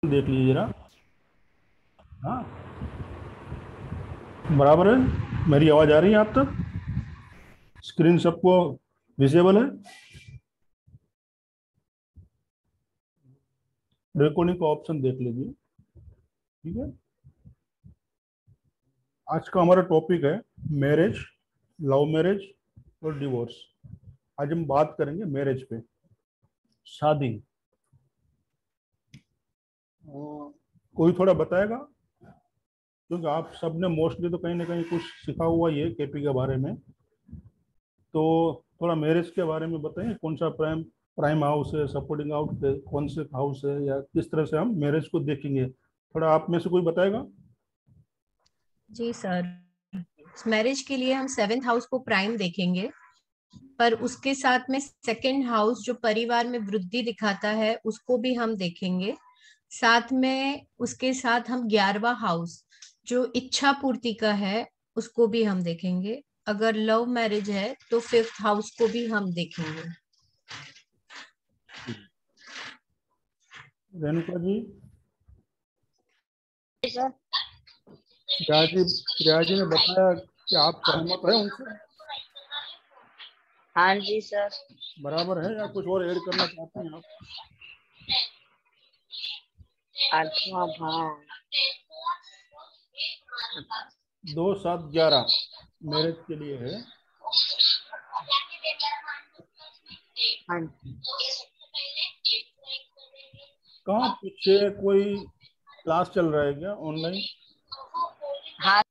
देख लीजिए जरा। हाँ, बराबर है। मेरी आवाज आ रही है आप तक? स्क्रीन सबको विजिबल है? रिकॉर्डिंग का ऑप्शन देख लीजिए। ठीक है। आज का हमारा टॉपिक है मैरिज, लव मैरिज और डिवोर्स। आज हम बात करेंगे मैरिज पे, शादी। कोई थोड़ा बताएगा? क्योंकि आप सबने मोस्टली तो कहीं ना कहीं कुछ सीखा हुआ ही है केपी के बारे में। तो थोड़ा मैरिज के बारे में बताइए, कौन सा प्राइम प्राइम हाउस है, सपोर्टिंग हाउस है, कौन से हाउस है, या किस तरह से हम मैरिज को देखेंगे। थोड़ा आप में से कोई बताएगा? जी सर। मैरिज के लिए हम सेवेंथ हाउस को प्राइम देखेंगे, पर उसके साथ में सेकंड हाउस जो परिवार में वृद्धि दिखाता है उसको भी हम देखेंगे। साथ में उसके साथ हम 11वां हाउस जो इच्छा पूर्ति का है उसको भी हम देखेंगे। अगर लव मैरिज है तो फिफ्थ हाउस को भी हम देखेंगे। रेणुका जी, सर। प्रिया जी ने बताया कि आप सहमत है उनसे? हाँ जी सर। बराबर है या कुछ और ऐड करना चाहते हैं आप? 8वां भाव। 2 7 11 मैरिज के लिए है। हाँ कहाँ पीछे कोई क्लास चल रहा है क्या ऑनलाइन? हाँ,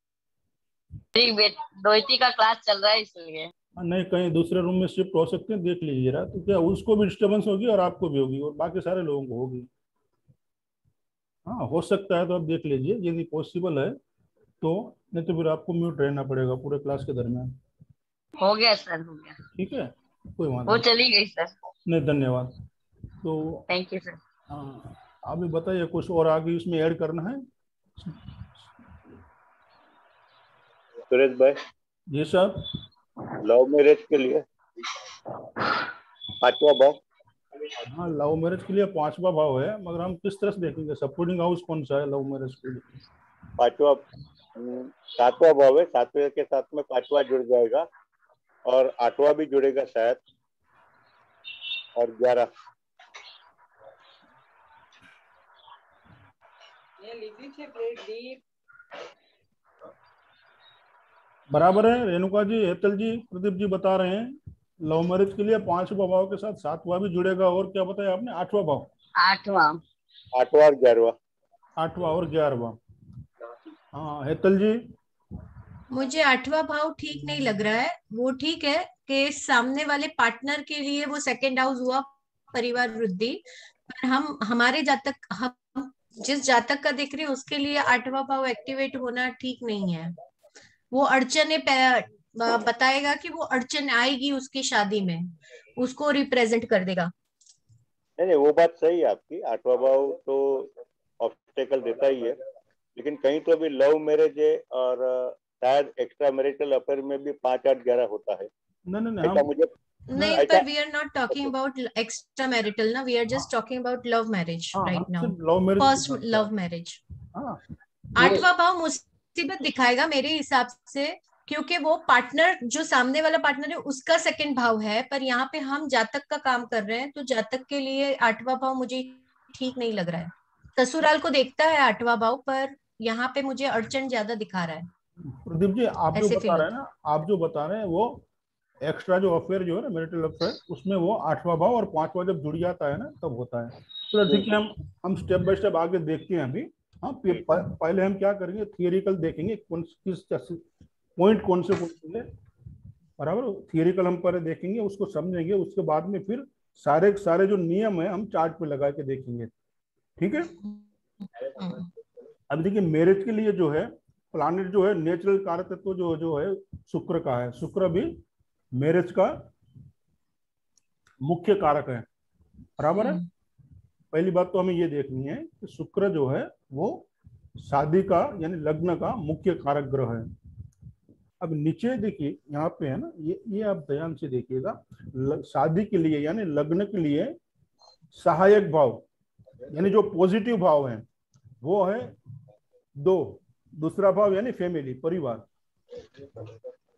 द्वैती का क्लास चल रहा है इसलिए। नहीं, कहीं दूसरे रूम में शिफ्ट हो सकते हैं, देख लीजिए जरा। तो क्या उसको भी डिस्टर्बेंस होगी और आपको भी होगी और बाकी सारे लोगों को होगी। हाँ, हो सकता है तो आप देख लीजिए, यदि पॉसिबल है तो। नहीं तो फिर आपको म्यूट रहना पड़ेगा पूरे क्लास के दरमियान। हो गया सर, हो गया। ठीक है, कोई बात वो नहीं। चली गई सर। नहीं, धन्यवाद। तो थैंक यू सर। हाँ, आप भी बताइए, कुछ और आगे इसमें ऐड करना है? सुरेश भाई, जी सर। लव मैरिज के लिए 5वां भाव। हाँ, लव मैरिज के लिए 5वां भाव है, मगर हम किस तरह से देखेंगे? सपोर्टिंग हाउस कौन सा है लव मैरिज के लिए? 5वां 7वां भाव है। 7वें के साथ में 5वां जुड़ जाएगा और 8वां भी जुड़ेगा शायद, और 11। बराबर है रेणुका जी, हेतल जी, प्रदीप जी बता रहे हैं लव मैरिज के लिए 5वां भाव के साथ 7वां भी जुड़ेगा। और क्या बताया आपने? 8वां भाव? 8वां। 8वां और 11वां। 8वां और 11वां। हाँ, हेतल जी। मुझे 8वां भाव ठीक नहीं लग रहा है। वो ठीक है कि सामने वाले पार्टनर के लिए वो सेकंड हाउस हुआ, परिवार वृद्धि। पर हम हमारे जातक हम जिस जातक का देख रहे हैं उसके लिए 8वां भाव एक्टिवेट होना ठीक नहीं है। वो अड़चने बताएगा कि वो अड़चन आएगी उसकी शादी में, उसको रिप्रेजेंट कर देगा। नहीं नहीं, वो बात सही है आपकी। 8वां भाव तो ऑब्स्टेकल देता ही है, लेकिन कहीं तो भी लव मैरिज है और शायद एक्स्ट्रा मैरिटल अफेयर में भी 5 8 11 होता है। नहीं नहीं नहीं, ऐसा हम मुझे नहीं, मैं ऐसा पर we are not talking about extramarital ना, we are just talking about love marriage हाँ, राइट हम नाउ। सिर्फ लव मैरिज की फर्स्ट बात कर रहे लव हैं। मैरिज। हाँ, वो 8वां भाव मुसीबत दिखाएगा मेरे हिसाब से, क्योंकि वो पार्टनर जो सामने वाला पार्टनर है उसका सेकंड भाव है, पर यहाँ पे हम जातक का काम कर रहे हैं तो जातक के लिए 8वां भाव मुझे ठीक नहीं लग रहा है। ससुराल को देखता है 8वां भाव, पर यहाँ पे मुझे अड़चन ज्यादा दिखा रहा है। प्रदीप जी, आप जो ऐसे बता फील रहे हैं होता ना, आप जो बता रहे हैं वो एक्स्ट्रा जो अफेयर जो है ना, मैरिटल अफेयर, उसमें वो 8वां भाव और 5वां जब जुड़ जाता है ना तब होता है। चलो ठीक है, हम स्टेप बाय स्टेप आगे देखते हैं अभी। हाँ, पहले हम क्या करेंगे, थियोरिकल देखेंगे कौन किस पॉइंट कौन से है। बराबर, थियोरिकल हम पहले देखेंगे, उसको समझेंगे, उसके बाद में फिर सारे सारे जो नियम है हम चार्ट पे लगा के देखेंगे। ठीक है। है। अब देखिए, मैरिज के लिए जो है प्लानिट जो है, नेचुरल कारक तत्व जो जो है शुक्र का है। शुक्र भी मैरिज का मुख्य कारक है। बराबर है। हम्म। पहली बात तो हमें ये देखनी है कि शुक्र जो है वो शादी का यानी लग्न का मुख्य कारक ग्रह है। अब नीचे देखिए, यहाँ पे है ना, ये आप ध्यान से देखिएगा। शादी के लिए यानी लग्न के लिए सहायक भाव, यानी जो पॉजिटिव भाव है वो है 2, दूसरा भाव यानी फैमिली, परिवार,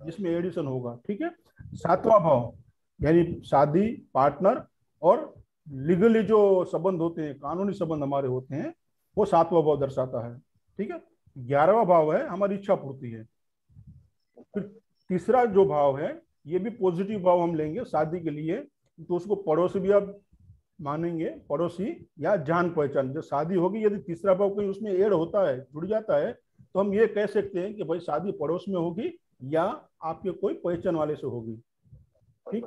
जिसमें एडिशन होगा। ठीक है। 7वां भाव यानी शादी, पार्टनर और लीगली जो संबंध होते हैं, कानूनी संबंध हमारे होते हैं, वो 7वां भाव दर्शाता है। ठीक है। 11वां भाव है हमारी इच्छा पूर्ति है। फिर तीसरा जो भाव है ये भी पॉजिटिव भाव हम लेंगे शादी के लिए, तो उसको पड़ोसी भी आप मानेंगे, पड़ोसी या जान पहचान। जब शादी होगी यदि तीसरा भाव कहीं उसमें ऐड होता है, जुड़ जाता है, तो हम ये कह सकते हैं कि भाई शादी पड़ोस में होगी या आपके कोई पहचान वाले से होगी। ठीक।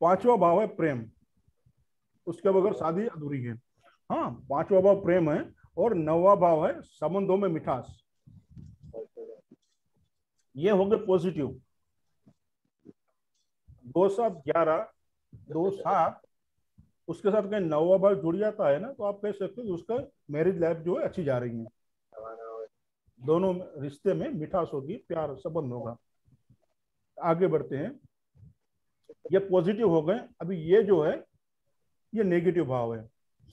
5वां भाव है प्रेम, उसके बगैर शादी अधूरी है। हाँ, 5वां भाव प्रेम है। और 9वां भाव है संबंधों में मिठास। ये हो गए पॉजिटिव। 2 7 11, 2 7, उसके साथ कहीं 9वां भाव जुड़ जाता है ना, तो आप कह सकते हो कि उसका मैरिज लाइफ जो है अच्छी जा रही है, दोनों रिश्ते में मिठास होगी, प्यार संबंध होगा। आगे बढ़ते हैं। ये पॉजिटिव हो गए। अभी ये जो है ये नेगेटिव भाव है।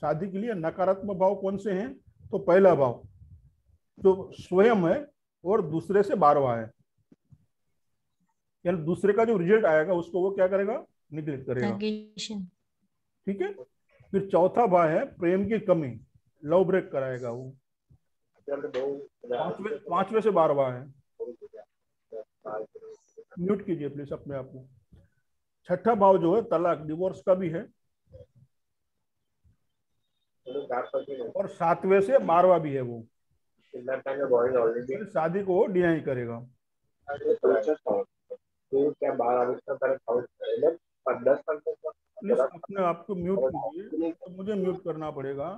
शादी के लिए नकारात्मक भाव कौन से हैं? तो पहला भाव जो स्वयं है और दूसरे से 12वां है, यानी दूसरे का जो रिजल्ट आएगा उसको वो क्या करेगा? निगलेक्ट करेगा। ठीक है। फिर चौथा भाव है प्रेम की कमी, लव ब्रेक कराएगा वो। 5वें से 12वां है। म्यूट कीजिए प्लीज अपने आप को। छठा भाव जो है तलाक, डिवोर्स का भी है। और 7वें से 12वां भी है वो, शादी को वो डिनाई करेगा। प्लीज अपने आप को म्यूट कीजिए, तो मुझे म्यूट करना पड़ेगा,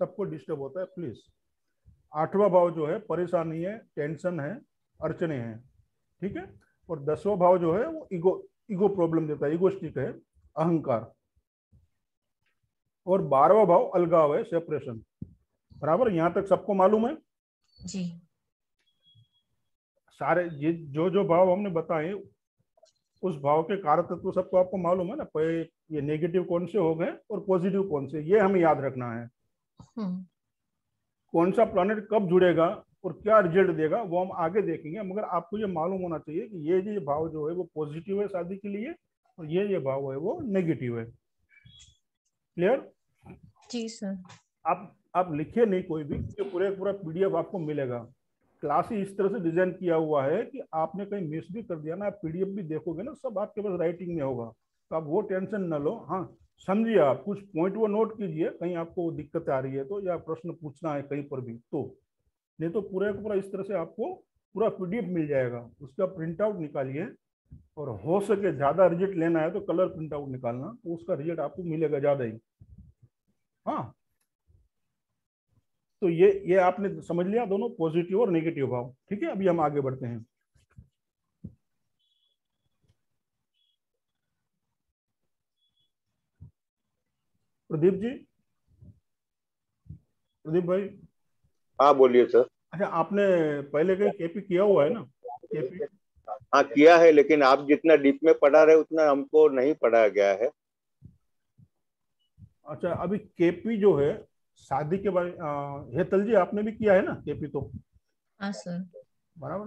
सबको डिस्टर्ब होता है प्लीज। 8वां भाव जो है परेशानी है, टेंशन है, अड़चने हैं। ठीक है। और 10वां भाव जो है वो ईगो प्रॉब्लम देता है, ईगोस्टिक है, अहंकार। और 12वां भाव अलगाव है, सेपरेशन। बराबर, यहां तक सबको मालूम है जी। सारे ये जो भाव हमने बताए उस भाव के कारक तत्व सबको आपको मालूम है ना। ये नेगेटिव कौन से हो गए और पॉजिटिव कौन से, ये हमें याद रखना है। कौन सा प्लैनेट कब जुड़ेगा और क्या रिजल्ट देगा वो हम आगे देखेंगे, मगर आपको ये मालूम होना चाहिए कि ये भाव जो है वो पॉजिटिव है शादी के लिए, और ये भाव है वो नेगेटिव है। क्लियर? जी सर। आप लिखिए नहीं कोई भी, पूरा पीडीएफ आपको मिलेगा। क्लास ही इस तरह से डिजाइन किया हुआ है कि आपने कहीं मिस भी कर दिया ना, आप पीडीएफ भी देखोगे ना, सब आपके पास राइटिंग में होगा, तो आप वो टेंशन न लो। हाँ, समझिए, आप कुछ पॉइंट वो नोट कीजिए, कहीं आपको दिक्कत आ रही है तो, या प्रश्न पूछना है कहीं पर भी तो, नहीं तो पूरा इस तरह से आपको पूरा पीडीएफ मिल जाएगा। उसका प्रिंट आउट निकालिए, और हो सके ज्यादा रिजल्ट लेना है तो कलर प्रिंट आउट निकालना, तो उसका रिजल्ट आपको मिलेगा ज्यादा ही। हाँ, तो ये आपने समझ लिया दोनों पॉजिटिव और नेगेटिव भाव। ठीक है। अभी हम आगे बढ़ते हैं। प्रदीप जी, प्रदीप भाई। हाँ बोलिए सर। अच्छा, आपने पहले कहीं केपी किया हुआ है ना? केपी हाँ किया है, लेकिन आप जितना डीप में पढ़ा रहे उतना हमको नहीं पढ़ाया गया है। अच्छा, अभी केपी जो है शादी के बारे, हेतल जी आपने भी किया है ना केपी तो? हाँ सर। बराबर।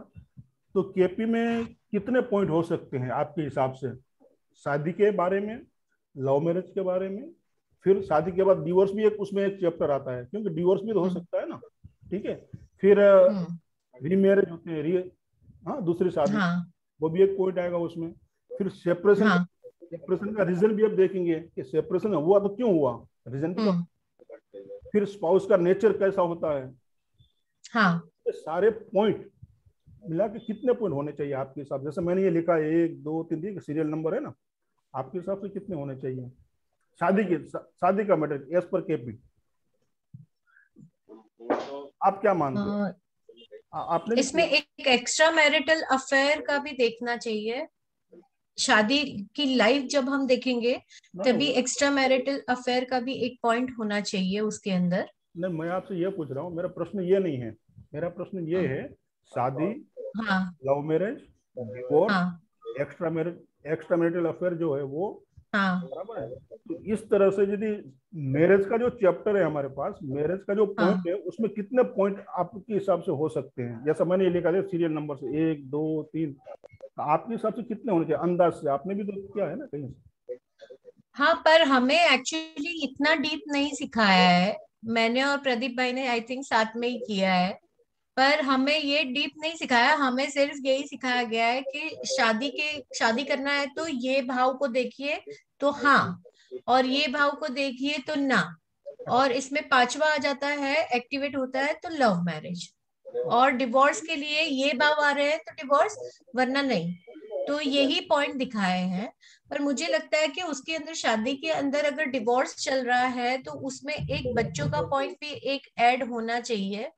तो केपी में कितने पॉइंट हो सकते हैं आपके हिसाब से? शादी के बारे में, लव मैरिज के बारे में, फिर शादी के बाद डिवोर्स भी उसमें एक चैप्टर आता है, क्योंकि डिवोर्स भी तो हो सकता है ना। ठीक है। फिर रीमैरिज होते हैं, हाँ, दूसरी शादी, हाँ। वो भी एक पॉइंट आएगा उसमें। फिर सेपरेशन, हाँ। सेपरेशन का रीजन भी आप देखेंगे कि सेपरेशन हुआ तो क्यों हुआ, रीजन भी तो। फिर स्पाउस का नेचर कैसा होता है। हाँ। ये सारे पॉइंट मिला के कितने पॉइंट होने चाहिए आपके हिसाब से? जैसे मैंने ये लिखा है 1 2 3 सीरियल नंबर है ना, आपके हिसाब से कितने होने चाहिए शादी का मैटर एज पर केपी? आप क्या मानते हो? आपने इसमें एक एक्स्ट्रा मैरिटल अफेयर का भी देखना चाहिए। शादी की लाइफ जब हम देखेंगे तभी एक्स्ट्रा मैरिटल अफेयर का भी एक पॉइंट होना चाहिए उसके अंदर। नहीं, मैं आपसे ये पूछ रहा हूँ, मेरा प्रश्न ये नहीं है। मेरा प्रश्न ये है, शादी, हाँ, लव मैरिज, डिवोर्स, हाँ, एक्स्ट्रा मैरिटल अफेयर जो है वो हाँ बराबर है। तो इस तरह से यदि मैरिज का जो चैप्टर है हमारे पास, मैरिज का जो हाँ पॉइंट है उसमें कितने पॉइंट आपके हिसाब से हो सकते हैं? जैसा मैंने ये लिखा था सीरियल नंबर से 1 2 3, आपके हिसाब से कितने होने चाहिए अंदाज से? आपने भी तो किया है ना कहीं से। हाँ, पर हमें एक्चुअली इतना डीप नहीं सिखाया है। मैंने और प्रदीप भाई ने आई थिंक साथ में ही किया है, पर हमें ये डीप नहीं सिखाया। हमें सिर्फ यही सिखाया गया है कि शादी करना है तो ये भाव को देखिए तो हाँ, और ये भाव को देखिए तो ना। और इसमें पांचवा आ जाता है, एक्टिवेट होता है तो लव मैरिज। और डिवोर्स के लिए ये भाव आ रहे हैं तो डिवोर्स, वरना नहीं। तो यही पॉइंट दिखाए हैं। पर मुझे लगता है कि उसके अंदर, शादी के अंदर अगर डिवोर्स चल रहा है तो उसमें एक बच्चों का पॉइंट भी एक ऐड होना चाहिए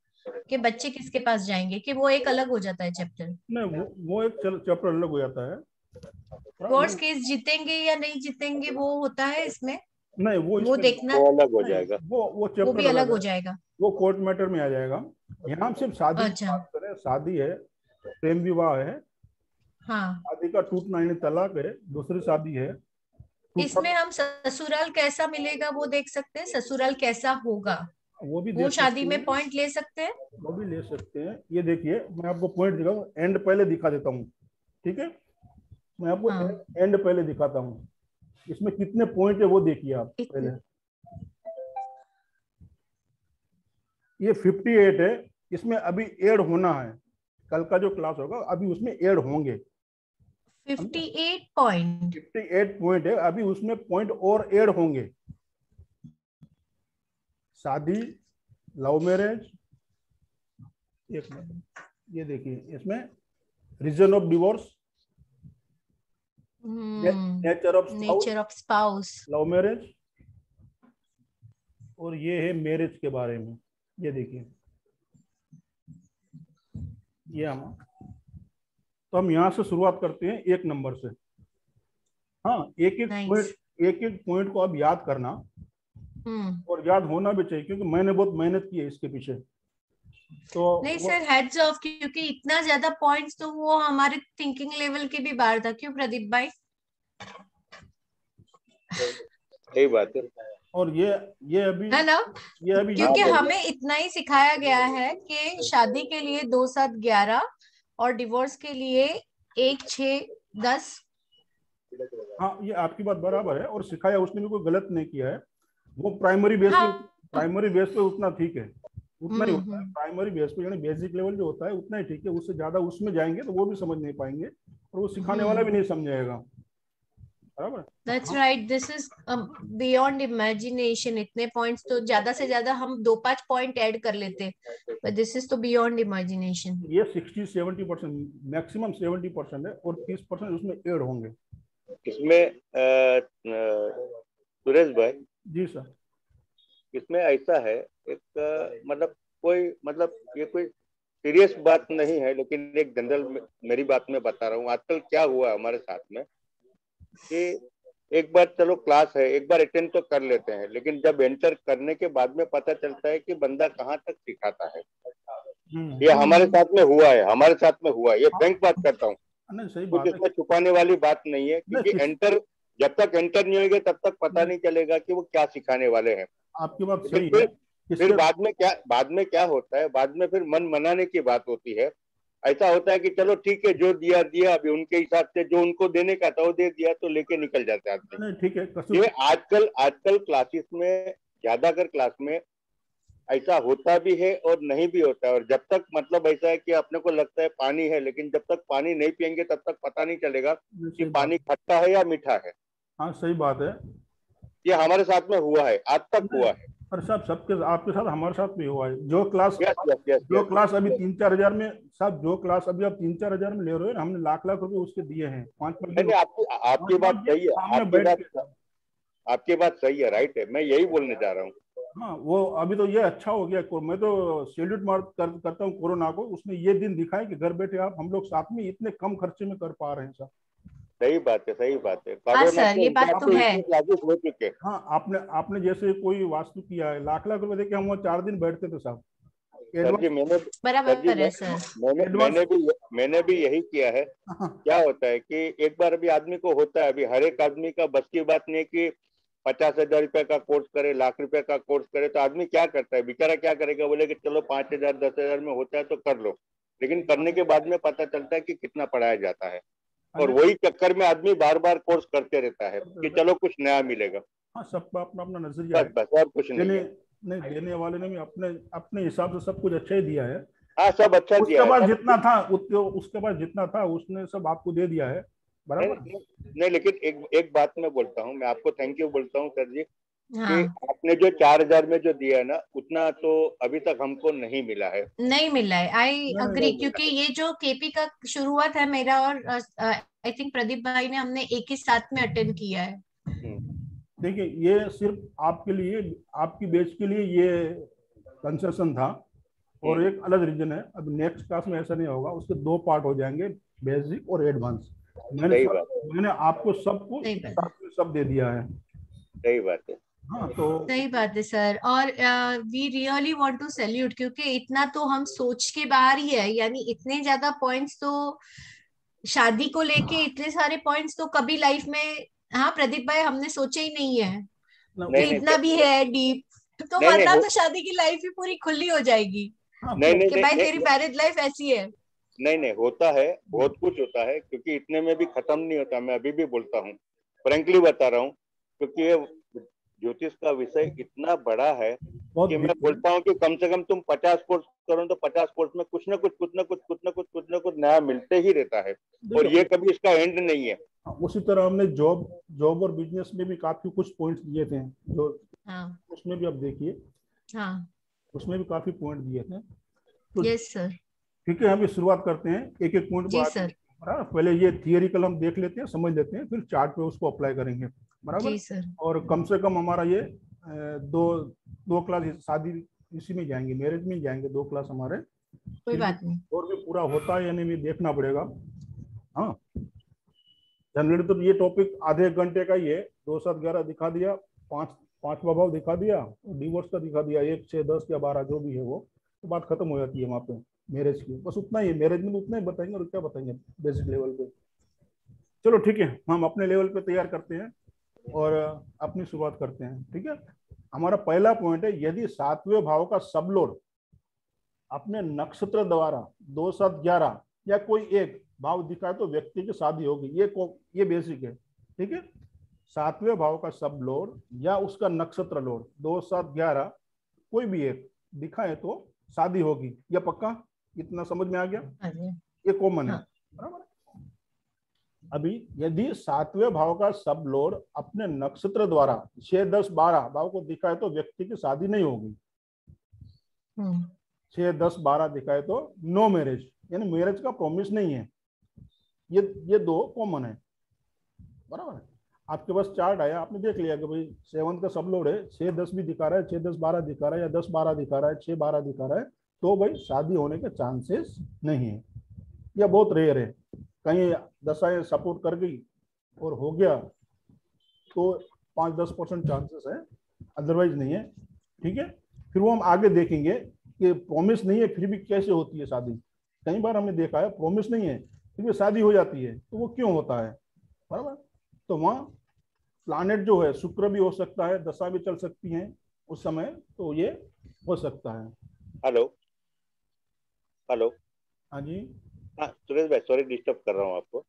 कि बच्चे किसके पास जाएंगे, कि वो एक अलग हो जाता है चैप्टर। नहीं, वो एक चैप्टर अलग हो जाता है। डिवोर्स नहीं, केस जीतेंगे या नहीं जीतेंगे वो होता है इसमें, नहीं वो वो इसमें देखना। वो अलग हो नहीं, जाएगा। वो वो भी चैप्टर अलग अलग हो है, जाएगा। वो कोर्ट मैटर में आ जाएगा। यहाँ हम सिर्फ शादी की अच्छा। बात करें, शादी है, प्रेम विवाह है, हाँ, शादी का टूटना यानी तलाक है, दूसरी शादी है टूटा। इसमें हम ससुराल कैसा मिलेगा वो देख सकते हैं, ससुराल कैसा होगा वो भी वो देख शादी सकते में हैं, पॉइंट ले सकते हैं। वो भी ले सकते हैं। ये देखिए मैं आपको पॉइंट दिखाऊं, एंड पहले दिखा देता हूँ, ठीक है? मैं आपको हाँ, एंड पहले दिखाता हूँ, इसमें कितने पॉइंट है वो देखिए आप इतने। पहले। ये 58 है, इसमें अभी ऐड होना है, कल का जो क्लास होगा अभी उसमें ऐड होंगे। 58 पॉइंट। 58 पॉइंट है, अभी उसमें पॉइंट और ऐड होंगे। शादी, लव मैरिज, एक मिनट, ये देखिए इसमें reason of divorce, nature of spouse, nature of spouse. Love marriage, और ये है मैरिज के बारे में। ये देखिए, ये हम तो हम यहाँ से शुरुआत करते हैं 1 नंबर से। हाँ, नाइस। एक एक पॉइंट को आप याद करना, हम्म। और याद होना भी चाहिए क्योंकि मैंने बहुत मेहनत की है इसके पीछे। तो नहीं वो सर, हेड्स ऑफ, क्योंकि इतना ज्यादा पॉइंट्स तो वो हमारे थिंकिंग लेवल के भी बाहर था, क्यों प्रदीप भाई? सही बात है। और ये अभी, है ना? ये अभी हाँ क्योंकि यूट्यूब, भैया। हमें इतना ही सिखाया गया है कि शादी के लिए 2 7 11 और डिवोर्स के लिए 1 6 10। हाँ ये आपकी बात बराबर है, और सिखाया उसने भी कोई गलत नहीं किया है। वो प्राइमरी बेस पे, हाँ। प्राइमरी बेस पे उतना ठीक है, उतना ही होता है। हम्म। प्राइमरी बेस पे यानी बेसिक लेवल जो होता है उतना ही ठीक है, उससे ज्यादा उसमें जाएंगे तो वो भी समझ नहीं पाएंगे, और वो सिखाने वाला भी हम्म। नहीं समझाएगा। बराबर। तो दैट्स हम, right, this is beyond imagination. इतने पॉइंट्स तो ज्यादा से ज्यादा हम 2 5 पॉइंट ऐड कर लेते, बट दिस इज तो बियॉन्ड इमेजिनेशन। ये 60-70%, मैक्सिमम 70% है, और 30% उसमें ऐड होंगे। इसमें सुरेश भाई, जी सर। इसमें ऐसा है, एक मतलब कोई मतलब ये कोई सीरियस बात नहीं है, लेकिन एक जनरल मेरी बात में बता रहा हूँ। आजकल क्या हुआ हमारे साथ में कि एक बार चलो क्लास है, एक बार अटेंड तो कर लेते हैं, लेकिन जब एंटर करने के बाद में पता चलता है कि बंदा कहाँ तक सिखाता है। ये हमारे साथ में हुआ है, हमारे साथ में हुआ है, ये हाँ, फ्रैंक बात करता हूँ। नहीं सही कुछ बात है। इसमें छुपाने वाली बात नहीं है, नहीं क्योंकि एंटर, जब तक एंटर नहीं होंगे तब तक पता नहीं चलेगा कि वो क्या सिखाने वाले हैं। आपकी बात लेकिन सही है। फिर इसके बाद में क्या होता है, बाद में फिर मन मनाने की बात होती है। ऐसा होता है कि चलो ठीक है, जो दिया दिया, अभी उनके हिसाब से जो उनको देने का था वो दे दिया, तो लेके निकल जाते हैं आदमी। नहीं ठीक है, ये कसूर। आजकल क्लासेस में, ज्यादातर क्लास में ऐसा होता भी है और नहीं भी होता है। और जब तक मतलब ऐसा है कि अपने को लगता है पानी है, लेकिन जब तक पानी नहीं पियेंगे तब तक पता नहीं चलेगा कि सही बात, पानी खट्टा है या मीठा है। हाँ सही बात है। ये हमारे साथ में हुआ है, आज तक नहीं, हुआ है। पर साहब सबके, आपके साथ हमारे साथ भी हुआ है। यस यस यस जो यस। क्लास अभी 3-4 हजार में, साहब जो क्लास अभी आप 3-4 हजार में ले रहे हो ना, हमने लाख लाख रुपए उसके दिए हैं, 5 नहीं नहीं, आपकी बात दिन सही है, सामने बैठ के। आपकी बात सही है, राइट है, मैं यही बोलने जा रहा हूँ। हाँ वो अभी तो ये अच्छा हो गया, मैं तो सैल्यूट करता हूँ कोरोना को, उसने ये दिन दिखाया कि घर बैठे आप हम लोग साथ में इतने कम खर्चे में कर पा रहे हैं सर। सही बात है, सही बात है। हाँ कोरोना सर, के ये बात हिसाब तो से है। इतने क्लासेस हो चुके हैं। हाँ आपने आपने जैसे कोई वास्तु किया है, लाख लाख रुपए देके हम वो 4 दिन बैठते थे साहब। सर जी बराबर है सर। मैंने भी यही किया है। क्या होता है कि एक बार अभी आदमी को होता है, अभी हर एक आदमी का बस की बात नहीं कि 50,000 रुपए का कोर्स करे, लाख रुपए का कोर्स करे, तो आदमी क्या करता है बेचारा, क्या करेगा, बोले कि चलो 5,000 10,000 में होता है तो कर लो, लेकिन करने के बाद में पता चलता है कि कितना पढ़ाया जाता है, और वही चक्कर में आदमी बार बार कोर्स करते रहता है कि चलो कुछ नया मिलेगा। हाँ, सबका अपना अपना नजरिया है। बस और कुछ नहीं है। नहीं, देने वाले ने भी अपने अपने हिसाब से सब कुछ अच्छा ही दिया है। हाँ, सब अच्छा दिया है। उसके बाद जितना था उसके बाद जितना था उसने सब आपको दे दिया है, बराबर। नहीं, लेकिन एक बात मैं बोलता हूँ, मैं आपको थैंक यू बोलता हूँ सर जी, हाँ। कि आपने जो 4,000 में जो दिया है ना, उतना तो अभी तक हमको नहीं मिला है। नहीं मिला है, आई अग्री, क्योंकि ये जो केपी का शुरुआत है मेरा और आई थिंक प्रदीप भाई ने, हमने एक ही साथ में अटेंड किया है। देखिए, ये सिर्फ आपके लिए, आपकी बैच के लिए ये कंसेशन था, और एक अलग रीजन है। अब नेक्स्ट क्लास में ऐसा नहीं होगा, उसके 2 पार्ट हो जाएंगे, बेसिक और एडवांस। मैंने आपको सब दे दिया है। सही बात है। हाँ, तो सही बात है सर, और we really want to salute, क्योंकि इतना तो हम सोच के बाहर ही है, यानी इतने ज्यादा पॉइंट्स तो शादी को लेके, इतने सारे पॉइंट्स तो कभी लाइफ में, हाँ प्रदीप भाई, हमने सोचे ही नहीं है कि इतना भी है डीप। तो वरना तो शादी की लाइफ ही पूरी खुली हो जाएगी कि भाई तेरी मैरिज लाइफ ऐसी है। नहीं, होता है, बहुत कुछ होता है, क्योंकि इतने में भी खत्म नहीं होता। मैं अभी भी बोलता हूँ, फ्रेंकली बता रहा हूँ, क्योंकि ये ज्योतिष का विषय इतना बड़ा है कि मैं बोलता हूँ कि कम से कम तुम 50 कोर्स करो तो 50 कोर्स में कुछ ना कुछ नया मिलते ही रहता है, और ये कभी इसका एंड नहीं है। उसी तरह हमने जॉब और बिजनेस में भी काफी कुछ पॉइंट्स दिए थे, जो उसमें भी आप देखिए, उसमें भी काफी पॉइंट दिए थे। तो यस सर, ठीक है, अभी शुरुआत करते हैं एक एक पॉइंट पर। पहले ये थियरिकल हम देख लेते हैं, समझ लेते हैं, फिर चार्ट पे उसको अप्लाई करेंगे, बराबर। जी सर। और कम से कम हमारा ये दो क्लास शादी इसी में जाएंगे, मैरिज में जाएंगे 2 क्लास हमारे। कोई बात नहीं, और भी पूरा होता है या नहीं देखना पड़ेगा। हाँ, जनरली तो ये टॉपिक आधे घंटे का ही है। 2 7 11 दिखा दिया, 5वां भाव दिखा दिया, डिवोर्स का दिखा दिया, 1 6 10 या 12 जो भी है वो, तो बात खत्म हो जाती है वहाँ पे मैरिज की। बस उतना ही, मैरिज में उतना ही बताएंगे, और क्या बताएंगे बेसिक लेवल पे। चलो ठीक है, हम अपने लेवल पे तैयार करते हैं और अपनी शुरुआत करते हैं। ठीक है, हमारा पहला पॉइंट है, यदि 7वें भाव का सब लोड अपने नक्षत्र द्वारा 2 7 11 या कोई एक भाव दिखाए तो व्यक्ति की शादी होगी। ये बेसिक है। ठीक है, 7वें भाव का सब लोड या उसका नक्षत्र लोड 2 7 11 कोई भी एक दिखाए तो शादी होगी, या पक्का? इतना समझ में आ गया? ये कॉमन है, बराबर। अभी यदि 7वें भाव का सब लोड अपने नक्षत्र द्वारा 6 10 12 भाव को दिखाए तो व्यक्ति की शादी नहीं होगी। 6 10 12 दिखाए तो नो मैरिज, यानी मैरिज का प्रॉमिस नहीं है। ये 2 कॉमन है, बराबर। आपके पास चार्ट आया, आपने देख लिया कि भाई 7 का सब लोड है, 6 10 भी दिखा रहा है, 6 10 12 दिखा रहा है, या 10 12 दिखा रहा है, 6 12 दिखा रहा है, तो भाई शादी होने के चांसेस नहीं है, या बहुत रेयर है। कहीं दशाएं सपोर्ट कर गई और हो गया तो 5-10% चांसेस है, अदरवाइज नहीं है। ठीक है, फिर वो हम आगे देखेंगे कि प्रॉमिस नहीं है फिर भी कैसे होती है शादी। कई बार हमने देखा है प्रॉमिस नहीं है फिर भी शादी हो जाती है, तो वो क्यों होता है, बराबर। तो वहाँ प्लानेट जो है, शुक्र भी हो सकता है, दशा भी चल सकती है उस समय, तो ये हो सकता है। हेलो, हाँ जी। हाँ सुरेश भाई, सॉरी डिस्टर्ब कर रहा हूँ आपको।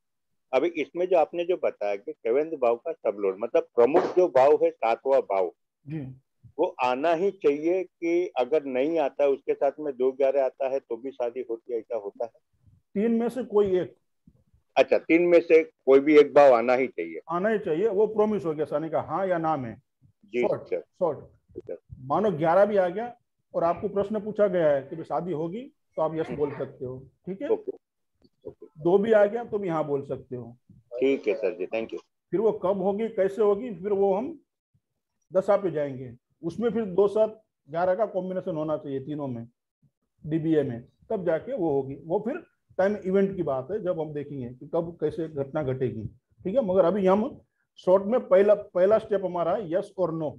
अभी इसमें जो आपने जो बताया कि 7वें भाव का सब लोड, मतलब प्रमुख जो भाव है 7वां भाव जी, वो आना ही चाहिए, कि अगर नहीं आता है उसके साथ में 2 11 आता है तो भी शादी होती है, ऐसा होता है? 3 में से कोई एक। अच्छा, 3 में से कोई भी एक भाव आना ही चाहिए? आना ही चाहिए, वो प्रॉमिस हो गया शादी का, हाँ या ना में। शॉर्ट मानो 11 भी आ गया और आपको प्रश्न पूछा गया है कि शादी होगी, तो आप यस बोल सकते हो। ठीक है, 2 भी आ गया तो भी हाँ बोल सकते हो। ठीक है सर जी, थैंक यू। फिर वो कब होगी, कैसे होगी, फिर वो हम दशा पे जाएंगे। उसमें फिर 2 7 11 का कॉम्बिनेशन होना चाहिए तीनों में, डीबीए में, तब जाके वो होगी। वो फिर टाइम इवेंट की बात है, जब हम देखेंगे कि कब कैसे घटना घटेगी। ठीक है, मगर अभी हम शॉर्ट में पहला स्टेप हमारा है यस और नो।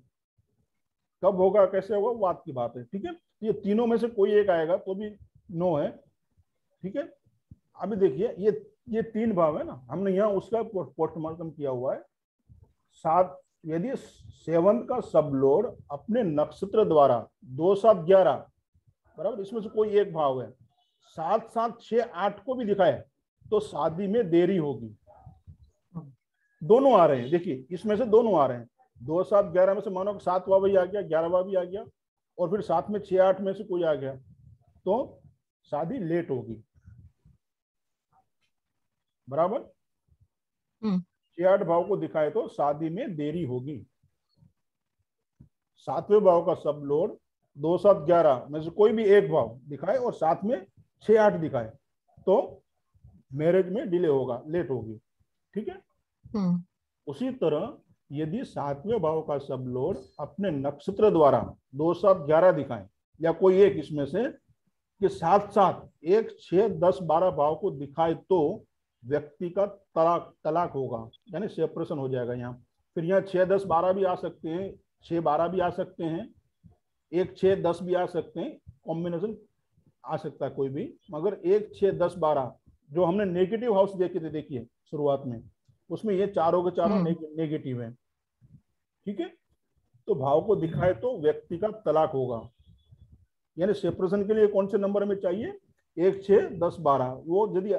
कब होगा कैसे होगा वो बात की बात है, ठीक है। ये तीनों में से कोई एक आएगा तो भी नो है, ठीक है। अभी देखिए ये 3 भाव है ना, हमने यहाँ उसका पोस्टमार्टम किया हुआ है। 7 यदि 7 का सब लोड अपने नक्षत्र द्वारा 2, 7, 11 बराबर, इसमें से कोई एक भाव है, 7, 7, 6, 8 को भी दिखाए तो शादी में देरी होगी। दोनों आ रहे हैं, देखिए इसमें से दोनों आ रहे हैं। 2, 7, 11 में से मानो कि 7वां भी आ गया, 11वां भी आ गया, और फिर साथ में 6, 8 में से कोई आ गया तो शादी लेट होगी, बराबर। 6, 8 भाव को दिखाए तो शादी में देरी होगी। 7वें भाव का सब लोड 2, 7, 11 में से कोई भी एक भाव दिखाए और साथ में 6, 8 दिखाए तो मैरिज में डिले होगा, लेट होगी, ठीक है। उसी तरह यदि 7वें भाव का सब लोड अपने नक्षत्र द्वारा 2, 7, 11 दिखाए या कोई एक इसमें से कि साथ साथ 1, 6, 10, 12 भाव को दिखाए तो व्यक्ति का तलाक होगा, यानी सेपरेशन हो जाएगा। यहाँ फिर यहाँ 6, 10, 12 भी आ सकते हैं, 6, 12 भी आ सकते हैं, 1, 6, 10 भी आ सकते हैं, कॉम्बिनेशन आ सकता है कोई भी। मगर 1, 6, 10, 12 जो हमने नेगेटिव हाउस देखे थे, देखिए शुरुआत में, उसमें ये चारों के चारों नेगेटिव है, ठीक है। तो भाव को दिखाए तो व्यक्ति का तलाक होगा, यानी सेपरेशन के लिए कौन से नंबर में चाहिए, 1, 6, 10, 12 वो यदि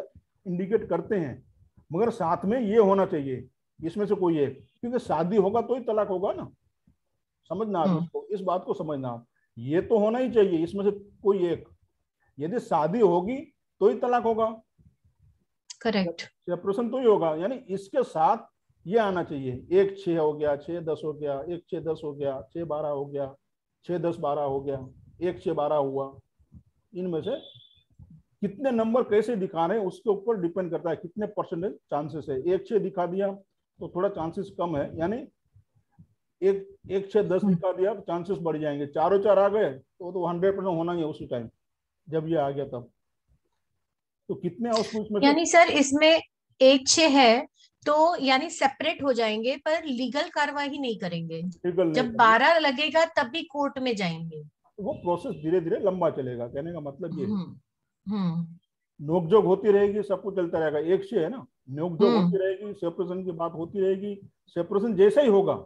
इंडिकेट करते हैं, मगर साथ में ये होना चाहिए इसमें से कोई एक, क्योंकि शादी होगा तो ही तलाक होगा ना, समझना आप इसको, इस बात को समझना आप। ये तो होना ही चाहिए इसमें से कोई एक, यदि शादी होगी तो ही तलाक होगा, करेक्ट, सेपरेशन तो ही होगा, यानी इसके साथ ये आना चाहिए। 1, 6 हो गया, 6, 10 हो गया, 1, 6, 10 हो गया, 6, 12 हो गया, 6, 10, 12 हो गया, 1, 6, 12 हुआ। इनमें से कितने नंबर कैसे दिखा रहे हैं उसके ऊपर डिपेंड करता है, कितने परसेंटेज चांसेस है। 1, 6 दिखा दिया तो थोड़ा चांसेस कम है, यानी 1, 6, 10 दिखा दिया तो चांसेस बढ़ जाएंगे। 4 4 आ गए तो 100% होना ही है उसी टाइम जब ये आ गया तब। तो कितने हाउसफुल इसमें यानी सर इसमें 1, 6 है तो यानी सेपरेट हो जाएंगे पर लीगल कार्रवाई नहीं करेंगे, जब 12 लगेगा तब भी कोर्ट में जाएंगे। वो प्रोसेस धीरे धीरे लंबा चलेगा, कहने का मतलब ये है। हम्म नोकझोंक होती रहेगी, सब कुछ चलता रहेगा, 1 6 है ना, नोकझोंक होती रहेगी, सेपरेशन की बात होती रहेगी, सेपरेशन जैसा ही होगा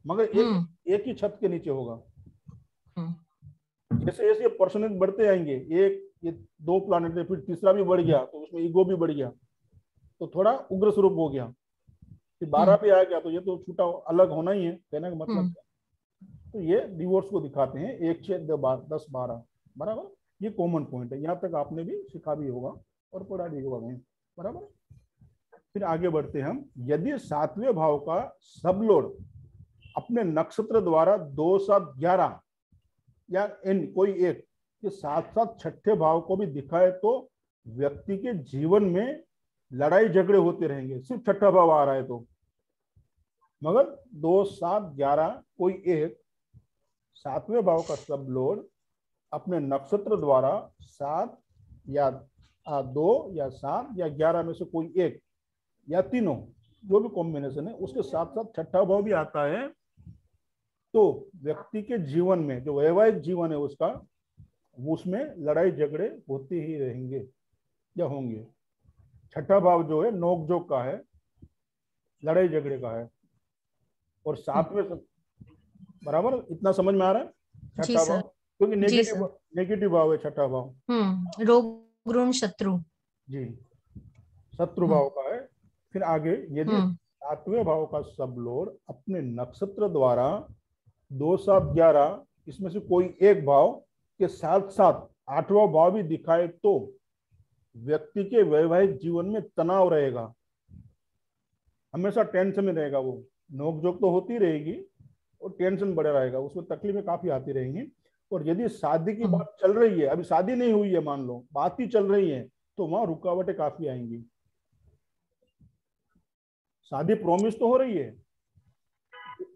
मगर एक ही छत के नीचे होगा। जैसे जैसे परसेंटेज बढ़ते जाएंगे, ये 2 प्लानिट है, फिर तीसरा भी बढ़ गया तो उसमें ईगो भी बढ़ गया तो थोड़ा उग्र स्वरूप हो गया, फिर 12 भी आ गया तो ये तो छूटा अलग होना ही है, कहने का मतलब। तो ये डिवोर्स को दिखाते हैं 1, 6, 10, 12, बराबर। ये कॉमन पॉइंट है, यहाँ तक आपने भी सीखा भी होगा और पढ़ा भी होगा कहीं, बराबर। फिर आगे बढ़ते हैं हम। यदि 7वें भाव का सब लोड अपने नक्षत्र द्वारा 2, 7, 11 या इन कोई एक के साथ साथ 6ठे भाव को भी दिखाए तो व्यक्ति के जीवन में लड़ाई झगड़े होते रहेंगे, सिर्फ 6ठा भाव आ रहा है तो। मगर 2, 7, 11 कोई एक 7वें भाव का सब लोड अपने नक्षत्र द्वारा 7 या 2 या 7 या 11 में से कोई एक या तीनों जो भी कॉम्बिनेशन है उसके साथ साथ 6ठा भाव भी आता है तो व्यक्ति के जीवन में जो वैवाहिक जीवन है उसका, उसमें लड़ाई झगड़े होते ही रहेंगे या होंगे। 6ठा भाव जो है नोकझोंक का है, लड़ाई झगड़े का है, और 7वें बराबर, इतना समझ में आ रहा है। 6ठा भाव क्योंकि नेगेटिव भाव है 6ठा भाव, रोग ऋण शत्रु जी, शत्रु भाव का है। फिर आगे यदि 7वें भाव का सब लोड अपने नक्षत्र द्वारा 2, 7, 11 इसमें से कोई एक भाव के साथ साथ 8वां भाव भी दिखाए तो व्यक्ति के वैवाहिक जीवन में तनाव रहेगा, हमेशा टेंशन में रहेगा, वो नोकझोंक तो होती रहेगी और टेंशन बढ़ा रहेगा, उसमें तकलीफें काफी आती रहेंगी। और यदि शादी की बात चल रही है, अभी शादी नहीं हुई है, मान लो बात ही चल रही है, तो वहां रुकावटें काफी आएंगी। शादी प्रॉमिस तो हो रही है,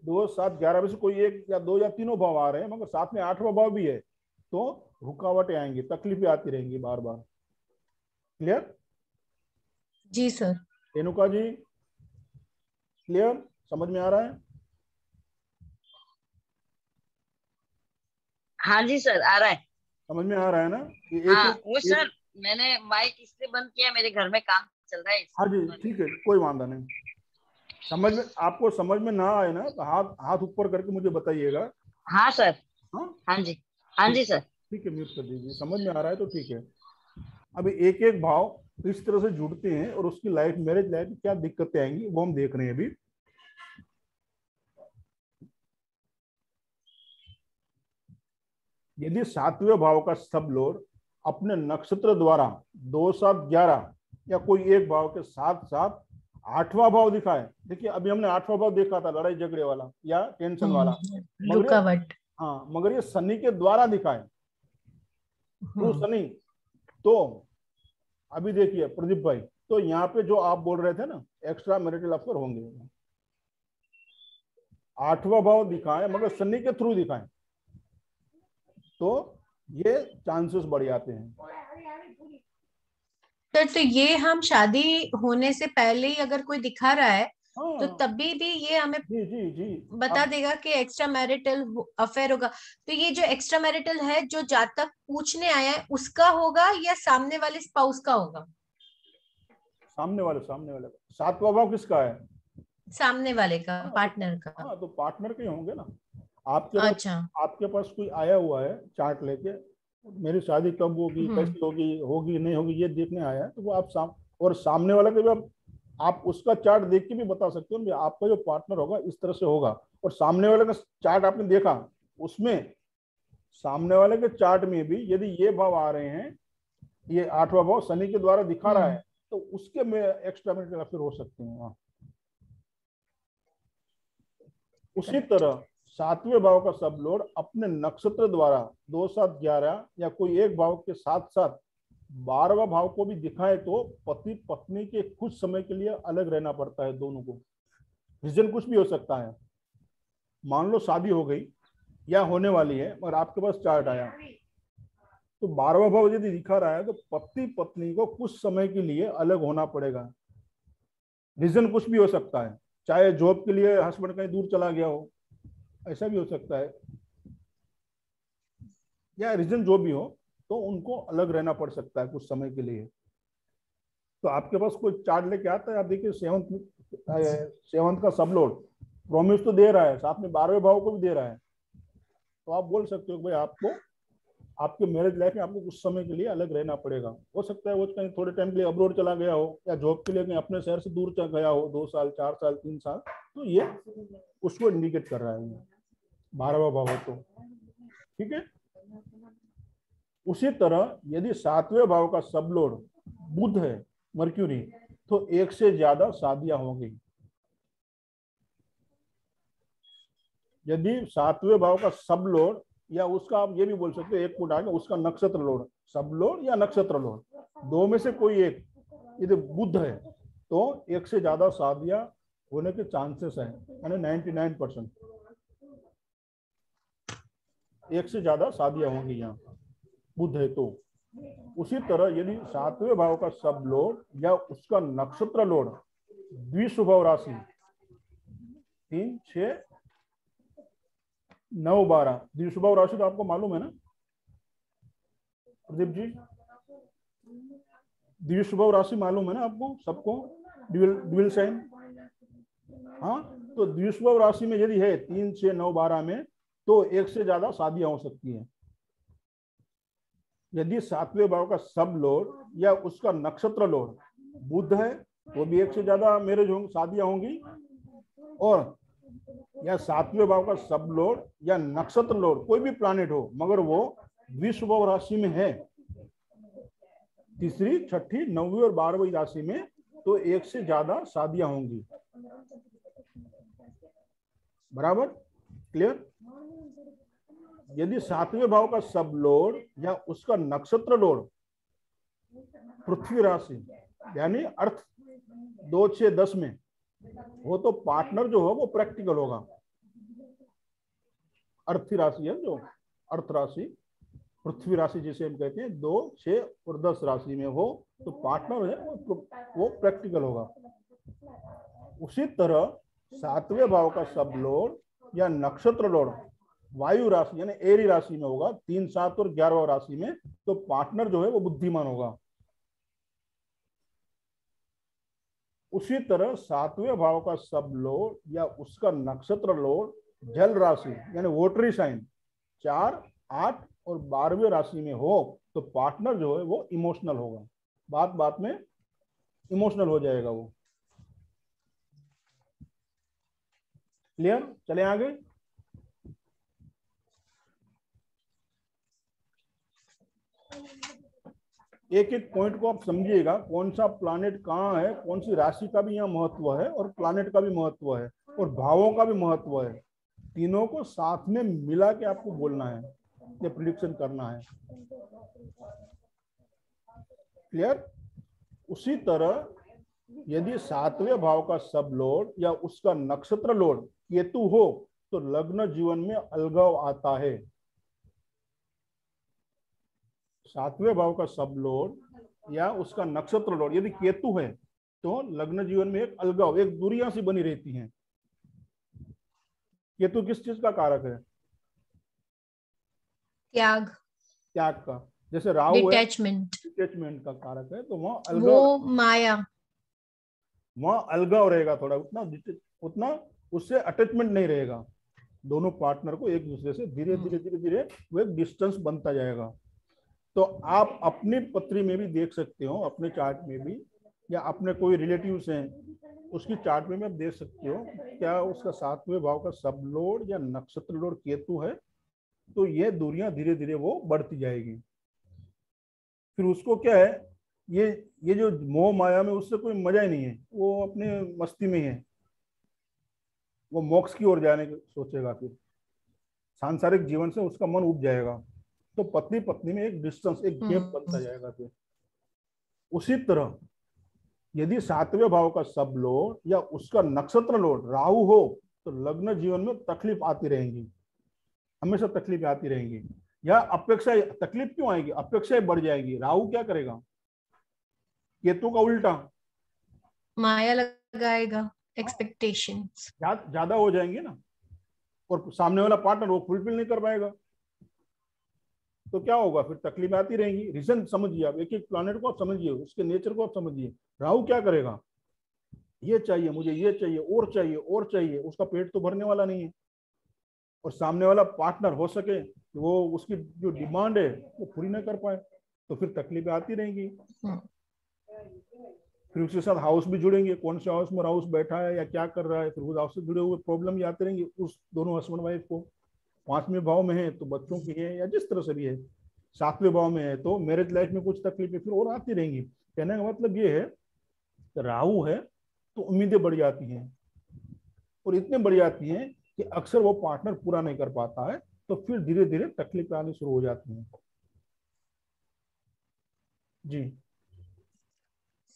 2, 7, 11 में से कोई एक या 2 या तीनों भाव आ रहे हैं, मगर साथ में 8वां भाव भी है तो रुकावटें आएंगी, तकलीफें आती रहेंगी बार बार। क्लियर? जी सर। रेणुका जी क्लियर, समझ में आ रहा है? हाँ जी सर, आ रहा है। समझ में आ रहा है ना कि हाँ वो सर, मैंने माइक इसलिए बंद किया, मेरे घर में काम चल रहा है हाँ जी इसलिए। ठीक है, कोई वांधा नहीं। समझ में, आपको समझ में ना आए ना तो हाथ हाथ ऊपर करके मुझे बताइएगा। हाँ सर। हाँ हाँ जी, हाँ ठीक, जी सर। ठीक है, म्यूट कर दीजिए। समझ में आ रहा है तो ठीक है। अभी एक एक भाव इस तरह से जुड़ते हैं और उसकी लाइफ, मैरिज लाइफ में क्या दिक्कतें आएंगी वो हम देख रहे हैं अभी। यदि सातवें भाव का सब लोड अपने नक्षत्र द्वारा 2, 7, 11 या कोई एक भाव के साथ साथ 8वां भाव दिखाए। देखिए अभी हमने 8वां भाव देखा था, लड़ाई झगड़े वाला या टेंशन वाला, मगर ये, रुकावट। हाँ मगर ये शनि के द्वारा दिखाए, थ्रू शनि। तो अभी देखिए प्रदीप भाई, तो यहाँ पे जो आप बोल रहे थे ना एक्स्ट्रा मैरिटल अफेयर होंगे, 8वां भाव दिखाए मगर शनि के थ्रू दिखाए, तो ये चांसेस बढ़ जाते हैं। तो ये हम शादी होने से पहले ही अगर कोई दिखा रहा है तो हाँ तभी भी ये हमें जी जी जी। बता देगा कि एक्स्ट्रा मैरिटल अफेयर होगा। तो ये जो एक्स्ट्रा मैरिटल है, जो जातक पूछने आया है उसका होगा या सामने वाले स्पाउस का होगा? सामने वाले 7वां भाव किसका है? सामने वाले का, हाँ तो, पार्टनर का। हाँ तो पार्टनर के होंगे ना। आपके पास, अच्छा। आपके पास कोई आया हुआ है चार्ट लेके, मेरी शादी कब होगी, कैसी होगी, होगी नहीं होगी, ये देखने आया है, तो वो आप और सामने वाला के भी आप उसका चार्ट देख के भी बता सकते हो आपका जो पार्टनर होगा इस तरह से होगा। और सामने वाले का चार्ट आपने देखा, उसमें सामने वाले के चार्ट में भी यदि ये भाव आ रहे हैं, ये 8वां भाव शनि के द्वारा दिखा रहा है, तो उसके में एक्स्ट्रा मैरिटल अफेयर हो सकते हैं वहां। उसी तरह 7वें भाव का सब लोड अपने नक्षत्र द्वारा 2, 7, 11 या कोई एक भाव के साथ साथ 12वां भाव को भी दिखाए तो पति पत्नी के कुछ समय के लिए अलग रहना पड़ता है दोनों को। रीजन कुछ भी हो सकता है। मान लो शादी हो गई या होने वाली है मगर आपके पास चार्ट आया, तो 12वां भाव यदि दिखा रहा है तो पति पत्नी को कुछ समय के लिए अलग होना पड़ेगा। रीजन कुछ भी हो सकता है, चाहे जॉब के लिए हस्बैंड कहीं दूर चला गया हो, ऐसा भी हो सकता है, या रीजन जो भी हो, तो उनको अलग रहना पड़ सकता है कुछ समय के लिए। तो आपके पास कोई चार्ट लेके आता है, आप देखिए 7th का सब लोड प्रॉमिस तो दे रहा है, साथ में 12वें भाव को भी दे रहा है, तो आप बोल सकते हो भाई आपको आपके मैरिज लाइफ में आपको कुछ समय के लिए अलग रहना पड़ेगा। हो सकता है वो कहीं थोड़े टाइम के लिए अब्रॉड चला गया हो या जॉब के लिए कहीं अपने शहर से दूर चला गया हो, 2 साल 4 साल 3 साल, तो ये उसको इंडिकेट कर रहा है, 12वां भाव है तो ठीक है। उसी तरह यदि 7वें भाव का सब लोड बुध है, मर्क्यूरी, तो 1 से ज्यादा शादियां होंगी। यदि 7वें भाव का सब लोड, या उसका आप ये भी बोल सकते हो एक फुट आगे उसका नक्षत्र लोड, सब लोड या नक्षत्र लोड, दो में से कोई एक यदि बुध है तो 1 से ज्यादा शादियां होने के चांसेस हैं, यानी 99%। 1 से ज्यादा शादियां होंगी यहाँ बुध है तो। उसी तरह यदि 7वें भाव का सब लोड या उसका नक्षत्र लोड द्विशुभव राशि 3, 6, 9, 12, द्विशुभव राशि तो आपको मालूम है ना प्रदीप जी? द्विशुभव राशि मालूम है ना आपको सबको, ड्यूल साइन। हाँ तो द्विशुभव राशि में यदि है 3, 6, 9, 12 में, तो 1 से ज्यादा शादियां हो सकती हैं। यदि 7वें भाव का सब लोड या उसका नक्षत्र लोड बुध है तो भी 1 से ज्यादा मैरिज होंगी, शादियां होंगी। और या 7वें भाव का सब लोड या नक्षत्र लोड कोई भी प्लैनेट हो मगर वो द्विशुभव राशि में है, 3री, 6ठी, 9वीं और 12वीं राशि में, तो 1 से ज्यादा शादियां होंगी। बराबर क्लियर? यदि 7वें भाव का सब लोड या उसका नक्षत्र लोड पृथ्वी राशि यानी अर्थ 2, 6, 10 में हो, तो पार्टनर जो हो वो प्रैक्टिकल होगा। अर्थ राशि है जो अर्थ राशि, पृथ्वी राशि जिसे हम कहते हैं, 2, 6 और 10 राशि में हो तो पार्टनर है वो प्रैक्टिकल होगा। उसी तरह 7वें भाव का सब लोड या नक्षत्र लोड वायु राशि यानी एरी राशि में होगा, 3, 7 और 11 राशि में, तो पार्टनर जो है वो बुद्धिमान होगा। उसी तरह 7वें भाव का सब लॉर्ड या उसका नक्षत्र लॉर्ड जल राशि यानी वोटरी साइन 4, 8 और 12वें राशि में हो तो पार्टनर जो है वो इमोशनल होगा, बात बात में इमोशनल हो जाएगा वो। क्लियर? चले आगे। एक एक पॉइंट को आप समझिएगा, कौन सा प्लैनेट कहाँ है, कौन सी राशि का भी यहाँ महत्व है और प्लैनेट का भी महत्व है और भावों का भी महत्व है। तीनों को साथ में मिला के आपको बोलना है, ये प्रिडिक्शन करना है। क्लियर? उसी तरह यदि 7वें भाव का सब लॉर्ड या उसका नक्षत्र लॉर्ड केतु हो तो लग्न जीवन में अलगाव आता है। 7वें भाव का सब लॉर्ड या उसका नक्षत्र लॉर्ड यदि केतु है तो लग्न जीवन में एक अलगाव, एक दूरियां सी बनी रहती हैं। केतु किस चीज का कारक है? त्याग, त्याग का। जैसे राहु है डिटैचमेंट का कारक है, तो वहाँ अलगाव, वो माया, वहाँ अलगाव रहेगा थोड़ा, उतना उससे अटैचमेंट नहीं रहेगा। दोनों पार्टनर को एक दूसरे से धीरे धीरे धीरे धीरे वो एक डिस्टेंस बनता जाएगा। तो आप अपनी पत्री में भी देख सकते हो, अपने चार्ट में भी, या अपने कोई रिलेटिव्स हैं उसकी चार्ट में भी आप देख सकते हो क्या उसका 7वें भाव का सब लॉर्ड या नक्षत्र लॉर्ड केतु है, तो ये दूरियां धीरे धीरे वो बढ़ती जाएगी। फिर उसको क्या है, ये जो मोह माया में उससे कोई मजा ही नहीं है, वो अपने मस्ती में है, वो मोक्ष की ओर जाने की सोचेगा, फिर सांसारिक जीवन से उसका मन उब जाएगा। तो पत्नी पत्नी में एक डिस्टेंस, एक गैप बनता जाएगा। फिर उसी तरह यदि 7वें भाव का सब लॉर्ड या उसका नक्षत्र लॉर्ड राहु हो तो लग्न जीवन में तकलीफ आती रहेंगी, हमेशा तकलीफ आती रहेंगी। या अपेक्षा, तकलीफ क्यों आएगी, अपेक्षाएं बढ़ जाएगी। राहु क्या करेगा, केतु का उल्टा, माया लगाएगा, एक्सपेक्टेशंस ज्यादा हो जाएंगे ना, और सामने वाला पार्टनर वो फुलफिल नहीं कर पाएगा, तो क्या होगा, फिर तकलीफ आती रहेंगी। रीजन समझिए आप, एक एक प्लैनेट को आप समझिए, उसके नेचर को आप समझिए। राहु क्या करेगा, ये चाहिए मुझे, ये चाहिए, और चाहिए, और चाहिए, उसका पेट तो भरने वाला नहीं है, और सामने वाला पार्टनर हो सके वो उसकी जो डिमांड है वो पूरी नहीं कर पाए, तो फिर तकलीफें आती रहेंगी। फिर उसके साथ हाउस भी जुड़ेंगे, कौन से हाउस में हाउस बैठा है या क्या कर रहा है, फिर उस हाउस से जुड़े हुए प्रॉब्लम ही आते रहेंगे उस दोनों हस्बैंड वाइफ को। 5वें भाव में है तो बच्चों की है, या जिस तरह से भी है। 7वें भाव में है तो मैरिज लाइफ में कुछ तकलीफें फिर और आती रहेंगी। कहने का मतलब ये है कि राहु है तो उम्मीदें बढ़ जाती हैं, और इतने बढ़ जाती हैं कि अक्सर वो पार्टनर पूरा नहीं कर पाता है, तो फिर धीरे धीरे तकलीफें आनी शुरू हो जाती हैं। जी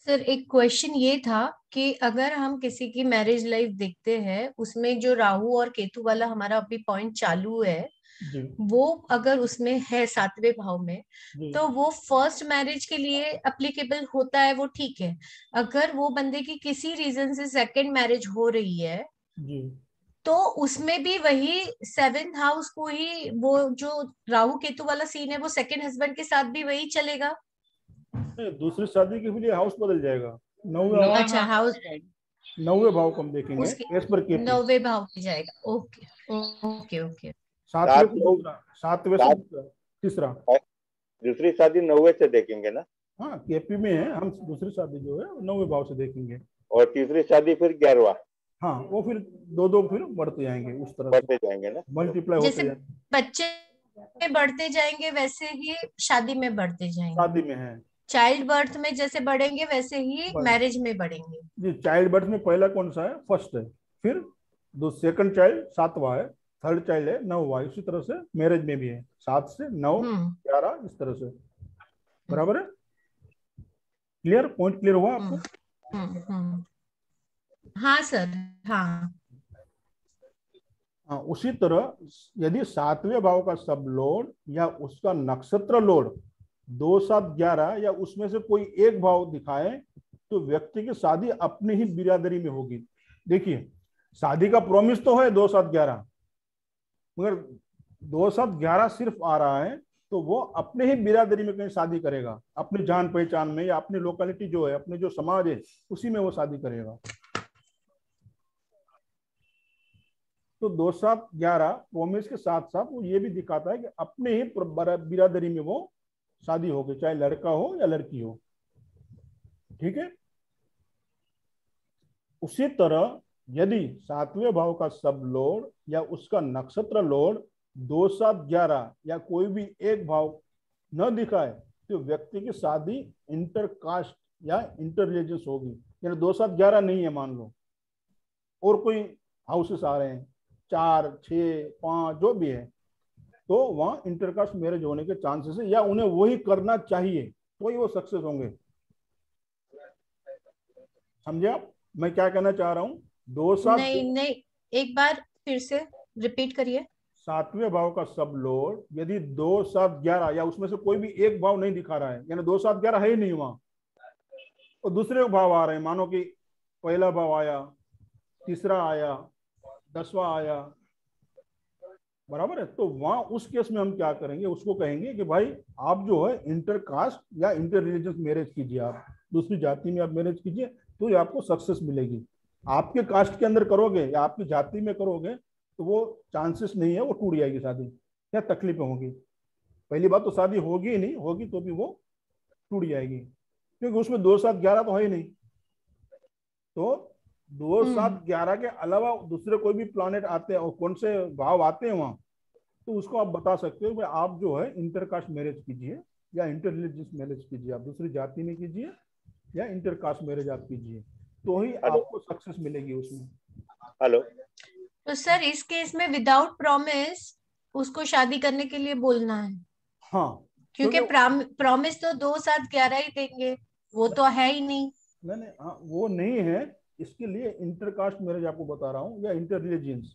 सर, एक क्वेश्चन ये था कि अगर हम किसी की मैरिज लाइफ देखते हैं, उसमें जो राहु और केतु वाला हमारा अभी पॉइंट चालू है जी वो अगर उसमें है 7वें भाव में, जी तो वो फर्स्ट मैरिज के लिए एप्लीकेबल होता है, वो ठीक है। अगर वो बंदे की किसी रीजन से सेकंड मैरिज हो रही है जी तो उसमें भी वही 7th हाउस को ही, वो जो राहु केतु वाला सीन है वो सेकंड हस्बैंड के साथ भी वही चलेगा। दूसरी शादी के लिए हाउस बदल जाएगा। अच्छा, हाउस 9वें भाव को हम देखेंगे उसके एज पर केतु। 9वें भाव पे जाएगा। Okay okay okay. 7वें से दूसरा, 7वें से तीसरा। दूसरी शादी 9वें से देखेंगे ना। हाँ, केपी में है, हम दूसरी शादी जो है 9वें भाव से देखेंगे, और तीसरी शादी फिर 11वां। हाँ, वो फिर दो फिर बढ़ते जाएंगे, उस तरह बढ़ते जाएंगे ना, मल्टीप्लाई होते जैसे जाएंगे। बच्चे बढ़ते जाएंगे वैसे ही शादी में बढ़ते जाएंगे। शादी में है चाइल्ड बर्थ में जैसे बढ़ेंगे वैसे ही मैरिज में बढ़ेंगे। जी। चाइल्ड बर्थ में पहला कौन सा है, फर्स्ट है, फिर सेकंड चाइल्ड 7वां है, थर्ड चाइल्ड है 9वां। इसी तरह से मैरिज में भी है 7 से 9, 11 इस तरह से, बराबर है। क्लियर, पॉइंट क्लियर हुआ आपको? हाँ सर, हाँ। हाँ, उसी तरह यदि 7वें भाव का सब लॉर्ड या उसका नक्षत्र लॉर्ड 2, 7, 11 या उसमें से कोई एक भाव दिखाए तो व्यक्ति की शादी अपनी ही बिरादरी में होगी। देखिए, शादी का प्रॉमिस तो है 2, 7, 11, मगर 2 7 11 सिर्फ आ रहा है तो वो अपने ही बिरादरी में कहीं शादी करेगा, अपनी जान पहचान में या अपनी लोकेलिटी जो है, अपने जो समाज है उसी में वो शादी करेगा। तो 2 7 11 प्रोमिस के साथ साथ वो ये भी दिखाता है कि अपने ही बिरादरी में वो शादी होगी, चाहे लड़का हो या लड़की हो। ठीक है। उसी तरह यदि 7वें भाव का सब लॉर्ड या उसका नक्षत्र लॉर्ड 2 7 11 या कोई भी एक भाव न दिखाए तो व्यक्ति की शादी इंटरकास्ट या इंटर रिलीजियस होगी। यानी 2 7 11 नहीं है मान लो, और कोई हाउसेस आ रहे हैं 4 6 5 जो भी है, तो वहां इंटरकास्ट मैरिज होने के चांसेस है, या उन्हें वही करना चाहिए तो ही वो सक्सेस होंगे। समझे आप मैं क्या कहना चाह रहा हूँ? 2 7 नहीं, एक बार फिर से रिपीट करिए। 7वें भाव का सब लॉर्ड यदि 2 7 11 या उसमें से कोई भी एक भाव नहीं दिखा रहा है, यानी 2 7 11 है ही नहीं वहां, और दूसरे भाव आ रहे हैं, मानो कि पहला भाव आया, तीसरा आया, 10वां आया, बराबर है, तो वहां उस केस में हम क्या करेंगे, उसको कहेंगे कि भाई आप जो है इंटरकास्ट या इंटर रिलीजियस मैरिज कीजिए, आप दूसरी जाति में आप मैरिज कीजिए तो ये आपको सक्सेस मिलेगी। आपके कास्ट के अंदर करोगे या आपकी जाति में करोगे तो वो चांसेस नहीं है, वो टूट जाएगी शादी, क्या तकलीफें होंगी। पहली बात तो शादी होगी ही नहीं, होगी तो भी वो टूट जाएगी, क्योंकि उसमें 2 7 11 तो है ही नहीं। तो 2 7 11 के अलावा दूसरे कोई भी प्लैनेट आते हैं और कौन से भाव आते हैं वहां, तो उसको आप बता सकते हो भाई आप जो है इंटरकास्ट मैरिज कीजिए या इंटर रिलीजियस मैरिज कीजिए, आप दूसरी जाति में कीजिए या इंटरकास्ट मैरिज आप कीजिए, तो ही आपको सक्सेस मिलेगी उसमें। हेलो। तो सर इस केस में विदाउट प्रॉमिस उसको शादी करने के लिए बोलना है? हाँ, क्योंकि प्रॉमिस तो 2 7 11 ही देंगे, वो तो है ही नहीं। नहीं, हाँ वो नहीं है, इसके लिए इंटरकास्ट मैरिज आपको बता रहा हूँ या इंटर रिलीजियंस।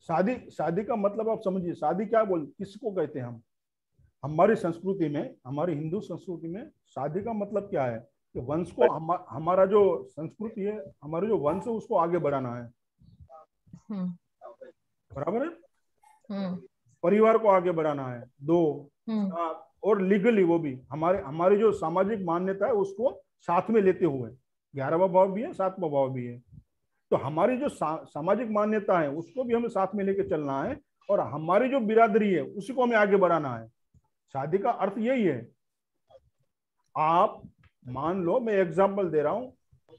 शादी का मतलब आप समझिए, शादी क्या किसको कहते हैं हम, हमारी संस्कृति में, हमारी हिंदू संस्कृति में शादी का मतलब क्या है कि वंश को हमारा जो संस्कृति है, हमारा जो वंश है उसको आगे बढ़ाना है, बराबर है, परिवार को आगे बढ़ाना है। 2 और लीगली वो भी हमारी जो सामाजिक मान्यता है उसको साथ में लेते हुए, 11वां भाव भी है 7वां भाव भी है, तो हमारी जो सामाजिक मान्यता है उसको भी हमें साथ में लेके चलना है, और हमारी जो बिरादरी है उसी को हमें आगे बढ़ाना है। शादी का अर्थ यही है। आप मान लो, मैं एग्जांपल दे रहा हूं,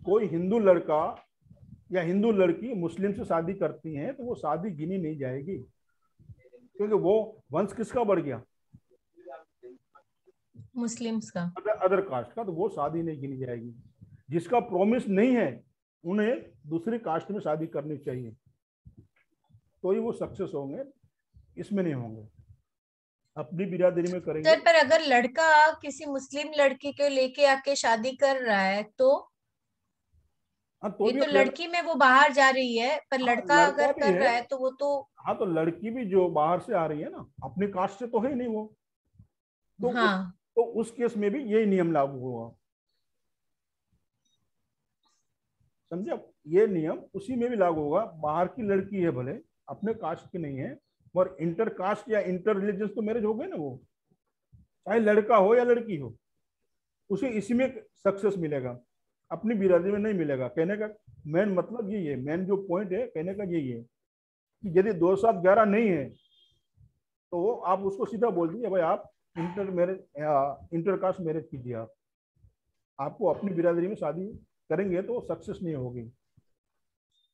कोई हिंदू लड़का या हिंदू लड़की मुस्लिम से शादी करती है तो वो शादी गिनी नहीं जाएगी, क्योंकि वो वंश किसका बढ़ गया, मुस्लिम्स का, अदर कास्ट का, तो वो शादी नहीं गिनी जाएगी। जिसका प्रॉमिस नहीं है उन्हें दूसरी कास्ट में शादी करनी चाहिए, तो ही वो सक्सेस होंगे, इसमें नहीं होंगे, अपनी बिरादरी में करेंगे। सर पर अगर लड़का किसी मुस्लिम लड़की को लेके आके शादी कर रहा है तो हाँ, ये तो लड़की में वो बाहर जा रही है, पर लड़का अगर कर रहा है तो वो तो, हाँ तो लड़की भी जो बाहर से आ रही है ना, अपने कास्ट से तो है ही नहीं वो, तो हाँ उस केस में भी यही नियम लागू होगा। समझे आप? ये नियम उसी में भी लागू होगा, बाहर की लड़की है भले अपने कास्ट की नहीं है, और इंटर कास्ट या इंटर रिलीजियस तो मैरिज हो गए ना, वो चाहे लड़का हो या लड़की हो, उसे इसी में सक्सेस मिलेगा, अपनी बिरादरी में नहीं मिलेगा। कहने का मेन मतलब यही है, मेन जो पॉइंट है कहने का यही है कि यदि 2 7 11 नहीं है तो आप उसको सीधा बोल दीजिए भाई आप इंटरकास्ट मैरिज कीजिए, आपको अपनी बिरादरी में शादी करेंगे तो सक्सेस नहीं होगी।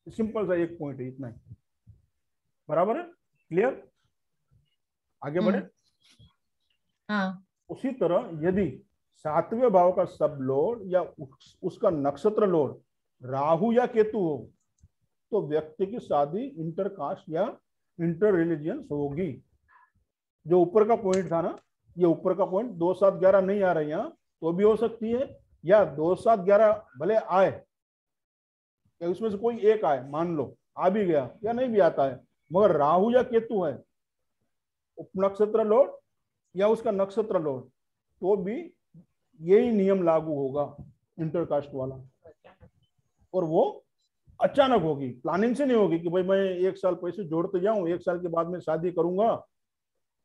सिंपल सा एक पॉइंट है, इतना ही, बराबर है, क्लियर? आगे बढ़े। हाँ। उसी तरह यदि 7वें भाव का सब लॉर्ड या उसका नक्षत्र लॉर्ड राहु या केतु हो तो व्यक्ति की शादी इंटरकास्ट या इंटर रिलीजियंस होगी। जो ऊपर का पॉइंट था ना, ये ऊपर का पॉइंट 2 7 11 नहीं आ रही यहाँ तो भी हो सकती है, या 2 7 11 भले आए या उसमें से कोई एक आए, मान लो आ भी गया या नहीं भी आता है, मगर राहु या केतु है, उपनक्षत्र लॉर्ड या उसका नक्षत्र लॉर्ड, तो भी यही नियम लागू होगा इंटरकास्ट वाला, और वो अचानक होगी, प्लानिंग से नहीं होगी कि भाई मैं 1 साल पैसे जोड़ते जाऊं, 1 साल के बाद में शादी करूंगा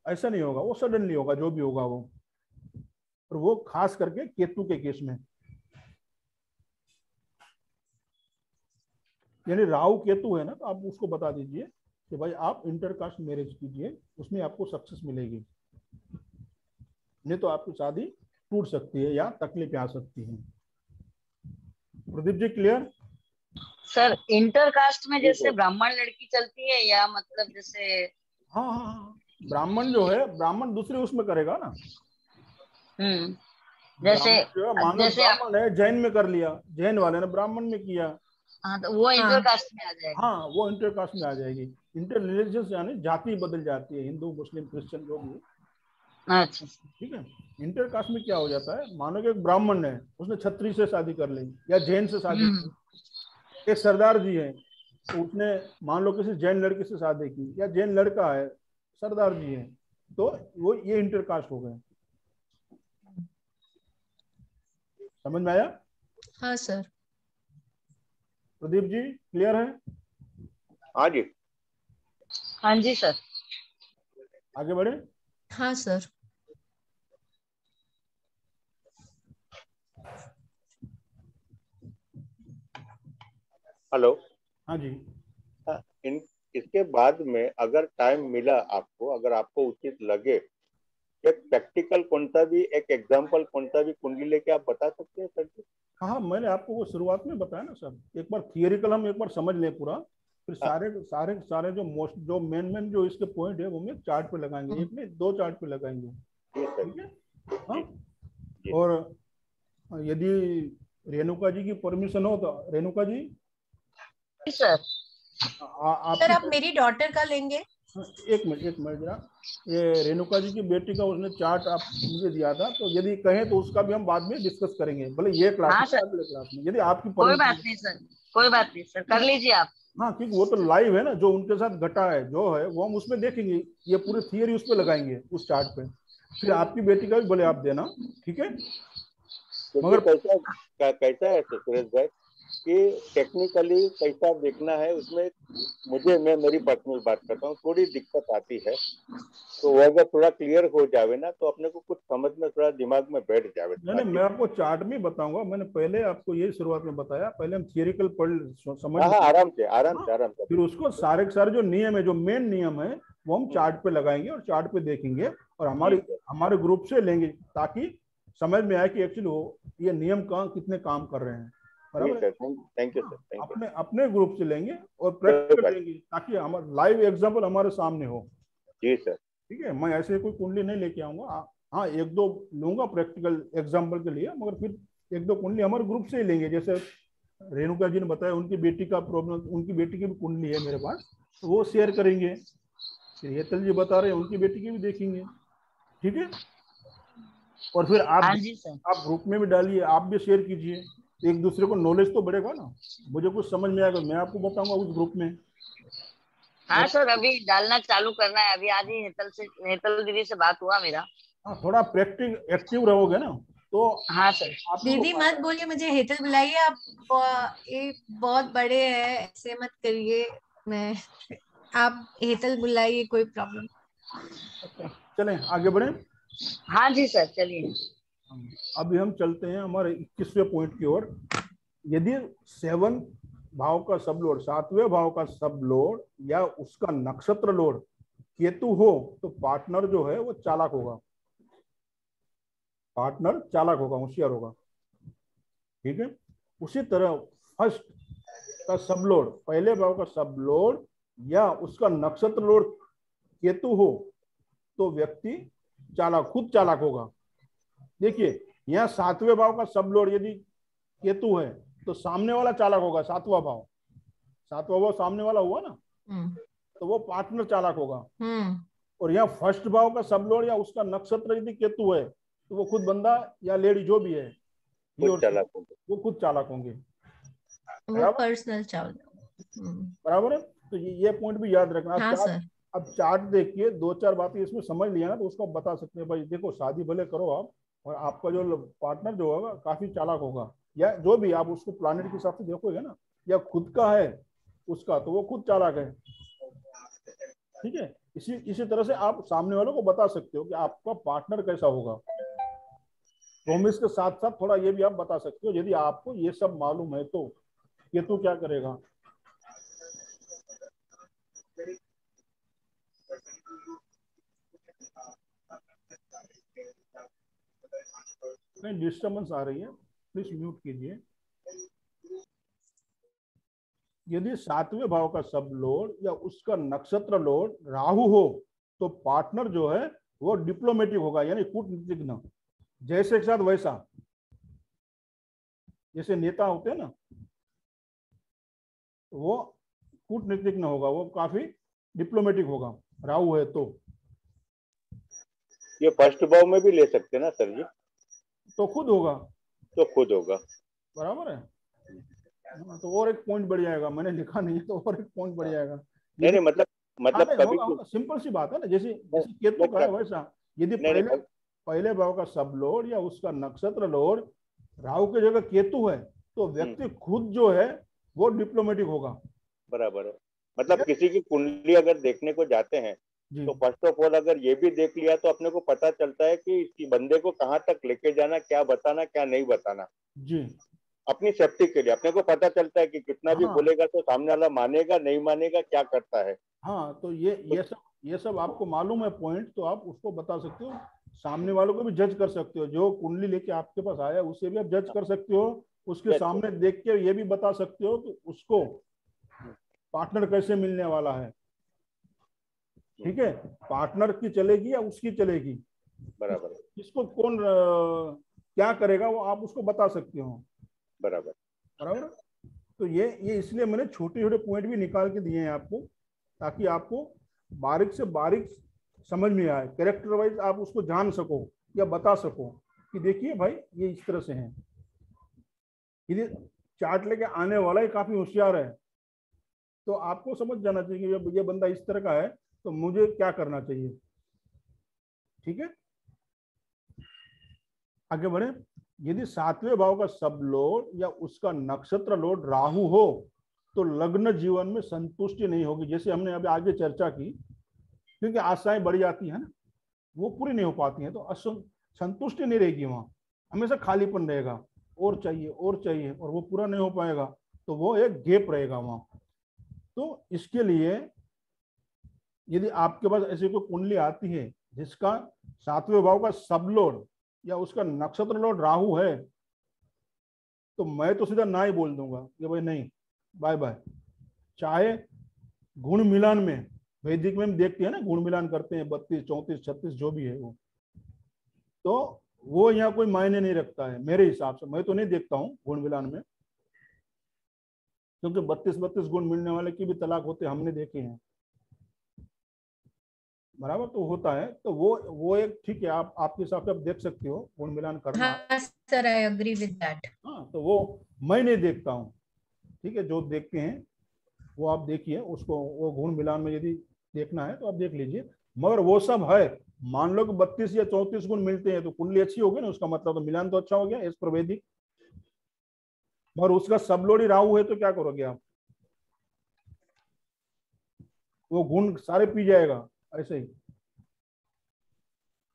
ऐसा नहीं होगा, वो सडनली होगा जो भी होगा वो। और वो खास करके केतु के केस में, यानी राहु केतु है ना, तो आप उसको बता दीजिए कि भाई आप इंटरकास्ट मैरिज कीजिए, उसमें आपको सक्सेस मिलेगी, नहीं तो आपकी शादी टूट सकती है या तकलीफें आ सकती हैं। Pradeep ji clear? Sir intercaste में जैसे ब्राह्मण लड़की चलती है या मतलब जैसे? हाँ हाँ हाँ, ब्राह्मण जो है, ब्राह्मण दूसरे उसमें करेगा ना। जैसे ब्राह्मण जो है, मान लो जैसे ब्राह्मण है, जैन में कर लिया, जैन वाले ने ब्राह्मण में किया, हाँ, तो वो हाँ इंटरकास्ट में आ जाएगा। हाँ वो इंटरकास्ट में आ जाएगी। इंटर रिलीजियस यानी जाति बदल जाती है, हिंदू मुस्लिम क्रिश्चियन जो भी, अच्छा ठीक है। इंटरकास्ट में क्या हो जाता है, मानो कि एक ब्राह्मण है, उसने छत्री से शादी कर ली या जैन से शादी की। एक सरदार जी है, तो उसने मान लो किसी जैन लड़की से शादी की, या जैन लड़का है, सरदार जी है, तो वो ये इंटरकास्ट हो गए। समझ में आया? हाँ सर। प्रदीप जी क्लियर है? हाँ जी। हाँ जी सर। आगे बढ़े। हाँ सर। हेलो। हाँ जी। इन इसके बाद में अगर टाइम मिला आपको, अगर आपको उचित लगे, एक प्रैक्टिकल कौन सा भी, एक एग्जांपल कौन सा भी कुंडली लेके आप बता सकते हैं सर जी? हाँ हाँ, मैंने आपको वो शुरुआत में बताया ना सर, एक बार थियरिकल हम एक बार समझ लें पूरा, फिर हाँ सारे सारे सारे जो मोस्ट जो मेन मेन जो इसके पॉइंट है वो हम चार्ट पे लगाएंगे, एक नहीं दो चार्ट पे लगाएंगे, जी सर। ठीक है। हाँ, जी जी और यदि रेणुका जी की परमिशन हो तो रेणुका जी, सर सर आपकी आप मेरी डॉटर का लेंगे? एक मिनट जरा, ये रेणुका जी की बेटी का उसने चार्ट आप मुझे दिया था, तो यदि कहें तो उसका भी हम बाद में डिस्कस करेंगे, भले ये क्लास हाँ में सर, अगले क्लास में, यदि आपकी कोई बात परमिशन। नहीं सर, कोई बात नहीं सर, कर लीजिए आप। हाँ, क्योंकि वो तो लाइव है ना, जो उनके साथ घटा है जो है वो हम उसमें देखेंगे, ये पूरी थियरी उस पर लगाएंगे उस चार्ट पे, फिर आपकी बेटी का भी बोले आप देना, ठीक है। क्योंकि मगर कैसा है सुरेश भाई कि टेक्निकली कैसा देखना है उसमें, मैं मेरी पर्सनल बात करता हूँ, थोड़ी दिक्कत आती है। तो वो अगर थोड़ा क्लियर हो जावे ना, तो अपने को कुछ समझ में थोड़ा दिमाग में बैठ जावे नहीं थोड़ा नहीं, मैं चीज। आपको चार्ट में बताऊंगा, मैंने पहले आपको यही शुरुआत में बताया, पहले हम थियरिकल पढ़ समझ हाँ हाँ, लेंगे। आराम से आराम हाँ, से आराम से। फिर उसको सारे के सारे जो नियम है, जो मेन नियम है, वो हम चार्ट पे लगाएंगे और चार्ट पे देखेंगे, और जी हमारे सर। हमारे ग्रुप से लेंगे, ताकि समझ में आए कि एक्चुअली वो ये नियम कहाँ कितने काम कर रहे हैं, जी बराबर है। सर, थैंक यू सर, हाँ, थैंक यू। अपने अपने ग्रुप से लेंगे और कोई प्रैक्टिकल बात। लेंगे, ताकि हमारे लाइव एग्जाम्पल हमारे सामने हो, जी सर। ठीक है। मैं ऐसे कोई कुंडली नहीं लेके आऊंगा, हाँ एक दो लूंगा प्रैक्टिकल एग्जाम्पल के लिए, मगर फिर एक दो कुंडली हमारे ग्रुप से ही लेंगे, जैसे रेणुका जी ने बताया उनकी बेटी का प्रॉब्लम, उनकी बेटी की भी कुंडली है मेरे पास, तो वो शेयर करेंगे, फिर हेतल जी बता रहे हैं उनकी बेटी की भी देखेंगे, ठीक है। और फिर हाँ जी सर। आप ग्रुप में भी डालिए, आप भी शेयर कीजिए, एक दूसरे को नॉलेज तो बढ़ेगा ना, मुझे कुछ समझ में आएगा मैं आपको बताऊंगा उस ग्रुप में। हाँ और सर, अभी डालना चालू करना है, अभी आज ही हेतल दीदी से बात हुआ मेरा। हाँ, थोड़ा प्रैक्टिस एक्टिव रहोगे ना, तो हाँ सर। आप ही को दीदी मत फायदा है। बोलिए मुझे हेतल बुलाइए आप, ये बहुत बड़े हैं, ऐसे मत करिए। मैं आप हेतल बुलाइए, कोई प्रॉब्लम। अच्छा, चलें आगे बढ़ें। हाँ जी सर, चलिए। अभी हम चलते हैं हमारे 21वें पॉइंट की ओर। यदि 7 भाव का सब लोड, 7वें भाव का सब लोड या उसका नक्षत्र लोड केतु हो, तो पार्टनर जो है वो चालाक होगा, पार्टनर चालाक होगा, होशियार होगा, ठीक है। उसी तरह फर्स्ट का सब लोड, पहले भाव का सब लोड या उसका नक्षत्र लोड केतु हो, तो व्यक्ति चालाक, खुद चालाक होगा। देखिए, यहाँ 7वें भाव का सब लोड यदि केतु है, तो सामने वाला चालाक होगा, 7वां भाव, 7वां भाव सामने वाला हुआ ना, तो वो पार्टनर चालाक होगा। और यहाँ फर्स्ट भाव का सब लोड या उसका नक्षत्र यदि केतु है, तो वो खुद बंदा या लेडी जो भी है, ही कुछ और चला को। वो खुद चालाक होंगे, वो बराबर पर्सनल चावल। बराबर है। तो ये पॉइंट भी याद रखना। हाँ सर। अब चार्ट देखिए, दो चार बातें इसमें समझ लिया ना, तो उसको आप बता सकते हैं भाई देखो शादी भले करो आप, और आपका जो पार्टनर जो होगा काफी चालाक होगा, या जो भी आप उसको प्लानिट के हिसाब से देखोगे ना, या खुद का है उसका, तो वो खुद चालाक है, ठीक है। इसी तरह से आप सामने वालों को बता सकते हो कि आपका पार्टनर कैसा होगा। प्रोमिस के साथ साथ थोड़ा ये भी आप बता सकते हो, यदि आपको ये सब मालूम है तो केतु क्या करेगा। नहीं, डिस्टर्बेंस आ रही है, प्लीज म्यूट कीजिए। यदि सातवें भाव का सब लॉर्ड या उसका नक्षत्र लॉर्ड राहु हो तो पार्टनर जो है वो डिप्लोमेटिक होगा, यानी कूटनीतिज्ञ, जैसे के साथ वैसा, जैसे नेता होते हैं ना, वो कूटनीतिज्ञ होगा, वो काफी डिप्लोमेटिक होगा, राहु है तो। ये फर्स्ट भाव में भी ले सकते हैं ना सर जी? तो खुद होगा, तो खुद होगा, बराबर है। तो और एक पॉइंट बढ़ जाएगा, मैंने लिखा नहीं है तो और एक पॉइंट बढ़ जाएगा। नहीं नहीं, मतलब कभी होगा, सिंपल सी बात है ना, जैसे केतु का है वैसा। यदि पहले भाव का सब लॉर्ड या उसका नक्षत्र लॉर्ड राहु की जगह केतु है तो व्यक्ति खुद जो है वो डिप्लोमेटिक होगा। बराबर है। मतलब किसी की कुंडली अगर देखने को जाते हैं तो फर्स्ट ऑफ ऑल अगर ये भी देख लिया तो अपने को पता चलता है कि इस बंदे को कहाँ तक लेके जाना, क्या बताना क्या नहीं बताना जी, अपनी सेफ्टी के लिए। अपने को पता चलता है कि कितना भी बोलेगा तो सामने वाला मानेगा नहीं मानेगा, क्या करता है। हाँ, तो ये सब आपको मालूम है पॉइंट, तो आप उसको बता सकते हो, सामने वालों को भी जज कर सकते हो। जो कुंडली लेके आपके पास आया उसे भी आप जज कर सकते हो, उसके सामने देख के ये भी बता सकते हो कि उसको पार्टनर कैसे मिलने वाला है। ठीक है, पार्टनर की चलेगी या उसकी चलेगी, बराबर, किसको कौन क्या करेगा वो आप उसको बता सकते हो। बराबर बराबर। तो ये इसलिए मैंने छोटे छोटे पॉइंट भी निकाल के दिए हैं आपको, ताकि आपको बारीक से बारीक समझ में आए, कैरेक्टर वाइज आप उसको जान सको या बता सको कि देखिए भाई ये इस तरह से है। यदि चार्ट लेके आने वाला ही काफी होशियार है तो आपको समझ जाना चाहिए कि ये बंदा इस तरह का है तो मुझे क्या करना चाहिए। ठीक है, आगे बढ़े। यदि सातवें भाव का सब लॉर्ड या उसका नक्षत्र लॉर्ड राहु हो तो लग्न जीवन में संतुष्टि नहीं होगी, जैसे हमने अभी आगे चर्चा की, क्योंकि आशाएं बढ़ जाती है ना, वो पूरी नहीं हो पाती हैं, तो संतुष्टि नहीं रहेगी, वहां हमेशा खालीपन रहेगा, और चाहिए और वो पूरा नहीं हो पाएगा, तो वो एक गैप रहेगा वहां। तो इसके लिए यदि आपके पास ऐसी कोई कुंडली आती है जिसका सातवें भाव का सब लॉर्ड या उसका नक्षत्र लॉर्ड राहु है, तो मैं तो सीधा ना ही बोल दूंगा कि भाई नहीं, बाय बाय। चाहे गुण मिलान में, वैदिक में हम देखते हैं ना, गुण मिलान करते हैं 32 34 36 जो भी है वो, तो वो यहाँ कोई मायने नहीं रखता है मेरे हिसाब से। मैं तो नहीं देखता हूँ गुण मिलान में, क्योंकि 32 गुण मिलने वाले की भी तलाक होते हमने देखे हैं। बराबर, तो होता है, तो वो एक ठीक है, आप आपके हिसाब से आप देख सकते हो गुण मिलान करना। हाँ sir, I agree with that. हाँ, तो वो मैं नहीं देखता हूँ। ठीक है, जो देखते हैं वो आप देखिए, उसको वो गुण मिलान में यदि देखना है तो आप देख लीजिए। मगर वो सब है, मान लो कि 32 या 34 गुण मिलते हैं तो कुंडली अच्छी होगी ना, उसका मतलब तो मिलान तो अच्छा हो गया इस पर वैदिक। मगर उसका सब लोडी राहु है तो क्या करोगे आप, वो गुण सारे पी जाएगा ऐसे ही,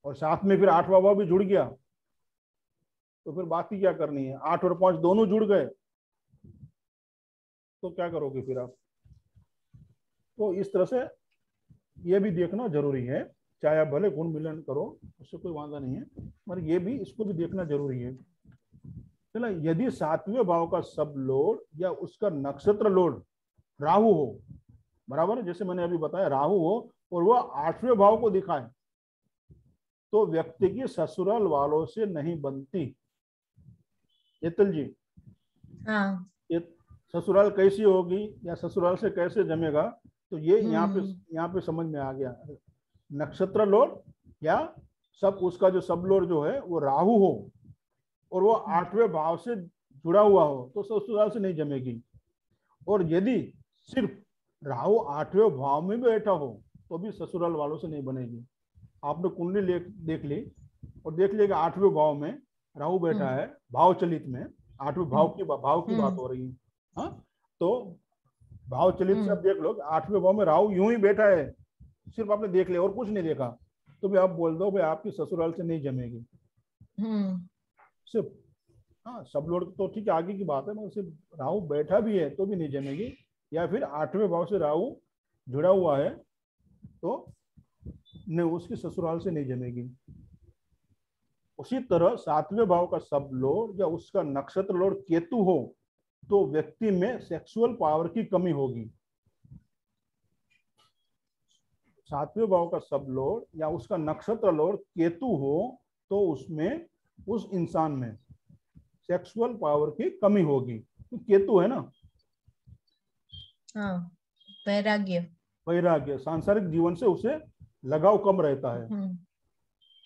और साथ में फिर आठवां भाव भी जुड़ गया तो फिर बात ही क्या करनी है, 8 और 5 दोनों जुड़ गए तो क्या करोगे फिर आप। तो इस तरह से ये भी देखना जरूरी है, चाहे आप भले गुण मिलन करो उससे कोई वादा नहीं है, मगर ये भी, इसको भी देखना जरूरी है। चलो, यदि सातवें भाव का सब लॉर्ड या उसका नक्षत्र लॉर्ड राहु हो, बराबर, जैसे मैंने अभी बताया राहु हो और वो 8वें भाव को दिखाए, तो व्यक्ति की ससुराल वालों से नहीं बनती। एतल जी, हाँ, ये ससुराल कैसी होगी या ससुराल से कैसे जमेगा, तो ये यहाँ पे समझ में आ गया। नक्षत्र लॉर्ड या सब उसका जो सब लॉर्ड जो है वो राहु हो और वो 8वें भाव से जुड़ा हुआ हो तो ससुराल से नहीं जमेगी। और यदि सिर्फ राहु 8वें भाव में भी बैठा हो तो भी ससुराल वालों से नहीं बनेगी। आपने कुंडली देख ली और देख लिया कि 8वें भाव में राहु बैठा है, भाव चलित में, 8वें भाव की बात हो रही है। हाँ, तो भाव चलित से अब देख लो 8वें भाव में राहु यूं ही बैठा है, सिर्फ आपने देख लिया और कुछ नहीं देखा, तो भी आप बोल दो भाई आपकी ससुराल से नहीं जमेगी सिर्फ। हाँ, सब लोग तो ठीक है, आगे की बात है, मगर सिर्फ राहु बैठा भी है तो भी नहीं जमेगी, या फिर 8वें भाव से राहु जुड़ा हुआ है तो नहीं, उसकी ससुराल से नहीं जमेगी। उसी तरह 7वें भाव का सब लॉर्ड या उसका नक्षत्र लॉर्ड केतु हो तो व्यक्ति में सेक्सुअल पावर की कमी होगी। 7वें भाव का सब लॉर्ड या उसका नक्षत्र लॉर्ड केतु हो तो उसमें, उस इंसान में सेक्सुअल पावर की कमी होगी। तो केतु है ना, हाँ, वैराग्य, वैराग्य, सांसारिक जीवन से उसे लगाव कम रहता है।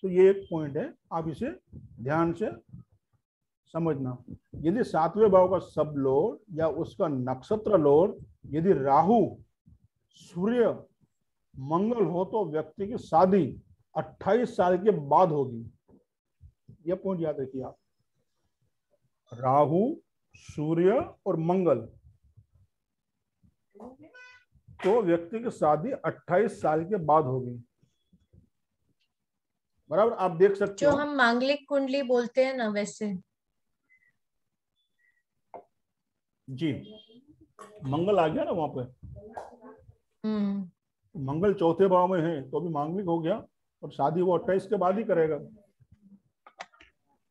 तो ये एक पॉइंट है, आप इसे ध्यान से समझना। यदि 7वें भाव का सब लॉर्ड या उसका नक्षत्र लॉर्ड यदि राहु, सूर्य, मंगल हो तो व्यक्ति की शादी 28 साल के बाद होगी। यह पॉइंट याद रखिए आप, राहु, सूर्य और मंगल, तो व्यक्ति की शादी 28 साल के बाद होगी। बराबर, आप देख सकते हो। जो हम मांगलिक कुंडली बोलते हैं ना, वैसे। जी, मंगल आ गया ना वहां पे। मंगल 4थे भाव में है तो भी मांगलिक हो गया, और शादी वो 28 के बाद ही करेगा।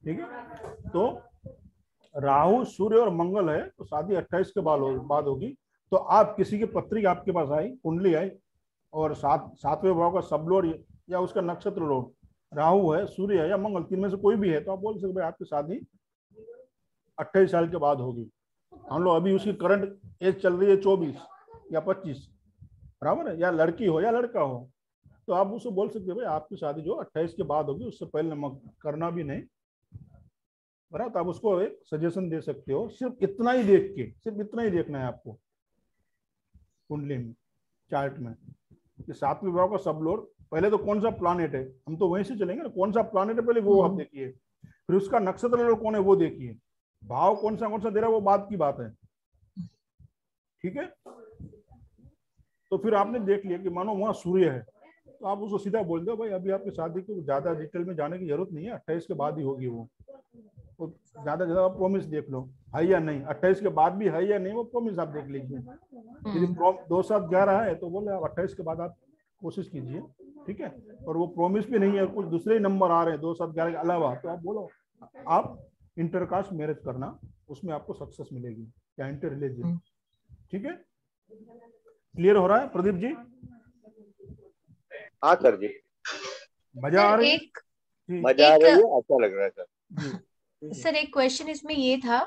ठीक है, तो राहु, सूर्य और मंगल है तो शादी 28 के बाद होगी। तो आप किसी की पत्री आपके पास आई, कुंडली आई, और 7वें भाव का सब लॉर्ड या उसका नक्षत्र लॉर्ड राहु है, सूर्य है या मंगल, तीन में से कोई भी है, तो आप बोल सकते भाई आपकी शादी 28 साल के बाद होगी। हम लोग अभी उसकी करंट एज चल रही है 24 या 25, बराबर है, या लड़की हो या लड़का हो, तो आप उससे बोल सकते भाई आपकी शादी जो 28 के बाद होगी, उससे पहले करना भी नहीं। बराबर, तो आप उसको एक सजेशन दे सकते हो। सिर्फ इतना ही देख के, सिर्फ इतना ही देखना है आपको कुंडली में, चार्ट में, कि 7वें भाव का सब लॉर्ड पहले तो कौन सा प्लानेट है, हम तो वहीं से चलेंगे ना, कौन सा प्लानेट है पहले वो आप देखिए, फिर उसका नक्षत्र लॉर्ड कौन है वो देखिए, भाव कौन सा दे रहा है वो बात की बात है। ठीक है, तो फिर आपने देख लिया कि मानो वहां सूर्य है, तो आप उसको सीधा बोल दो भाई अभी आपकी शादी को ज्यादा डिटेल में जाने की जरूरत नहीं है, 28 के बाद ही होगी वो। तो ज्यादा ज्यादा आप प्रोमिस देख लो है या नहीं, 28 के बाद भी है या नहीं, वो प्रोमिस आप देख लीजिए। यदि 2 7 11 है तो बोले आप 28 के बाद आप कोशिश कीजिए। ठीक है, और वो प्रोमिस भी नहीं है, कुछ दूसरे ही नंबर आ रहे हैं 2 7 11 के अलावा, तो आप बोलो आप इंटरकास्ट मैरिज करना, उसमें आपको सक्सेस मिलेगी, या इंटर रिलीजियन। ठीक है, क्लियर हो रहा है प्रदीप जी? हाँ सर जी, मजा आ रही है? मजा आ रही है, अच्छा लग रहा है सर। सर एक क्वेश्चन इसमें ये था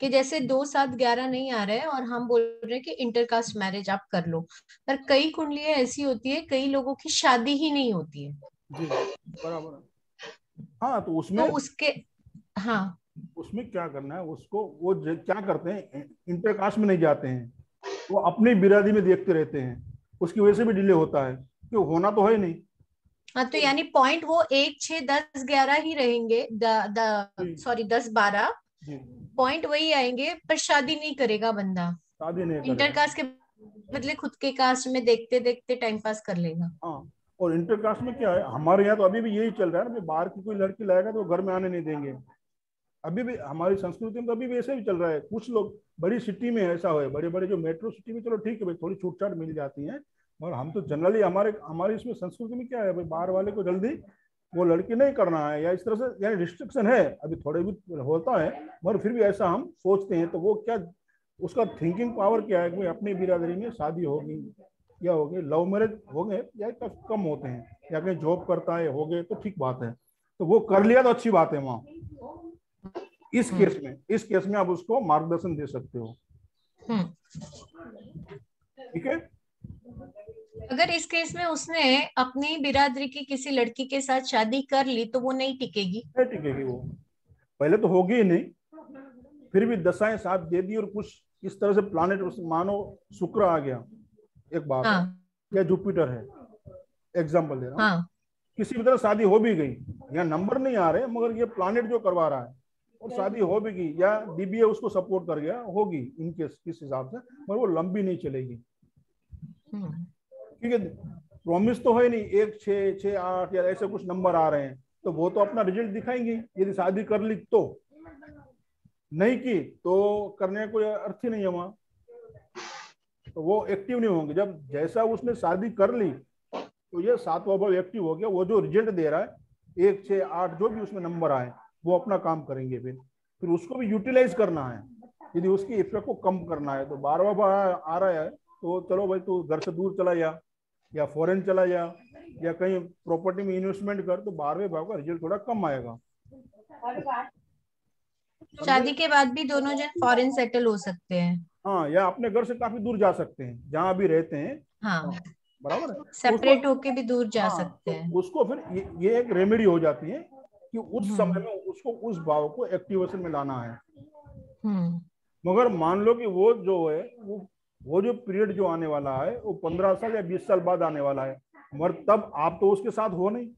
कि जैसे 2 7 11 नहीं आ रहे हैं और हम बोल रहे हैं कि इंटरकास्ट मैरिज आप कर लो, पर कई कुंडलियां ऐसी होती है, कई लोगों की शादी ही नहीं होती है। जी बराबर। हाँ, तो उसमें तो उसके, हाँ, उसमें क्या करना है उसको, वो क्या करते हैं, इंटरकास्ट में नहीं जाते हैं, वो अपनी बिरादरी में देखते रहते हैं, उसकी वजह से भी डिले होता है, क्यों, होना तो है नहीं। हाँ, तो यानी पॉइंट वो 1 6 10 11 ही रहेंगे, सॉरी 10 12 पॉइंट वही आएंगे, पर शादी नहीं करेगा बंदा, शादी नहीं करेगा, इंटरकास्ट के बदले खुद के कास्ट में देखते देखते टाइम पास कर लेगा। हाँ, और इंटरकास्ट में क्या है, हमारे यहाँ तो अभी भी यही चल रहा है ना, बाहर की कोई लड़की लाएगा तो घर में आने नहीं देंगे। अभी भी हमारी संस्कृति में तो अभी भी ऐसा भी चल रहा है। कुछ लोग बड़ी सिटी में ऐसा है, बड़े बड़े जो मेट्रो सिटी में चलो ठीक है भाई, थोड़ी छूट छाट मिल जाती है, मगर हम तो जनरली हमारे इसमें संस्कृति में क्या है भाई, बाहर वाले को जल्दी वो लड़की नहीं करना है, या इस तरह से यानी रिस्ट्रिक्शन है, अभी थोड़े भी होता है, मगर फिर भी ऐसा हम सोचते हैं। तो वो क्या, उसका थिंकिंग पावर क्या है कि अपनी बिरादरी में शादी होगी या होगी, लव मैरिज हो गए या कम होते हैं, या कहीं जॉब करता है हो गए तो ठीक बात है, तो वो कर लिया तो अच्छी बात है वहाँ। इस केस में आप उसको मार्गदर्शन दे सकते हो। ठीक है, अगर इस केस में उसने अपनी बिरादरी की किसी लड़की के साथ शादी कर ली तो वो नहीं टिकेगी, नहीं टिकेगी, वो पहले तो होगी ही नहीं, फिर भी दशाएं साथ दे दी, और कुछ इस तरह से प्लानेट, मानो शुक्र आ गया, एक बात है, या जुपिटर है, एग्जाम्पल दे रहा हूँ, किसी भी तरह शादी हो भी गई, या नंबर नहीं आ रहे मगर ये प्लानेट जो करवा रहा है, और शादी हो भी गई, या डीबीए उसको सपोर्ट कर गया, होगी इनकेस किस हिसाब से, मगर वो लंबी नहीं चलेगी। ठीक है, प्रॉमिस तो है नहीं 1, 6, 6, 8 या ऐसे कुछ नंबर आ रहे हैं, तो वो तो अपना रिजल्ट दिखाएंगे। यदि शादी कर ली तो, नहीं की तो करने का कोई अर्थ ही नहीं है वहां, तो वो एक्टिव नहीं होंगे। जब जैसा उसने शादी कर ली तो ये 7वां भाव एक्टिव हो गया, वो जो रिजल्ट दे रहा है 1, 6, 8 जो भी उसमें नंबर आए वो अपना काम करेंगे। फिर उसको भी यूटिलाइज करना है। यदि उसकी इफेक्ट को कम करना है तो 12वां भाव आ रहा है तो चलो भाई तू घर से दूर चला जा, या फॉरेन चला जा, या कहीं प्रॉपर्टी में इन्वेस्टमेंट कर, तो 12वें भाव का रिजल्ट थोड़ा कम आएगा। शादी के बाद भी दोनों जन फॉरेन सेटल हो सकते हैं। हाँ, या अपने घर से काफी दूर जा सकते हैं जहाँ भी रहते हैं। हाँ, बराबर है। तो उसको, सेपरेट होके भी दूर जा हाँ, सकते तो हैं। उसको फिर ये एक रेमेडी हो जाती है कि उस समय हम्म। में उसको उस भाव को एक्टिवेशन में लाना है। हम्म। मगर मान लो कि वो जो है वो जो पीरियड जो आने वाला है वो 15 साल या 20 साल बाद आने वाला है, मगर तब आप तो उसके साथ हो नहीं,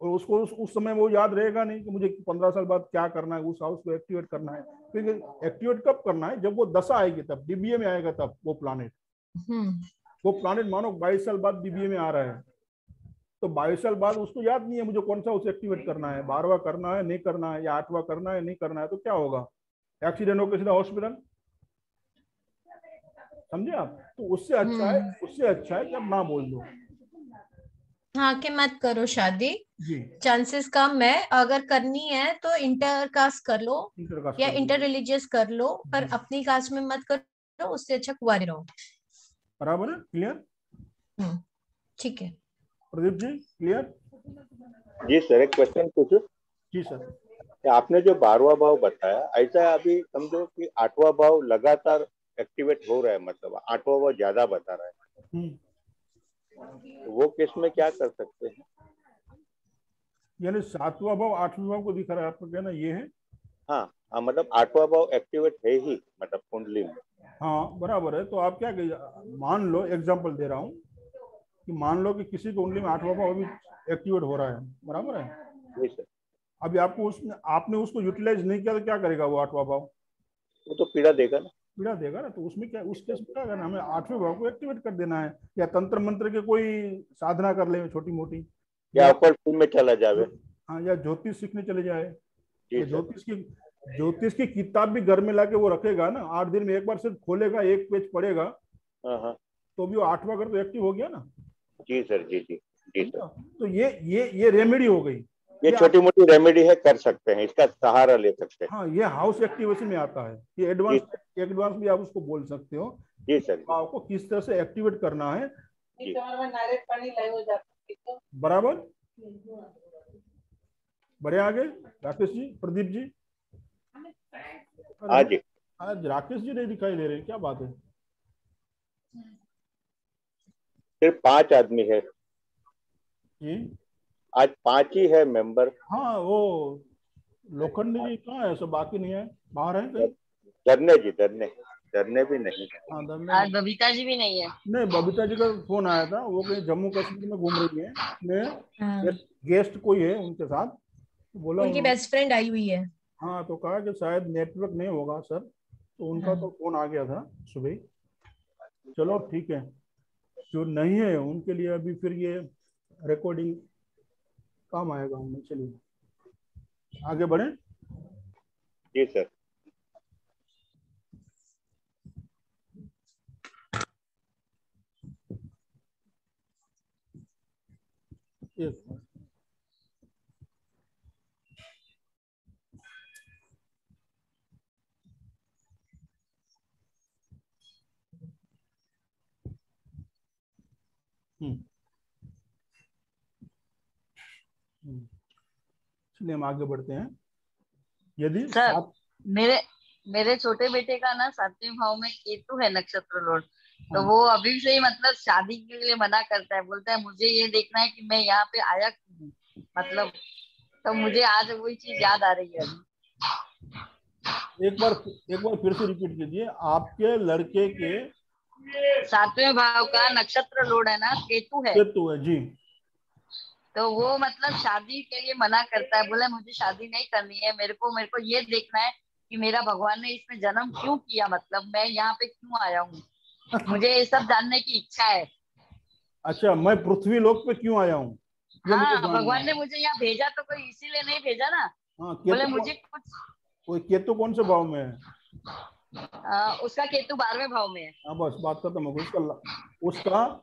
और उसको उस समय वो याद रहेगा नहीं कि मुझे 15 साल बाद क्या करना है, उस हाउस को एक्टिवेट करना है। क्योंकि एक्टिवेट कब करना है, जब वो दशा आएगी, तब डीबीए में आएगा, तब वो प्लानेट मानो 22 साल बाद डीबीए में आ रहा है, तो 22 साल बाद उसको याद नहीं है मुझे कौन सा उसे एक्टिवेट करना है, 12वां करना है नहीं करना है, या 8वां करना है नहीं करना है, तो क्या होगा, एक्सीडेंट होकर सीधा हॉस्पिटल। समझे आप? तो उससे अच्छा है कि आप ना बोल दो। हाँ, कि मत करो शादी, जी, चांसेस कम है। अगर करनी है तो इंटर कास्ट कर लो इंटरकास्ट या कर इंटर दीजिए। रिलीजियस कर लो, पर जी, अपनी कास्ट में मत करो, उससे अच्छा कुंवारे रहो। बराबर है, क्लियर? ठीक है। प्रदीप जी, क्लियर? जी सर, एक क्वेश्चन पूछूं? जी सर। आपने जो 12वां भाव बताया, ऐसा अभी समझो कि 8वां भाव लगातार एक्टिवेट हो रहा है, मतलब 8वां भाव ज्यादा बता रहा है, तो वो केस में क्या कर सकते हैं? यानी 7वां भाव 8वें भाव को दिखा रहा है, आपका कहना ये है? हाँ हाँ, मतलब 8वां भाव एक्टिवेट है ही, मतलब कुंडली में। हाँ, बराबर है। तो आप क्या कहिए, मान लो एग्जांपल दे रहा हूँ कि मान लो कि किसी कुंडली में 8वां भाव अभी एक्टिवेट हो रहा है, बराबर है। जी सर। अभी आपने उसको यूटिलाइज नहीं किया तो क्या करेगा वो 8वां भाव? वो तो पीड़ा देगा ना। पीड़ा देगा ना। तो उसमें क्या, उस केस में क्या करना, हमें 8वें भाव को एक्टिवेट कर देना है, या तंत्र मंत्र के कोई साधना कर ले छोटी मोटी, या या ऊपर फील्ड में चला जावे। हाँ, या ज्योतिष सीखने चले जाए, जी या सर। ज्योतिष की किताब भी घर में लाके वो रखेगा ना, 8 दिन में एक बार सिर्फ खोलेगा, एक पेज पढ़ेगा, हाँ हाँ। तो भी वो 8वां घर तो एक्टिव हो गया ना। जी सर, जी जी जी सर। समझा? तो ये रेमेडी हो गई। ये ये छोटी मोटी रेमेडी है, कर सकते हैं, इसका सहारा ले सकते हैं। हाँ, ये हाउस एक्टिवेशन में आता है। ये जी एडवांस सर। एडवांस भी आप उसको बोल सकते हो। जी सर। जी भाव को किस तरह से एक्टिवेट करना है। जी। बराबर। बढ़िया, आगे राकेश जी, प्रदीप जी। हाँ अरे जी। आज राकेश जी नहीं दिखाई दे रहे, क्या बात है? सिर्फ 5 आदमी है जी, आज, 5 ही है मेंबर। हाँ, वो लोखंडी जी कहाँ है, सब बाकी नहीं है, बाहर है कहीं? धरने जी, धरने धरने भी नहीं है। हाँ, धरने आज में। बबीता जी भी नहीं है। नहीं, बबीता जी का फोन आया था, वो कहीं जम्मू कश्मीर में घूम रही है, मैं हाँ, गेस्ट कोई है उनके साथ, तो बोला उनकी उन्होंने। बेस्ट फ्रेंड आई हुई है। हाँ, तो कहा कि शायद नेटवर्क नहीं होगा सर, तो उनका हाँ। तो फोन आ गया था सुबह ही। चलो ठीक है, जो नहीं है उनके लिए अभी फिर ये रिकॉर्डिंग काम आएगा हमें। चलिए आगे बढ़े। जी सर। एक हम्म हम्म। चलिए हम आगे बढ़ते हैं। यदि सर, सात, मेरे मेरे छोटे बेटे का ना 7वें भाव में केतु है, नक्षत्र लॉर्ड। तो हाँ, वो अभी से ही मतलब शादी के लिए मना करता है, बोलता है मुझे ये देखना है कि मैं यहाँ पे आया क्यों हूँ। मतलब, तो मुझे आज वही चीज याद आ रही है अभी। एक बार फिर से रिपीट कीजिए, आपके लड़के के 7वें भाव का नक्षत्र लॉर्ड है ना, केतु है। केतु है जी। तो वो मतलब शादी के लिए मना करता है, बोला मुझे शादी नहीं करनी है, मेरे को ये देखना है कि मेरा भगवान ने इसमें जन्म क्यों किया, मतलब मैं यहाँ पे क्यों आया हूँ, मुझे ये सब जानने की इच्छा है। अच्छा, मैं पृथ्वी लोक पे क्यों आया हूँ ये मुझे हाँ, जानना भगवान है। ने मुझे यहाँ भेजा तो कोई इसीलिए नहीं भेजा ना। हाँ, बोले केतु मुझे कुछ केतु कौन से भाव में है? उसका केतु 12वें भाव में है। हाँ, बस बात खत्म हो गई। उसका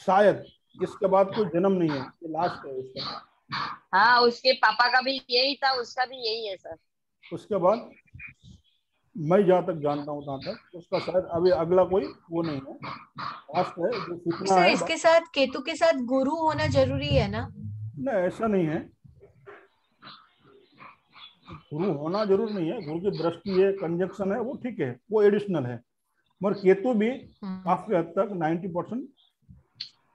शायद इसके बाद कोई जन्म नहीं है, ये लास्ट है उसका। हाँ, उसके पापा का भी यही था, उसका भी यही है सर। उसके बाद मैं जहाँ तक जानता हूँ, तहाँ तक उसका शायद अभी अगला कोई वो नहीं है, लास्ट है जो सीखना सर है। इसके साथ केतु के साथ गुरु होना जरूरी है ना? नहीं, ऐसा नहीं है, गुरु होना जरूर नहीं है। गुरु की दृष्टि है, कंजक्शन है, वो ठीक है, वो एडिशनल है। मगर केतु भी काफी हद तक 90%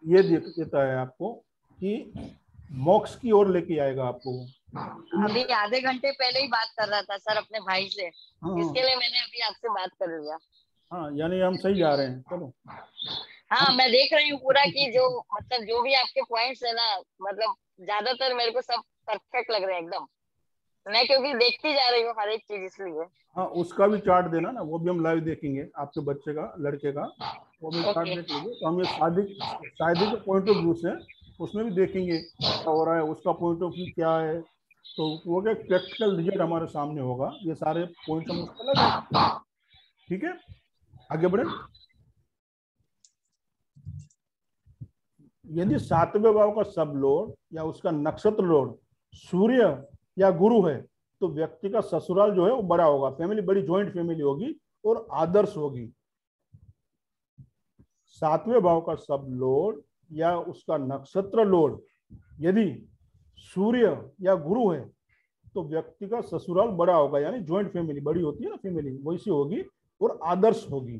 ये देता है आपको कि मोक्ष की ओर लेके आएगा आपको। अभी आधे घंटे पहले ही बात कर रहा था सर अपने भाई से, हाँ इसके लिए मैंने अभी आपसे बात कर लिया। हाँ, यानी हम सही जा रहे हैं। चलो, हाँ, मैं देख रही हूँ पूरा कि जो मतलब जो भी आपके पॉइंट्स है ना, मतलब ज्यादातर मेरे को सब परफेक्ट लग रहे हैं एकदम। मैं क्योंकि देखती जा रही हूँ हर एक चीज, इसलिए। हाँ, उसका भी चार्ट देना ना, वो भी हम लाइव देखेंगे, आपके बच्चे का, लड़के का, वो भी चार्ट ओके। देख लीजिए। तो हम ये शादी के पॉइंट ऑफ व्यू से उसमें भी देखेंगे क्या हो रहा है, उसका पॉइंट ऑफ व्यू क्या है। तो वो क्या प्रैक्टिकल रिजल्ट हमारे सामने होगा, ये सारे पॉइंट्स हम उस पर लगाएंगे। ठीक है, आगे बढ़े। यदि 7वें भाव का सब लॉर्ड या उसका नक्षत्र लॉर्ड सूर्य या गुरु है, तो व्यक्ति का ससुराल जो है वो बड़ा होगा, फैमिली बड़ी जॉइंट फैमिली होगी और आदर्श होगी। 7वें भाव का सब लॉर्ड या उसका नक्षत्र लॉर्ड यदि सूर्य या गुरु है, तो व्यक्ति का ससुराल बड़ा होगा, यानी जॉइंट फैमिली बड़ी होती है ना, फैमिली वैसी होगी और आदर्श होगी।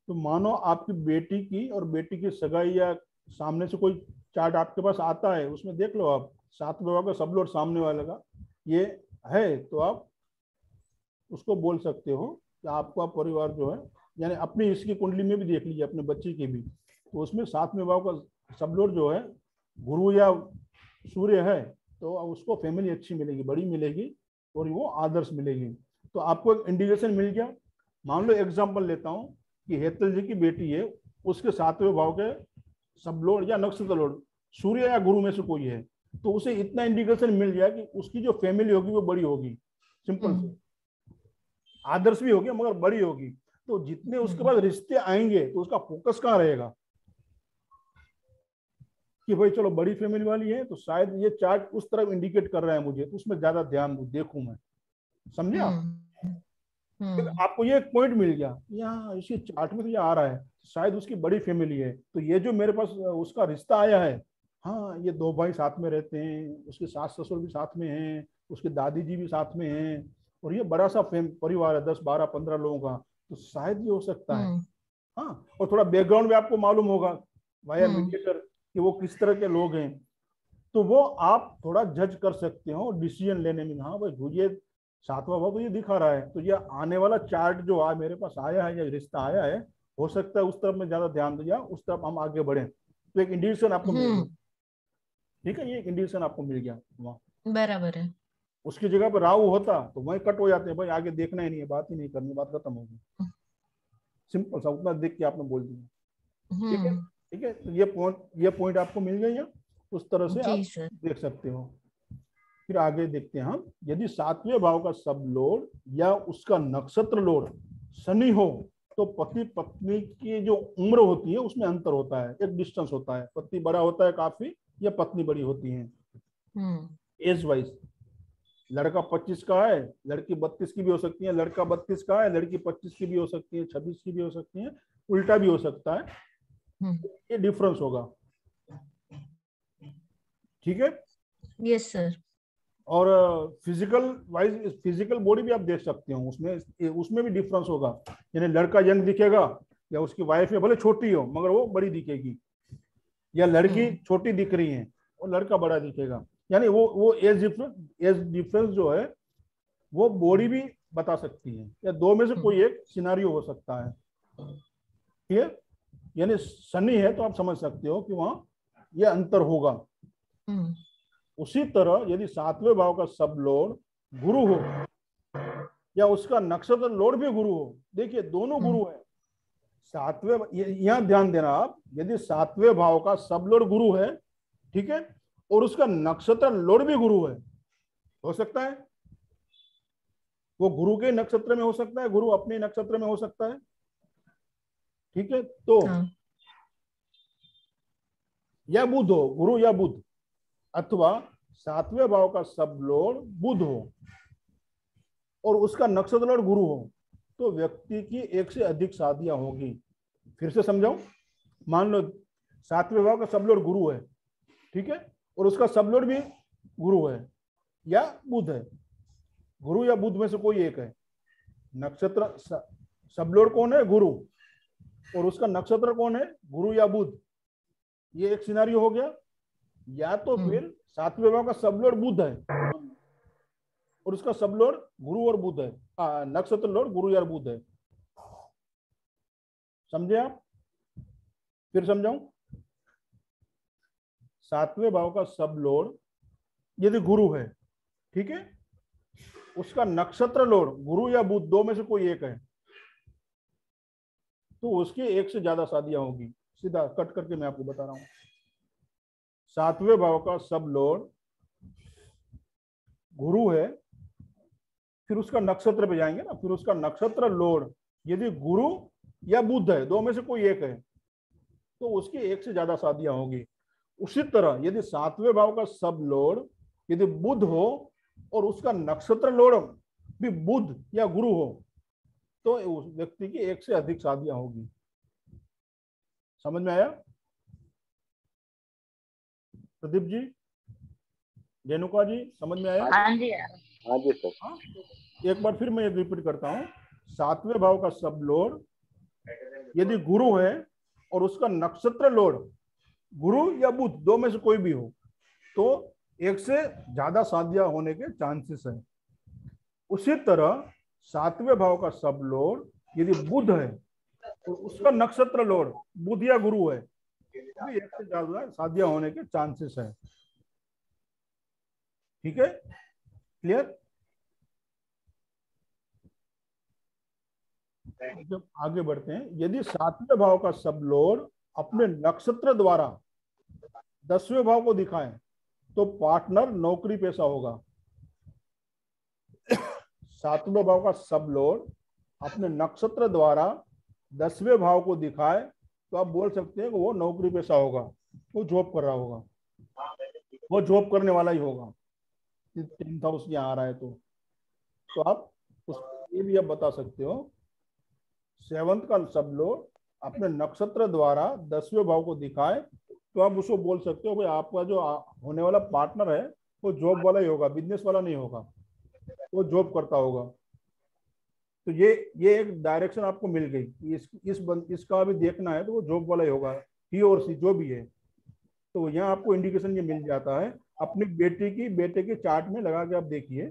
तो मानो आपकी बेटी की और बेटी की सगाई या सामने से कोई चार्ट आपके पास आता है, उसमें देख लो आप 7वें भाव का सब लॉर्ड सामने वाले का ये है, तो आप उसको बोल सकते हो कि आपका परिवार जो है, यानी अपनी इसकी कुंडली में भी देख लीजिए, अपने बच्चे की भी, तो उसमें 7वें भाव का सब लॉर्ड जो है गुरु या सूर्य है, तो उसको फैमिली अच्छी मिलेगी, बड़ी मिलेगी और वो आदर्श मिलेगी। तो आपको एक इंडिकेशन मिल गया। मान लो एग्जाम्पल लेता हूँ कि हेतल जी की बेटी है, उसके 7वें भाव के सब लॉर्ड या नक्षत्र लॉर्ड सूर्य या गुरु में से कोई है, तो उसे इतना इंडिकेशन मिल गया कि उसकी जो फैमिली होगी वो बड़ी होगी, सिंपल से, आदर्श भी होगी मगर बड़ी होगी। तो जितने उसके बाद रिश्ते आएंगे तो उसका फोकस कहाँ रहेगा कि भाई चलो बड़ी फैमिली वाली है, तो शायद ये चार्ट उस तरफ इंडिकेट कर रहा है मुझे, तो उसमें ज्यादा ध्यान दूं, देखूं मैं। समझे आप? आपको ये एक पॉइंट मिल गया, यहाँ इसी चार्ट में तो ये आ रहा है, शायद उसकी बड़ी फैमिली है, तो ये जो मेरे पास उसका रिश्ता आया है, हाँ ये 2 भाई साथ में रहते हैं, उसके सास ससुर भी साथ में हैं, उसकी दादी जी भी साथ में हैं, और ये बड़ा सा परिवार है 10 12 15 लोगों का, तो शायद ये हो सकता है। हाँ, और थोड़ा बैकग्राउंड भी आपको मालूम होगा वाया मीडिएटर कि वो किस तरह के लोग हैं, तो वो आप थोड़ा जज कर सकते हो डिसीजन लेने में। हाँ भाई, ये 7वां भाव तो ये दिखा रहा है, तो ये आने वाला चार्ट जो मेरे पास आया है या रिश्ता आया है, हो सकता है उस तरफ में ज्यादा ध्यान दिया, उस तरफ हम आगे बढ़े, तो एक इंडिकेशन आपको मिल गया। ठीक है, ये एक इंडिकेशन आपको मिल गया वहाँ। बराबर है। उसकी जगह पर राहु होता तो वही कट हो जाते हैं, भाई आगे देखना ही नहीं है, बात ही नहीं करनी, बात खत्म होगी। सिंपल सा, उतना देख के आपने बोल दिया। ठीक है, ठीक है, तो ये पॉइंट आपको मिल गई, उस तरह से आप देख सकते हो। फिर आगे देखते हैं हम, यदि 7वें भाव का सब लॉर्ड या उसका नक्षत्र लॉर्ड शनि हो, तो पति पत्नी की जो उम्र होती है उसमें अंतर होता है, एक डिस्टेंस होता है, पति बड़ा होता है काफी या पत्नी बड़ी होती है एज वाइज। लड़का 25 का है, लड़की 32 की भी हो सकती है, लड़का 32 का है, लड़की 25 की भी हो सकती है, 26 की भी हो सकती है, उल्टा भी हो सकता है, ये डिफरेंस होगा। ठीक है, यस सर। और फिजिकल वाइज फिजिकल बॉडी भी आप देख सकते हो, उसमें भी डिफरेंस होगा, यानी लड़का यंग दिखेगा या उसकी वाइफ है भले छोटी हो मगर वो बड़ी दिखेगी, या लड़की छोटी दिख रही है और लड़का बड़ा दिखेगा, यानी वो एज डिफरेंस जो है वो बॉडी भी बता सकती है, या दो में से कोई एक सिनारियो हो सकता है। ठीक है, यानी शनि है तो आप समझ सकते हो कि वहां ये अंतर होगा। उसी तरह यदि 7वें भाव का सब लॉर्ड गुरु हो, या उसका नक्षत्र लॉर्ड भी गुरु हो। देखिए दोनों गुरु है। सातवें, यहां ध्यान देना आप, यदि सातवें भाव का सब लॉर्ड गुरु है, ठीक है, और उसका नक्षत्र लॉर्ड भी गुरु है, हो सकता है वो गुरु के नक्षत्र में हो सकता है, गुरु अपने नक्षत्र में हो सकता है, ठीक है। तो या बुध हो, गुरु या बुध, अथवा सातवें भाव का सब लॉर्ड बुध हो और उसका नक्षत्र लॉर्ड गुरु हो, तो व्यक्ति की एक से अधिक शादियां होगी। फिर से समझाऊं, मान लो सातवें भाव का सब लॉर्ड गुरु है, ठीक है, और उसका सब लॉर्ड भी गुरु है या बुध है, गुरु या बुध में से कोई एक है। नक्षत्र सब लॉर्ड कौन है? गुरु, और उसका नक्षत्र कौन है? गुरु या बुध। ये एक सिनारियो हो गया। या तो फिर सातवें भाव का सब लॉर्ड बुध है और उसका सब लॉर्ड गुरु और बुध है, नक्षत्र लॉर्ड गुरु या बुध है। समझे आप? फिर समझाऊं, सातवें भाव का सब लॉर्ड यदि गुरु है, ठीक है, उसका नक्षत्र लॉर्ड गुरु या बुध, दो में से कोई एक है, तो उसकी एक से ज्यादा शादियां होगी। सीधा कट करके मैं आपको बता रहा हूं। सातवें भाव का सब लॉर्ड गुरु है, फिर उसका नक्षत्र पे जाएंगे ना, फिर उसका नक्षत्र लॉर्ड यदि गुरु या बुध है, दो में से कोई एक है, तो उसकी एक से ज्यादा शादियां होगी। उसी तरह यदि सातवें भाव का सब लॉर्ड यदि बुध हो और उसका नक्षत्र लॉर्ड भी बुध या गुरु हो, तो उस व्यक्ति की एक से अधिक शादियां होगी। समझ में आया? प्रदीप जी, रेणुका जी, समझ में आया? हाँ जी, हाँ जी सर। हाँ, एक बार फिर मैं रिपीट करता हूँ। सातवें भाव का सब लॉर्ड यदि गुरु है और उसका नक्षत्र लॉर्ड गुरु या बुध, दो में से कोई भी हो, तो एक से ज्यादा शादियां होने के चांसेस है। उसी तरह सातवें भाव का सब लॉर्ड यदि बुध है और उसका नक्षत्र लॉर्ड बुध या गुरु है, तो एक से ज्यादा शादियां होने के चांसेस है। ठीक है, क्लियर? जब आगे बढ़ते हैं, यदि सातवें भाव का सब लॉर्ड अपने नक्षत्र द्वारा 10वें भाव को दिखाएं, तो पार्टनर नौकरी पेशा होगा। सातवें भाव का सब लॉर्ड अपने नक्षत्र द्वारा 10वें भाव को दिखाए, तो आप बोल सकते हैं कि वो नौकरी पेशा होगा, वो जॉब कर रहा होगा, वो जॉब करने वाला ही होगा। 10th हाउस यहाँ आ रहा है तो आप उसको ये भी आप बता सकते हो, 7th का सब लॉर्ड अपने नक्षत्र द्वारा 10वें भाव को दिखाए, तो आप उसको बोल सकते हो भाई आपका जो होने वाला पार्टनर है वो जॉब वाला ही होगा, बिजनेस वाला नहीं होगा, वो जॉब करता होगा। तो ये एक डायरेक्शन आपको मिल गई। इसका भी देखना है तो वो जॉब वाला ही होगा, ही और सी जो भी है। तो यहाँ आपको इंडिकेशन ये मिल जाता है। अपनी बेटे के चार्ट में लगा के आप देखिए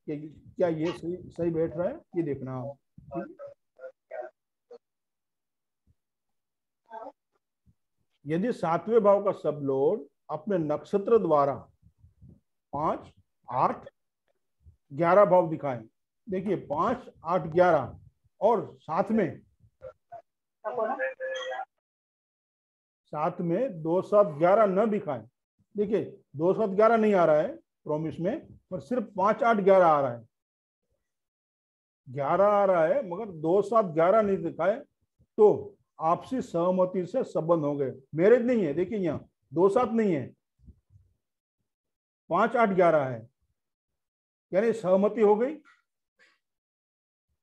कि क्या ये सही बैठ रहा है, ये देखना आप। यदि सातवें भाव का सब लॉर्ड अपने नक्षत्र द्वारा 5, 8, 11 भाव दिखाएं, देखिए 5, 8, 11 और साथ में 2, 7, 11 न दिखाएं। देखिए 2, 7, 11 नहीं आ रहा है प्रॉमिस में, पर सिर्फ 5, 8, 11 आ रहा है। 11 आ रहा है मगर 2, 7, 11 नहीं दिखाए, तो आपसी सहमति से संबंध हो गए। मैरिज नहीं है, देखिए यहाँ 2, 7 नहीं है, 5, 8, 11 है, यानी सहमति हो गई।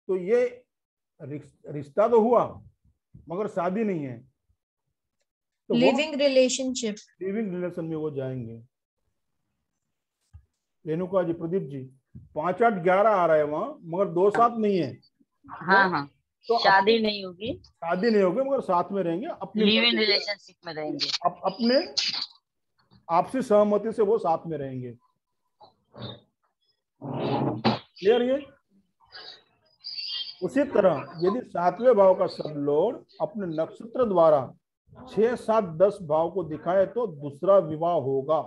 तो ये रिश्ता तो हुआ मगर शादी नहीं है, तो लिविंग रिलेशनशिप, लिविंग रिलेशन में वो जाएंगे। रेणुका जी, प्रदीप जी, 5, 8, 11 आ रहा है वहां, मगर 2, 7 नहीं है। हाँ हाँ, तो शादी नहीं होगी, शादी नहीं होगी मगर साथ में रहेंगे, अपनी लिव इन रिलेशनशिप में रहेंगे, अपने आपसी सहमति से वो साथ में रहेंगे। क्लियर? ये उसी तरह यदि सातवें भाव का सब लॉर्ड अपने नक्षत्र द्वारा 6, 7, 10 भाव को दिखाए, तो दूसरा विवाह होगा।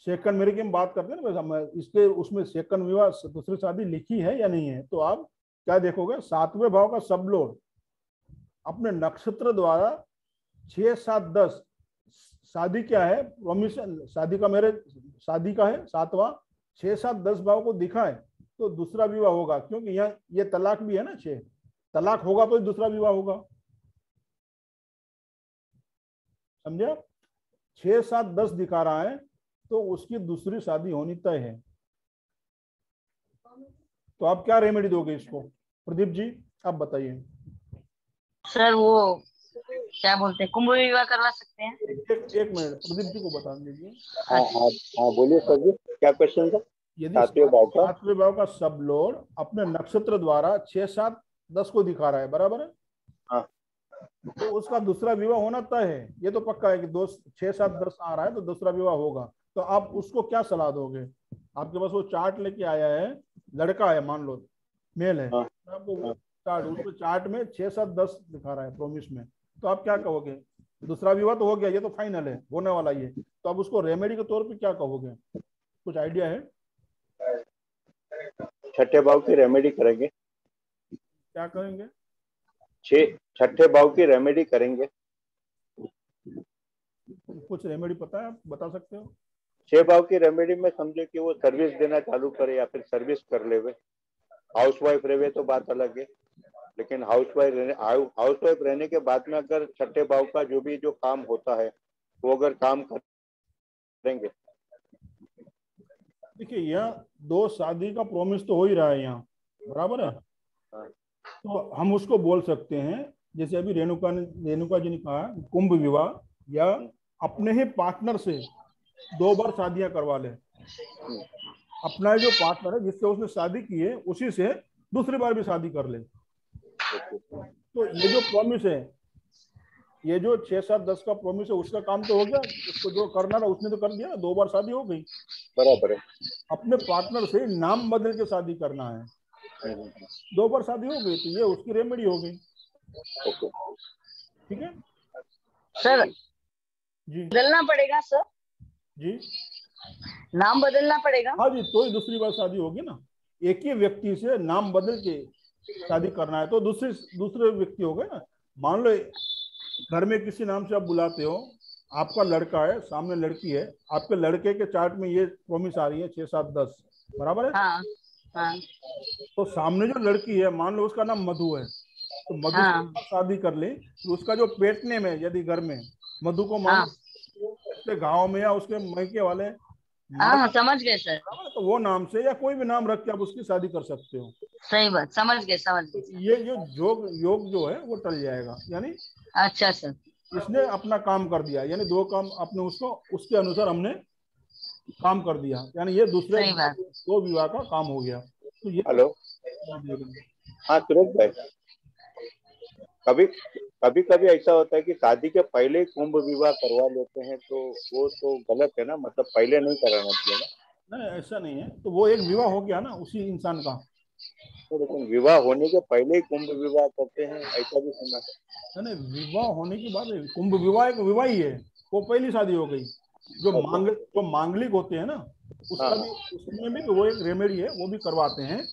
सेकंड मैरिज की हम बात करते हैं ना, वैसा इसके उसमें सेकंड विवाह दूसरी शादी लिखी है या नहीं है, तो आप क्या देखोगे, 7वें भाव का सब लॉर्ड अपने नक्षत्र द्वारा 6, 7, 10 शादी क्या है, प्रोमिशन शादी का, मेरे शादी का है 7वां, 6, 7, 10 भाव को दिखा है तो दूसरा विवाह होगा, क्योंकि यहाँ ये तलाक भी है ना, 6 तलाक होगा तो दूसरा विवाह होगा, समझे। 6, 7, 10 दिखा रहा है तो उसकी दूसरी शादी होनी तय है। तो आप क्या रेमेडी दोगे इसको, प्रदीप जी आप बताइए। सर वो क्या बोलते हैं, कुंभ विवाह करवा सकते हैं। एक मिनट प्रदीप जी को बता दीजिए। हाँ हाँ हाँ, बोलिए सर जी, क्या क्वेश्चन था। यदि 7वें भाव का 7वें भाव का सब लॉर्ड अपने नक्षत्र द्वारा 6, 7, 10 को दिखा रहा है, बराबर है, हाँ तो उसका दूसरा विवाह होना तय है, ये तो पक्का है कि 6, 7, 10 आ रहा है तो दूसरा विवाह होगा। तो आप उसको क्या सलाह दोगे, आपके पास वो चार्ट लेके आया है, लड़का है मान लो, मेल है, हाँ आपको चार्ट, उसमें चार्ट में 6, 7, 10 दिखा रहा है प्रोमिस में, तो आप क्या कहोगे, दूसरा विवाह तो हो गया, ये तो फाइनल है, होने वाला ये, तो आप उसको रेमेडी के तौर पे क्या कहोगे, कुछ आइडिया है। छठे भाव की रेमेडी करेंगे। क्या करेंगे, छठे भाव की रेमेडी करेंगे। कुछ रेमेडी पता है, आप बता सकते हो। 6 भाव की रेमेडी में समझे कि वो सर्विस देना चालू करे या फिर सर्विस कर लेवे। हाउस वाइफ रहे तो बात अलग है, लेकिन हाउस वाइफ रहने के बाद में अगर छठे भाव का जो काम होता है वो अगर काम करेंगे। देखिए यहाँ 2 शादी का प्रॉमिस तो हो ही रहा है यहाँ, बराबर है, तो हम उसको बोल सकते हैं, जैसे अभी रेणुका जी ने कहा कुंभ विवाह, या अपने ही पार्टनर से 2 बार शादियां करवा ले, अपना जो पार्टनर है जिससे उसने शादी की है उसी से दूसरी बार भी शादी कर ले। तो ये जो प्रॉमिस है, ये जो 6, 7, 10 का प्रॉमिस है, उसका काम तो हो गया, उसको जो करना था उसने तो कर दिया ना, 2 बार शादी हो गई, बराबर है। अपने पार्टनर से नाम बदल के शादी करना है, 2 बार शादी हो गई, तो ये उसकी रेमेडी हो गई, ठीक है सर जी। बदलना पड़ेगा सर, जी नाम बदलना पड़ेगा। हाँ जी, तो ही दूसरी बार शादी होगी ना, एक ही व्यक्ति से नाम बदल के शादी करना है तो दूसरे व्यक्ति हो गए ना। मान लो घर में किसी नाम से आप बुलाते हो, आपका लड़का है, सामने लड़की है, आपके लड़के के चार्ट में ये प्रॉमिस आ रही है 6, 7, 10, बराबर है, हाँ हाँ तो सामने जो लड़की है मान लो उसका नाम मधु है, तो मधु हाँ से शादी कर ले, तो उसका जो पेट नेम है यदि घर में मधु को मान हाँ लो उसके गांव में या उसके मैके वाले हाँ, समझ गए सर, तो वो नाम से या कोई भी नाम रख के आप उसकी शादी कर सकते हो। सही बात, समझ गए समझ तो गए। ये जो योग जो है वो टल जाएगा, यानी अच्छा सर, इसने अपना काम कर दिया, यानी 2 काम अपने उसको उसके अनुसार हमने काम कर दिया, यानी ये दूसरे सही बात। 2 विवाह का काम हो गया। तो ये हेलो, हाँ सुरेश भाई, कभी कभी ऐसा होता है कि शादी के पहले ही कुंभ विवाह करवा लेते हैं, तो वो तो गलत है ना, मतलब पहले नहीं कराना चाहिए ना। नहीं ऐसा नहीं है, तो वो एक विवाह हो गया ना उसी इंसान का। तो लेकिन विवाह होने के पहले ही कुंभ विवाह करते हैं, ऐसा भी सुना है। नहीं विवाह होने की बात है, कुंभ विवाह एक विवाह ही है, वो पहली शादी हो गई। जो मांगलिक होते हैं ना, उसका भी, उसमें भी वो एक रेमेडी है, वो भी करवाते हैं,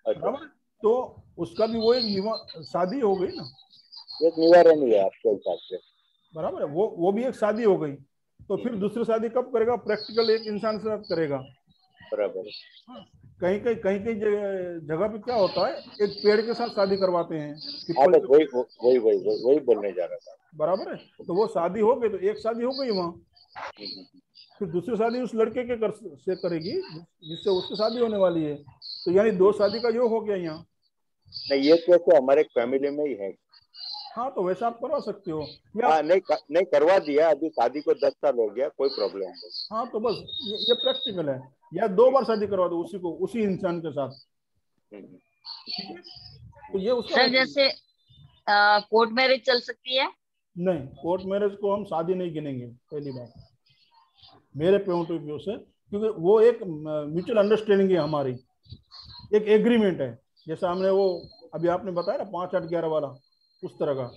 बराबर, तो उसका भी वो एक शादी हो गई ना, एक निवारण ही है आपके हिसाब से, बराबर है, वो भी एक शादी हो गई। तो फिर दूसरी शादी कब करेगा, प्रैक्टिकल एक इंसान से करेगा, बराबर है। हाँ, कहीं कहीं जगह पे क्या होता है, एक पेड़ के साथ शादी करवाते हैं, हाँ पीपल बस वही बोलने जा रहा था। बराबर है, तो वो शादी हो गई, तो एक शादी हो गई वहां, फिर दूसरी शादी उस लड़के के से करेगी जिससे उसकी शादी होने वाली है, तो यानी 2 शादी का योग हो गया यहाँ। नहीं, ये केस तो हमारे फैमिली में ही है। हाँ तो वैसा आप करवा सकते हो, या हाँ नहीं करवा दिया, अभी शादी को 10 साल हो गया, कोई प्रॉब्लम नहीं। हाँ तो बस ये प्रैक्टिकल है, या 2 बार शादी करवा दो उसी इंसान के साथ, ठीक है, तो ये उसका सर जैसे कोर्ट मैरिज चल सकती है। नहीं, कोर्ट मैरिज को हम शादी नहीं गिनेंगे, पहली बात मेरे पॉइंट ऑफ व्यू से, क्योंकि वो एक म्यूचुअल अंडरस्टैंडिंग है हमारी, एक एग्रीमेंट है, जैसा हमने वो अभी आपने बताया ना 5, 8, 11 वाला, उस तरह का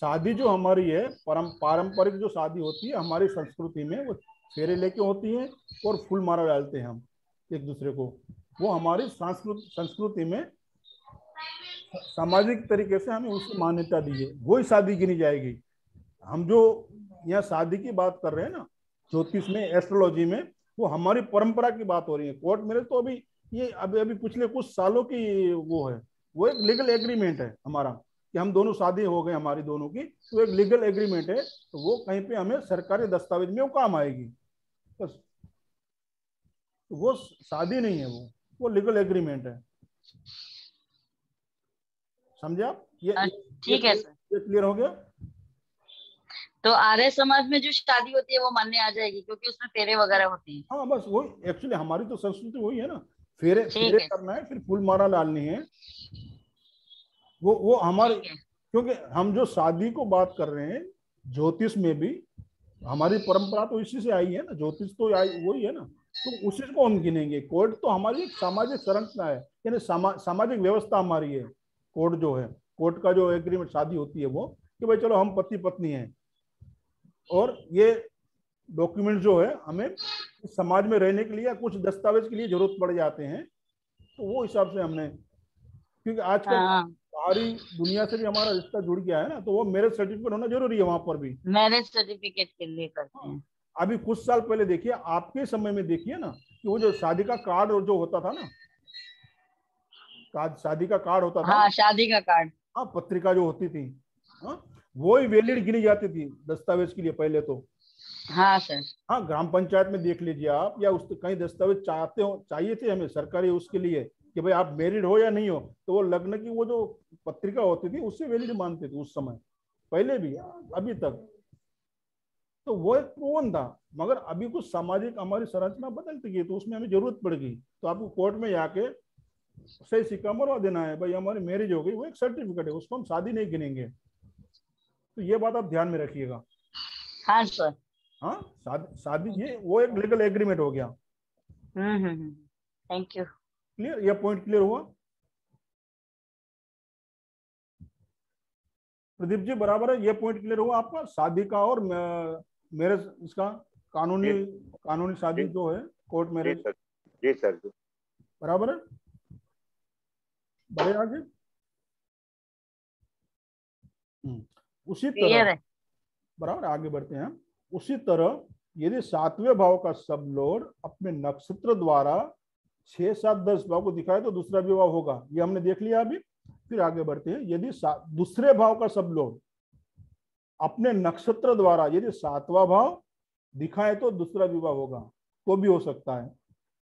शादी जो हमारी है, पारंपरिक जो शादी होती है हमारी संस्कृति में, वो फेरे लेके होती है और फूल माला डालते हैं हम एक दूसरे को। वो हमारी संस्कृति में सामाजिक तरीके से हमें उसकी मान्यता दी है, वही शादी गिनी जाएगी। हम जो यहाँ शादी की बात कर रहे हैं ना, ज्योतिष में, एस्ट्रोलॉजी में, वो हमारी परंपरा की बात हो रही है। कोर्ट मैरिज तो अभी ये अभी अभी पिछले कुछ सालों की वो है, वो एक लीगल एग्रीमेंट है हमारा कि हम दोनों शादी हो गए हमारी दोनों की, तो एक लीगल एग्रीमेंट है, तो वो कहीं पे हमें सरकारी दस्तावेज में वो काम आएगी बस। तो वो शादी नहीं है, वो लीगल एग्रीमेंट है। समझे आप? ठीक है सर। ये क्लियर हो गया? तो आर्य समाज में जो शादी होती है वो मानने आ जाएगी क्योंकि उसमें फेरे वगैरह होते हैं। हाँ बस वही, एक्चुअली हमारी तो संस्कृति वही है ना, फेरे ठीक है करना है, फिर फूल माला डालनी है। वो हमारे, ठीक है। क्योंकि हम जो शादी को बात कर रहे हैं, ज्योतिष में भी हमारी परंपरा तो इसी से आई है ना, ज्योतिष तो आई वही है ना, तो उसी को हम गिनेंगे। कोर्ट तो हमारी एक सामाजिक संरचना है, यानी सामाजिक व्यवस्था हमारी है। कोर्ट जो है, कोर्ट का जो एग्रीमेंट शादी होती है वो, कि भाई चलो हम पति पत्नी हैं, और ये डॉक्यूमेंट जो है हमें समाज में रहने के लिए या कुछ दस्तावेज के लिए जरूरत पड़ जाते हैं, तो वो हिसाब से हमने, क्योंकि आजकल हाँ, बाहरी दुनिया से भी हमारा रिश्ता जुड़ गया है ना, तो वो मैरिज सर्टिफिकेट होना जरूरी है वहां पर भी। मैरिज सर्टिफिकेट के लिए करते हैं। अभी कुछ साल पहले देखिए, आपके समय में देखिए ना, कि वो जो शादी का कार्ड जो होता था ना, शादी का कार्ड होता था, हाँ, शादी का कार्ड। हाँ, पत्रिका जो होती थी, हाँ, वो ही वैलिड गिनी जाती थी दस्तावेज के लिए पहले तो। हाँ सर। हाँ, ग्राम पंचायत में देख लीजिए आप, या उस कहीं दस्तावेज चाहते हो, चाहिए थे हमें सरकारी उसके लिए कि भाई आप मैरिड हो या नहीं हो, तो वो लग्न की वो जो पत्रिका होती थी उससे वैलिड मानते थे उस समय, पहले भी अभी तक। तो वो एक प्रूवन था। मगर अभी कुछ सामाजिक हमारी संरचना बदलती गई, तो उसमें हमें जरूरत पड़ गई, तो आपको कोर्ट में जाके सही सिक्का मरवा देना है, भाई हमारी मैरिज हो गई, वो एक सर्टिफिकेट है, उसको हम शादी नहीं गिनेंगे। तो ये बात आप ध्यान में रखिएगा। हाँ सर। हाँ, शादी ये वो एक लीगल एग्रीमेंट हो गया। Thank you. क्लियर? ये पॉइंट क्लियर हुआ? प्रदीप जी बराबर है, ये पॉइंट क्लियर हुआ आपका, शादी का और मैरिज, इसका कानूनी कानूनी शादी जो है, कोर्ट जी मैरिज, सर, जी सर, जी। बराबर है? बढ़े आगे। उसी तरह, क्लियर है। बराबर, आगे बढ़ते हैं हम। उसी तरह यदि सातवें भाव का सब लॉर्ड अपने नक्षत्र द्वारा 6, 7, 10 भाव को दिखाए तो दूसरा विवाह होगा, ये हमने देख लिया अभी। फिर आगे बढ़ते हैं, यदि दूसरे भाव का सब लॉर्ड अपने नक्षत्र द्वारा यदि 7वां भाव दिखाए तो दूसरा विवाह होगा, तो भी हो सकता है।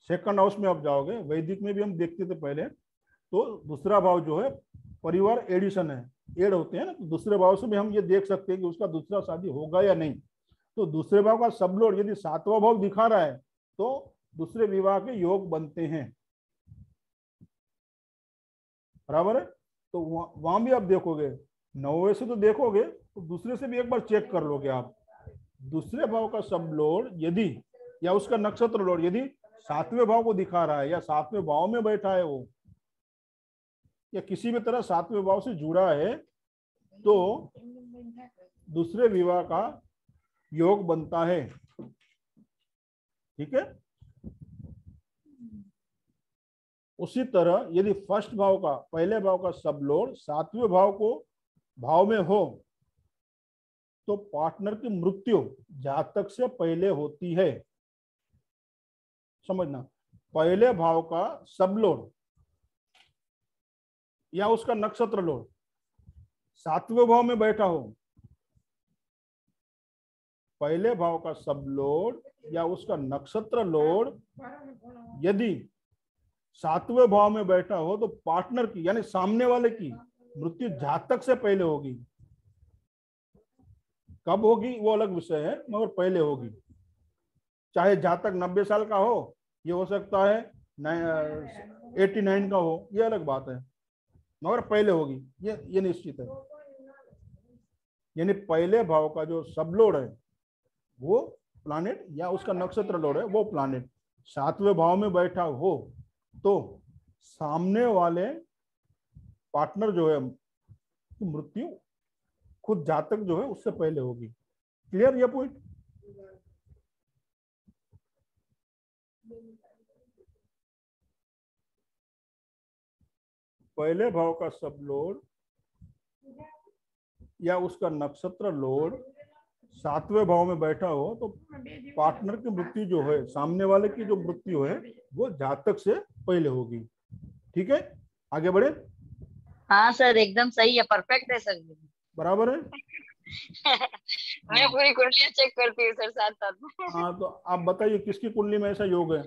सेकंड हाउस में आप जाओगे, वैदिक में भी हम देखते थे पहले, तो दूसरा भाव जो है परिवार एडिशन है, एड होते हैं ना, तो दूसरे भाव से भी हम ये देख सकते हैं कि उसका दूसरा शादी होगा या नहीं। तो दूसरे भाव का सब लोड यदि 7वां भाव दिखा रहा है तो दूसरे विवाह के योग बनते हैं, बराबर है? तो वहां भी आप देखोगे, 9वें से तो देखोगे, तो दूसरे से भी एक बार चेक कर लोगे आप। दूसरे भाव का सब लोड यदि, या उसका नक्षत्र लोड यदि 7वें भाव को दिखा रहा है, या 7वें भाव में बैठा है वो, या किसी भी तरह 7वें भाव से जुड़ा है, तो दूसरे विवाह का योग बनता है। ठीक है? उसी तरह यदि फर्स्ट भाव का, पहले भाव का सब लोड 7वें भाव में हो, तो पार्टनर की मृत्यु जातक से पहले होती है। समझना, पहले भाव का सब लोड या उसका नक्षत्र लोड 7वें भाव में बैठा हो, पहले भाव का सब लोड या उसका नक्षत्र लोड यदि 7वें भाव में बैठा हो, तो पार्टनर की यानी सामने वाले की मृत्यु जातक से पहले होगी। कब होगी वो अलग विषय है, मगर पहले होगी। चाहे जातक 90 साल का हो, ये हो सकता है 89 का हो, ये अलग बात है, मगर पहले होगी, ये निश्चित है। यानी पहले भाव का जो सब लोड है वो प्लानेट या उसका नक्षत्र लोड है वो प्लानेट 7वें भाव में बैठा हो, तो सामने वाले पार्टनर जो है मृत्यु खुद जातक जो है उससे पहले होगी। क्लियर ये पॉइंट? पहले भाव का सब लोड या उसका नक्षत्र लोड 7वें भाव में बैठा हो तो पार्टनर की मृत्यु जो है, सामने वाले की जो मृत्यु है वो जातक से पहले होगी। ठीक है, आगे बढ़े। हाँ सर, एकदम सही है, परफेक्ट है सर। बराबर है। मैं पूरी कुंडलियां चेक करती हूँ सर साथ साथ में। हाँ, तो आप बताइए किसकी कुंडली में ऐसा योग है?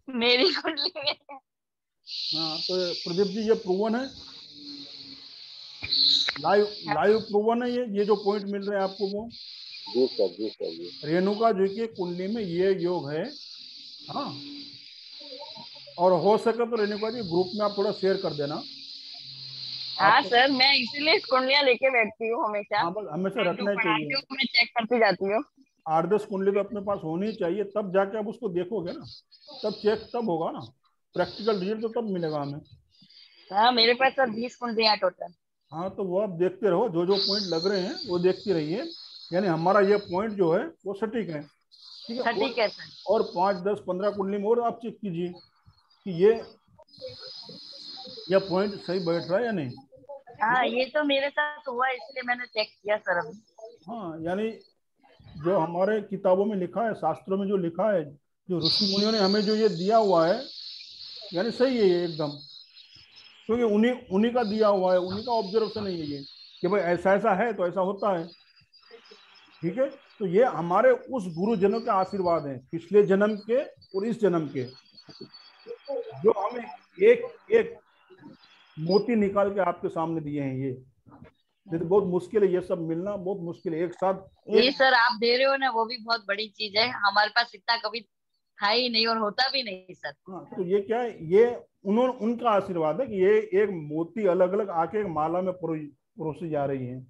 मेरी कुंडली में। हाँ, तो प्रदीप जी ये प्रूवन है, लाइव प्रूवन है ये जो पॉइंट मिल रहे हैं आपको वो। जी सर, जी सर, जी। रेणुका जी की कुंडली में ये योग है। हाँ, और हो सके तो रेणुका जी ग्रुप में आप थोड़ा शेयर कर देना। हाँ आप सर, मैं इसीलिए कुंडलियां लेके बैठती हूँ हमेशा। हाँ, बस हमेशा मैं जो रखना ही पढ़ाती चाहिए। हूँ मैं चेक करती जाती हूँ। 8-10 कुंडली तो अपने पास होनी ही चाहिए, तब जाके आप उसको देखोगे ना, तब चेक तब होगा ना, प्रैक्टिकल रिजल्ट तो तब मिलेगा हमें। हाँ, मेरे पास सर 20 कुंडलियां टोटल। हाँ, तो वो आप देखते रहो, जो जो पॉइंट लग रहे हैं वो देखती रहिए, यानी हमारा ये पॉइंट जो है वो सटीक है। ठीक है, ठीक है सर। और 5, 10, 15 कुंडली में और आप चेक कीजिए कि ये पॉइंट सही बैठ रहा है या नहीं। हाँ, ठीक है। ये तो मेरे साथ हुआ इसलिए मैंने चेक किया सर अभी। हाँ, यानी जो हमारे किताबों में लिखा है, शास्त्रों में जो लिखा है, जो ऋषि मुनियों ने हमें जो ये दिया हुआ है, यानी सही है ये एकदम, क्योंकि उन्हीं उन्हीं का दिया हुआ है, उन्हीं का ऑब्जर्वेशन है ये कि भाई ऐसा ऐसा है तो ऐसा होता है। ठीक है, तो ये हमारे उस गुरुजनों के आशीर्वाद हैं, पिछले जन्म के और इस जन्म के, जो हमें एक एक मोती निकाल के आपके सामने दिए हैं। ये नहीं तो बहुत मुश्किल है, ये सब मिलना बहुत मुश्किल है एक साथ। ये एक सर आप दे रहे हो ना, वो भी बहुत बड़ी चीज है। हमारे पास इतना कभी था ही नहीं और होता भी नहीं सर। हाँ, तो ये क्या है, ये उन्होंने उनका आशीर्वाद है कि ये एक मोती अलग अलग आके एक माला में परोसी जा रही है।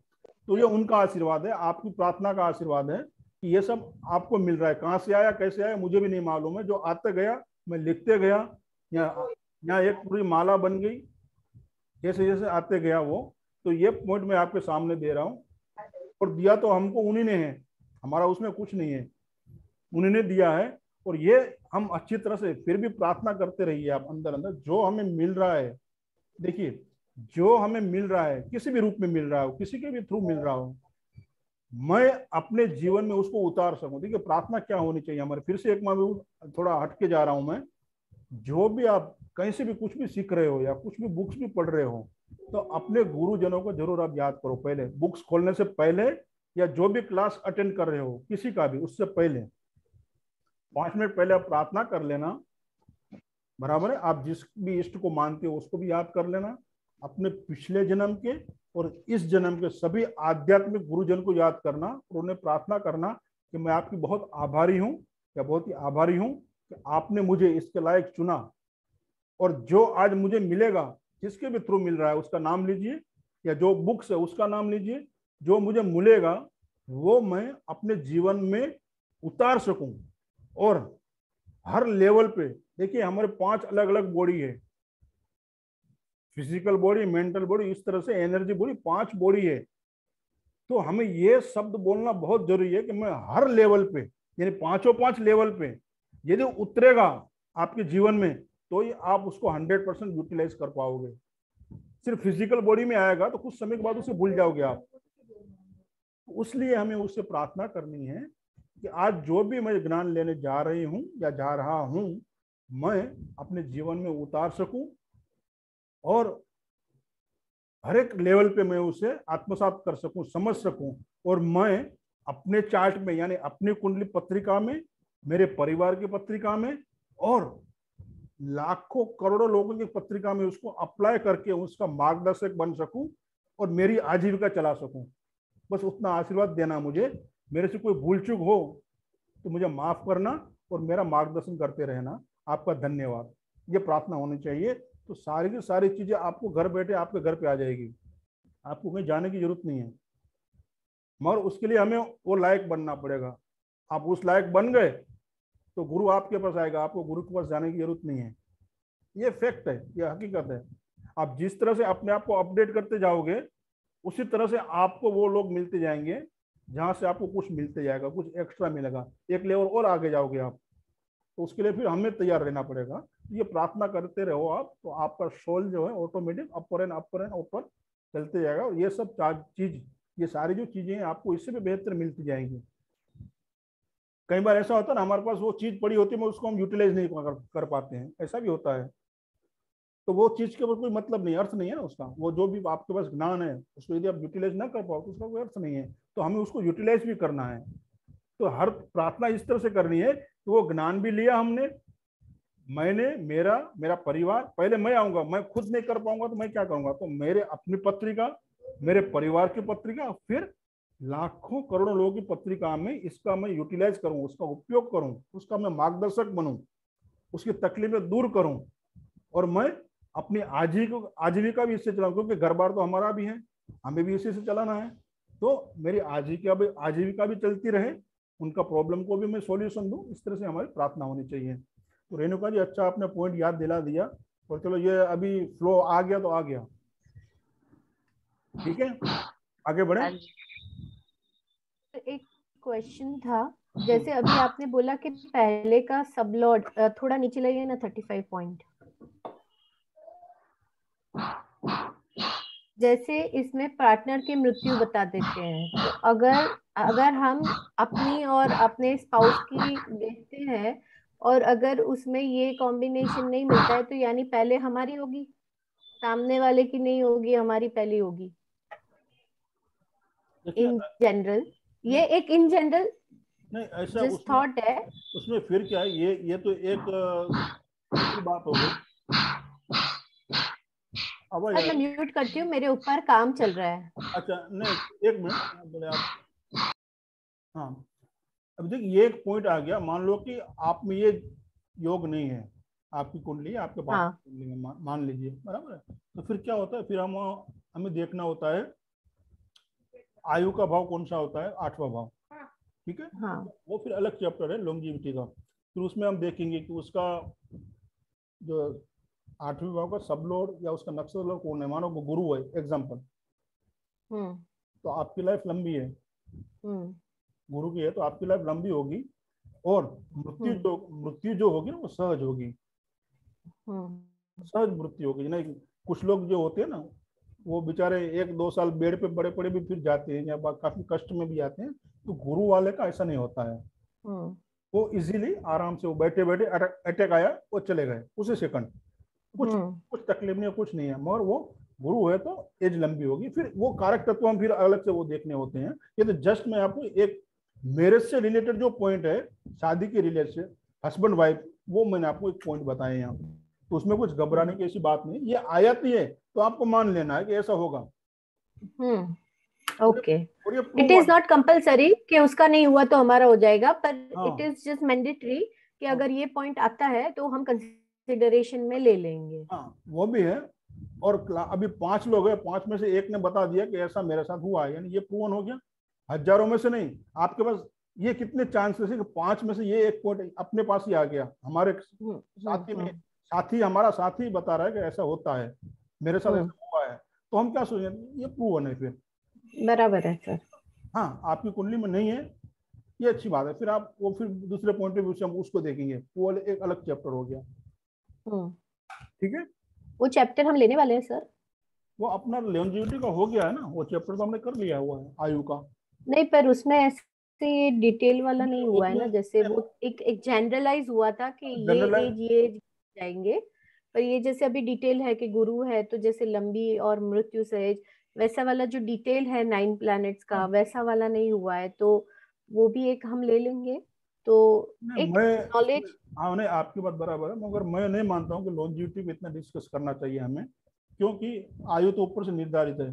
तो ये उनका आशीर्वाद है, आपकी प्रार्थना का आशीर्वाद है कि ये सब आपको मिल रहा है। कहाँ से आया कैसे आया मुझे भी नहीं मालूम है, जो आते गया मैं लिखते गया, यहाँ एक पूरी माला बन गई जैसे जैसे आते गया वो। तो ये पॉइंट मैं आपके सामने दे रहा हूँ, और दिया तो हमको उन्हीं ने है, हमारा उसमें कुछ नहीं है, उन्हीं ने दिया है। और ये हम अच्छी तरह से फिर भी प्रार्थना करते रहिए आप अंदर अंदर, जो हमें मिल रहा है। देखिए, जो हमें मिल रहा है किसी भी रूप में मिल रहा हो, किसी के भी थ्रू मिल रहा हो, मैं अपने जीवन में उसको उतार सकूं। देखिए, प्रार्थना क्या होनी चाहिए हमारे, फिर से एक मैं थोड़ा हटके जा रहा हूं मैं। जो भी आप कहीं से भी कुछ भी सीख रहे हो या कुछ भी बुक्स भी पढ़ रहे हो, तो अपने गुरुजनों को जरूर आप याद करो पहले, बुक्स खोलने से पहले, या जो भी क्लास अटेंड कर रहे हो किसी का भी, उससे पहले 5 मिनट पहले आप प्रार्थना कर लेना। बराबर है, आप जिस भी इष्ट को मानते हो उसको भी याद कर लेना, अपने पिछले जन्म के और इस जन्म के सभी आध्यात्मिक गुरुजन को याद करना, और उन्हें प्रार्थना करना कि मैं आपकी बहुत आभारी हूँ, या बहुत ही आभारी हूँ कि आपने मुझे इसके लायक चुना। और जो आज मुझे मिलेगा, जिसके भी थ्रू मिल रहा है उसका नाम लीजिए, या जो बुक्स है उसका नाम लीजिए, जो मुझे मिलेगा वो मैं अपने जीवन में उतार सकूं। और हर लेवल पे देखिए, हमारे 5 अलग अलग बॉडी है, फिजिकल बॉडी, मेंटल बॉडी, इस तरह से एनर्जी बॉडी, 5 बॉडी है। तो हमें ये शब्द बोलना बहुत जरूरी है कि मैं हर लेवल पे, यानी 5 लेवल पे यदि उतरेगा आपके जीवन में, तो ही आप उसको 100% यूटिलाइज कर पाओगे। सिर्फ फिजिकल बॉडी में आएगा तो कुछ समय के बाद उसे भूल जाओगे आप। उसलिए हमें उससे प्रार्थना करनी है कि आज जो भी मैं ज्ञान लेने जा रही हूँ या जा रहा हूँ, मैं अपने जीवन में उतार सकूं, और हर एक लेवल पे मैं उसे आत्मसात कर सकूं, समझ सकूं। और मैं अपने चार्ट में, यानी अपनी कुंडली पत्रिका में, मेरे परिवार की पत्रिका में, और लाखों करोड़ों लोगों की पत्रिका में उसको अप्लाई करके उसका मार्गदर्शक बन सकूं और मेरी आजीविका चला सकूं। बस उतना आशीर्वाद देना मुझे। मेरे से कोई भूल चूक हो तो मुझे माफ करना और मेरा मार्गदर्शन करते रहना। आपका धन्यवाद। ये प्रार्थना होनी चाहिए। तो सारी की सारी चीजें आपको घर बैठे आपके घर पे आ जाएगी, आपको कहीं जाने की जरूरत नहीं है। मगर उसके लिए हमें वो लायक बनना पड़ेगा। आप उस लायक बन गए तो गुरु आपके पास आएगा, आपको गुरु के पास जाने की जरूरत नहीं है। ये फैक्ट है, ये हकीकत है। आप जिस तरह से अपने आप को अपडेट करते जाओगे, उसी तरह से आपको वो लोग मिलते जाएंगे जहां से आपको कुछ मिलते जाएगा, कुछ एक्स्ट्रा मिलेगा, एक लेवल और आगे जाओगे आप। तो उसके लिए फिर हमें तैयार रहना पड़ेगा। ये प्रार्थना करते रहो आप, तो आपका सोल जो है automatic upper and upper and ऊपर चलते जाएगा, और ये सब चीज, ये सारी जो चीजें हैं आपको इससे भी बेहतर मिलती जाएंगी। कई बार ऐसा होता है ना, हमारे पास वो चीज पड़ी होती है, मैं उसको हम यूटिलाइज नहीं कर पाते हैं, ऐसा भी होता है। तो वो चीज के ऊपर कोई मतलब नहीं, अर्थ नहीं है ना उसका। वो जो भी आपके पास ज्ञान है उसको यदि आप यूटिलाइज ना कर पाओ तो उसका कोई अर्थ नहीं है। तो हमें उसको यूटिलाइज भी करना है। तो हर प्रार्थना इस तरह से करनी है कि वो ज्ञान भी लिया हमने, मैंने, मेरा परिवार, पहले मैं आऊंगा, मैं खुद नहीं कर पाऊंगा तो मैं क्या करूंगा, तो मेरे अपनी पत्रिका, मेरे परिवार की पत्रिका, फिर लाखों करोड़ों लोगों की पत्रिका में इसका मैं यूटिलाइज करूं, उसका उपयोग करूं, उसका मैं मार्गदर्शक बनूं, उसकी तकलीफें दूर करूं, और मैं अपनी आजीविका भी इससे चलाऊं, क्योंकि घर बार तो हमारा भी है, हमें भी इसी से चलाना है। तो मेरी आजीविका भी चलती रहे, उनका प्रॉब्लम को भी मैं सॉल्यूशन दूं, इस तरह से हमारी प्रार्थना होनी चाहिए। तो रेणुका जी, अच्छा आपने पॉइंट याद दिला दिया, और चलो ये अभी फ्लो आ गया तो आ गया, ठीक है, आगे बढ़े। एक क्वेश्चन था, जैसे अभी आपने बोला कि पहले का सबलॉर्ड, थोड़ा नीचे लाइए ना 35 पॉइंट। जैसे इसमें पार्टनर की मृत्यु बता देते हैं, तो अगर हम अपनी और अपने स्पाउस की देखते हैं, और अगर उसमें ये कॉम्बिनेशन नहीं मिलता है, तो यानी पहले हमारी होगी, सामने वाले की नहीं होगी, हमारी पहली होगी इन जनरल। ये एक इन जनरल नहीं ऐसा जस्ट उसमें, थॉट है। उसमें फिर क्या है, ये तो एक दूसरी बात हो गई। अब सर मैं म्यूट करती हूँ, मेरे ऊपर काम चल रहा है। अच्छा नहीं, एक मिनट बोले आप। हाँ, अब देखिए ये एक पॉइंट आ गया, मान लो कि आप में ये योग नहीं है, आपकी कुंडली आपके पास हाँ कुंडली में मान लीजिए, बराबर है। तो फिर क्या होता है, फिर हमें देखना होता है आयु का भाव कौन सा होता है, 8वां भाव, ठीक है। हाँ वो फिर अलग चैप्टर है लॉन्जिविटी का, फिर उसमें हम देखेंगे कि उसका जो 8वें भाव का सब लॉर्ड या उसका नक्सल लॉर्ड कौन है। मानो वो गुरु है एग्जाम्पल, हम्म तो आपकी लाइफ लंबी है, हम्म गुरु की है तो आपकी लाइफ लंबी होगी, और हम्म मृत्यु जो होगी ना वो सहज होगी, हम्म सहज मृत्यु होगी। नहीं, कुछ लोग जो होते हैं ना, वो बेचारे 1-2 साल बेड पे बड़े पड़े भी फिर जाते हैं, या काफी कष्ट में भी आते हैं। तो गुरु वाले का ऐसा नहीं होता है, हम्म वो इजीली आराम से, वो बैठे बैठे अटैक आया वो चले गए उसी सेकंड, कुछ हम्म कुछ तकलीफ नहीं है, कुछ नहीं है। मगर वो गुरु है तो एज लंबी होगी। फिर वो कारक तत्व हम फिर अलग से वो देखने होते हैं। ये तो जस्ट मैं आपको एक मैरिज से रिलेटेड जो पॉइंट है, शादी के रिलेटेड, हस्बैंड वाइफ, वो मैंने आपको एक पॉइंट बताए यहाँ पे। तो उसमें कुछ घबराने की ऐसी बात नहीं, ये आयत ही है तो आपको मान लेना है कि ऐसा होगा, ओके। और ये it prove is not compulsory कि उसका नहीं हुआ तो हमारा हो जाएगा, पर इट हाँ इज जस्ट मैंडेटरी कि हाँ अगर ये पॉइंट आता है तो हम कंसिडरेशन में ले लेंगे। हाँ, वो भी है। और अभी 5 लोग हैं, 5 में से एक ने बता दिया कि ऐसा मेरे साथ हुआ है, यानी ये प्रूवन हो गया। हजारों में से नहीं, आपके पास ये कितने चांसेस है कि 5 में से ये एक पॉइंट अपने पास ही आ गया, हमारे साथी में, हमारा साथी बता रहा है कि ऐसा होता है, मेरे साथ ऐसा हुआ है। तो हम क्या सोचें, ये प्रूवन है फिर। बराबर है सर। हाँ, आपकी कुंडली में नहीं है, ये अच्छी बात है। फिर आप वो फिर दूसरे पॉइंट ऑफ व्यू से हम उसको देखेंगे, वो एक अलग चैप्टर हो गया, ठीक है। वो चैप्टर हम लेने वाले हैं सर। वो अपना लॉन्जिविटी का हो गया है ना, वो चैप्टर तो हमने कर लिया हुआ है आयु का। नहीं, पर उसमें ऐसे ये डिटेल वाला नहीं हुआ है ना, उसमें जैसे वो एक जनरलाइज हुआ था कि ये जनरल, एज ये जाएंगे, पर ये जैसे अभी डिटेल है कि गुरु है तो जैसे लंबी और मृत्यु सहज, वैसा वाला जो डिटेल है 9 प्लैनेट्स का, वैसा वाला नहीं हुआ है, तो वो भी एक हम ले लेंगे। तो एक मैं नॉलेज। हाँ नहीं, आपकी बात बराबर है, मगर मैं नहीं मानता हूँ कि लॉन्जिविटी पे इतना डिस्कस करना चाहिए हमें, क्योंकि आयु तो ऊपर से निर्धारित है,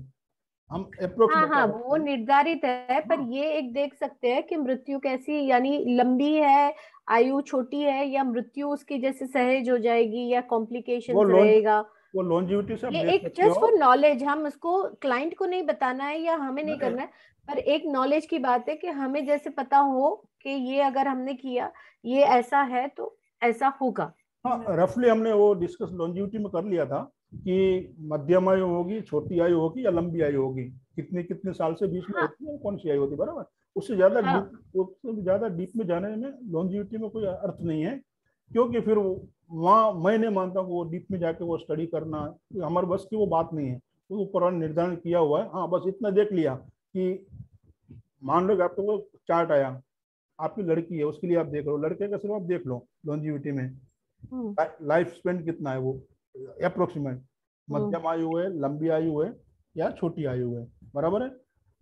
हम अप्रोक्स हाँ बता हाँ, सकते वो हैं। निर्धारित है, पर हाँ, ये एक देख सकते हैं कि मृत्यु कैसी, यानी लंबी है, आयु छोटी है, या मृत्यु उसकी जैसे सहज हो जाएगी, या वो कॉम्प्लिकेशंस लॉन्ज रहेगा। वो लॉन्जिविटी से आप ये देख एक सकते जस्ट हो। फॉर नॉलेज, हम उसको क्लाइंट को नहीं बताना है या हमें नहीं नहीं, करना है, पर एक नॉलेज की बात है कि हमें जैसे पता हो कि ये अगर हमने किया, ये ऐसा है तो ऐसा होगा। हाँ रफली हमने वो डिस्कस लॉन्जिविटी में कर लिया था कि मध्यम आयु होगी, छोटी आयु होगी, या लंबी आयु होगी, कितने कितने साल से बीच में हाँ होती है, कौन सी आयु होती है, बराबर। उससे हाँ ज्यादा डीप में जाने में लॉन्जिविटी में कोई अर्थ नहीं है। क्योंकि फिर वहाँ मैं नहीं मानता कि वो डीप में जाके वो स्टडी करना हमारे बस की वो बात नहीं है। तो ऊपर वाले निर्धारण किया हुआ है, हाँ बस इतना देख लिया कि मान लो कि आपको वो चार्ट आया, आपकी लड़की है उसके लिए आप देख लो, लड़के का सिर्फ आप देख लो लॉन्जिविटी में लाइफ स्पेन कितना है वो अप्रोक्सीमेट, मध्यम आयु है, लंबी आयु है या छोटी आयु है, बराबर है।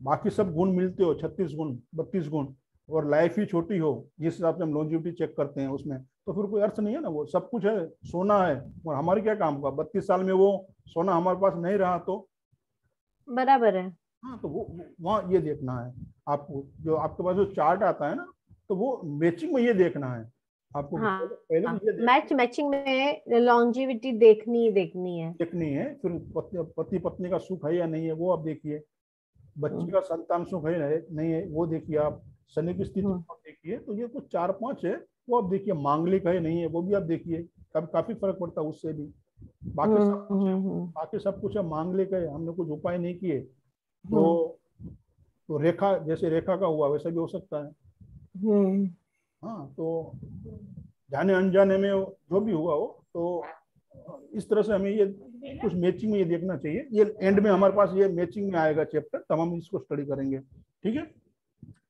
बाकी सब गुण मिलते हो 36 गुण 32 गुण और लाइफ ही छोटी हो जिस हिसाब से हम लॉन्जिविटी चेक करते हैं उसमें, तो फिर कोई अर्थ नहीं है ना। वो सब कुछ है, सोना है और हमारे क्या काम का, 32 साल में वो सोना हमारे पास नहीं रहा तो बराबर है। हाँ, तो वो वहाँ ये देखना है आपको, जो आपके पास जो चार्ट आता है ना, तो वो मैचिंग में ये देखना है आपको। हाँ, पहले तो ये मैचिंग में लॉन्जिविटी देखनी है। फिर पति पत्नी का सुख है या नहीं है वो आप देखिए, बच्चे का संतान सुख है नहीं है वो देखिए, आप शनि की स्थिति को देखिए। तो ये कुछ 4-5 है वो आप देखिए, मांगलिक है नहीं है वो भी आप देखिए, काफी फर्क पड़ता है उससे भी। बाकी सब कुछ है, मांगलिक है, हमने कुछ उपाय नहीं किए तो रेखा, जैसे रेखा का हुआ वैसा भी हो सकता है। हाँ, तो जाने अनजाने में जो भी हुआ हो, तो इस तरह से हमें ये कुछ मैचिंग में ये देखना चाहिए। ये एंड में हमारे पास ये मैचिंग में आएगा चैप्टर, तब हम इसको स्टडी करेंगे, ठीक है।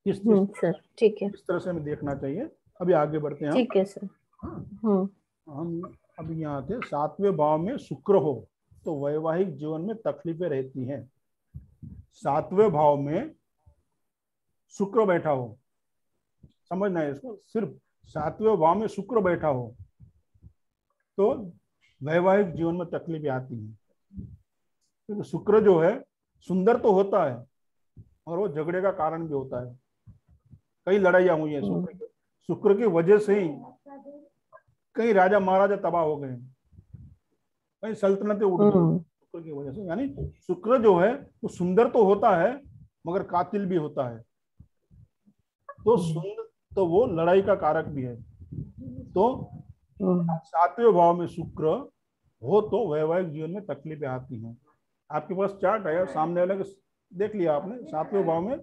सर ठीक है, इस तरह से हमें देखना चाहिए। अभी आगे बढ़ते हैं, ठीक है सर। हाँ, हम अभी यहाँ थे, 7वें भाव में शुक्र हो तो वैवाहिक जीवन में तकलीफें रहती हैं। 7वें भाव में शुक्र बैठा हो, समझना है इसको, सिर्फ 7वें भाव में शुक्र बैठा हो तो वैवाहिक जीवन में तकलीफें आती हैं। क्योंकि शुक्र जो है सुंदर तो होता है और वो झगड़े का कारण भी होता है। कई लड़ाइयां हुई हैं शुक्र की वजह से ही, कई राजा महाराजा तबाह हो गए, कई सल्तनतें उठ गई शुक्र की वजह से। यानी शुक्र जो है वो सुंदर तो होता है मगर कातिल भी होता है, तो वो लड़ाई का कारक भी है। तो 7वें भाव में शुक्र हो तो वैवाहिक जीवन में तकलीफें आती हैं। आपके पास चार्ट है सामने वाले, देख लिया आपने, 7वें भाव में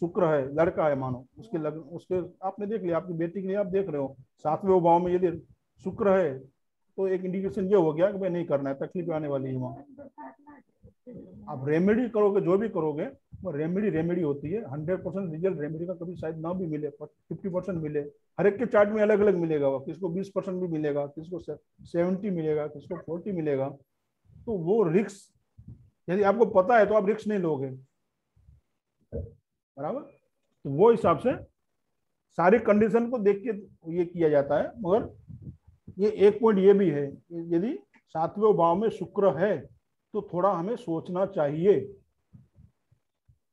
शुक्र है, लड़का है मानो, उसके आपने देख लिया, आपकी बेटी के लिए आप देख रहे हो 7वें भाव में यदि शुक्र है तो एक इंडिकेशन ये हो गया कि भाई नहीं करना है, तकलीफ आने वाली है वहाँ। आप रेमेडी करोगे, जो भी करोगे वो रेमेडी होती है। 100% रिजल्ट रेमेडी का कभी शायद ना भी मिले, 50% मिले। हर एक के चार्ट में अलग अलग मिलेगा, वो किसको 20% भी मिलेगा, किसको 70 मिलेगा, किसको 40 मिलेगा। तो वो रिस्क यदि आपको पता है तो आप रिस्क नहीं लोगे, बराबर। तो वो हिसाब से सारी कंडीशन को देख के ये किया जाता है। मगर ये एक पॉइंट ये भी है, यदि 7वें भाव में शुक्र है तो थोड़ा हमें सोचना चाहिए।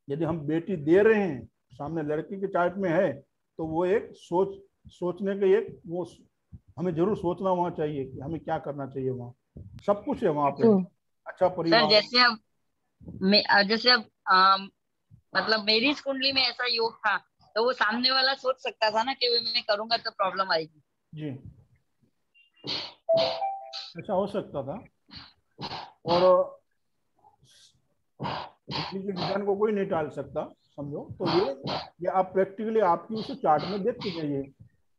यदि हम बेटी दे रहे हैं, सामने लड़की के चार्ट में है, तो वो एक सोचने के एक वो हमें जरूर सोचना वहां चाहिए कि हमें क्या करना चाहिए। वहाँ सब कुछ है वहां पे, अच्छा परिवार। सर जैसे अब मतलब मेरी इस कुंडली में ऐसा योग था तो वो सामने वाला सोच सकता था ना कि मैं करूंगा तो प्रॉब्लम आएगी। जी, ऐसा हो सकता था। और विज्ञान को कोई नहीं टाल सकता, समझो। तो ये आप प्रैक्टिकली आपकी उसे चार्ट में देखते जाइए,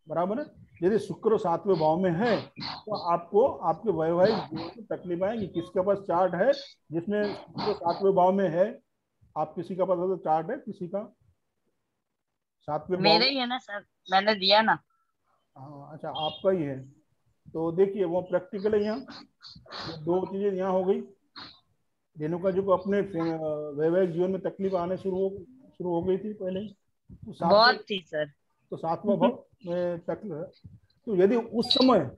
बराबर है। यदि शुक्र 7वें भाव में है तो आपको आपके वैवाहिक जीवन में तकलीफ आएगी। किसके पास चार्ट है जिसमें शुक्र 7वें भाव में है? आप किसी का पास तो चार्ट है किसी का 7वें भाव? मेरे ही है ना सर, मैंने दिया ना। हाँ, अच्छा, आपका ही है। तो देखिए वो प्रैक्टिकल है। यहाँ दो चीजें यहाँ हो गई, रेणुका जी को अपने वैवाहिक जीवन में तकलीफ आने शुरू हो गई थी पहले, तो बहुत थी सर। तो 7वां भाव में तकलीफ। तो यदि उस समय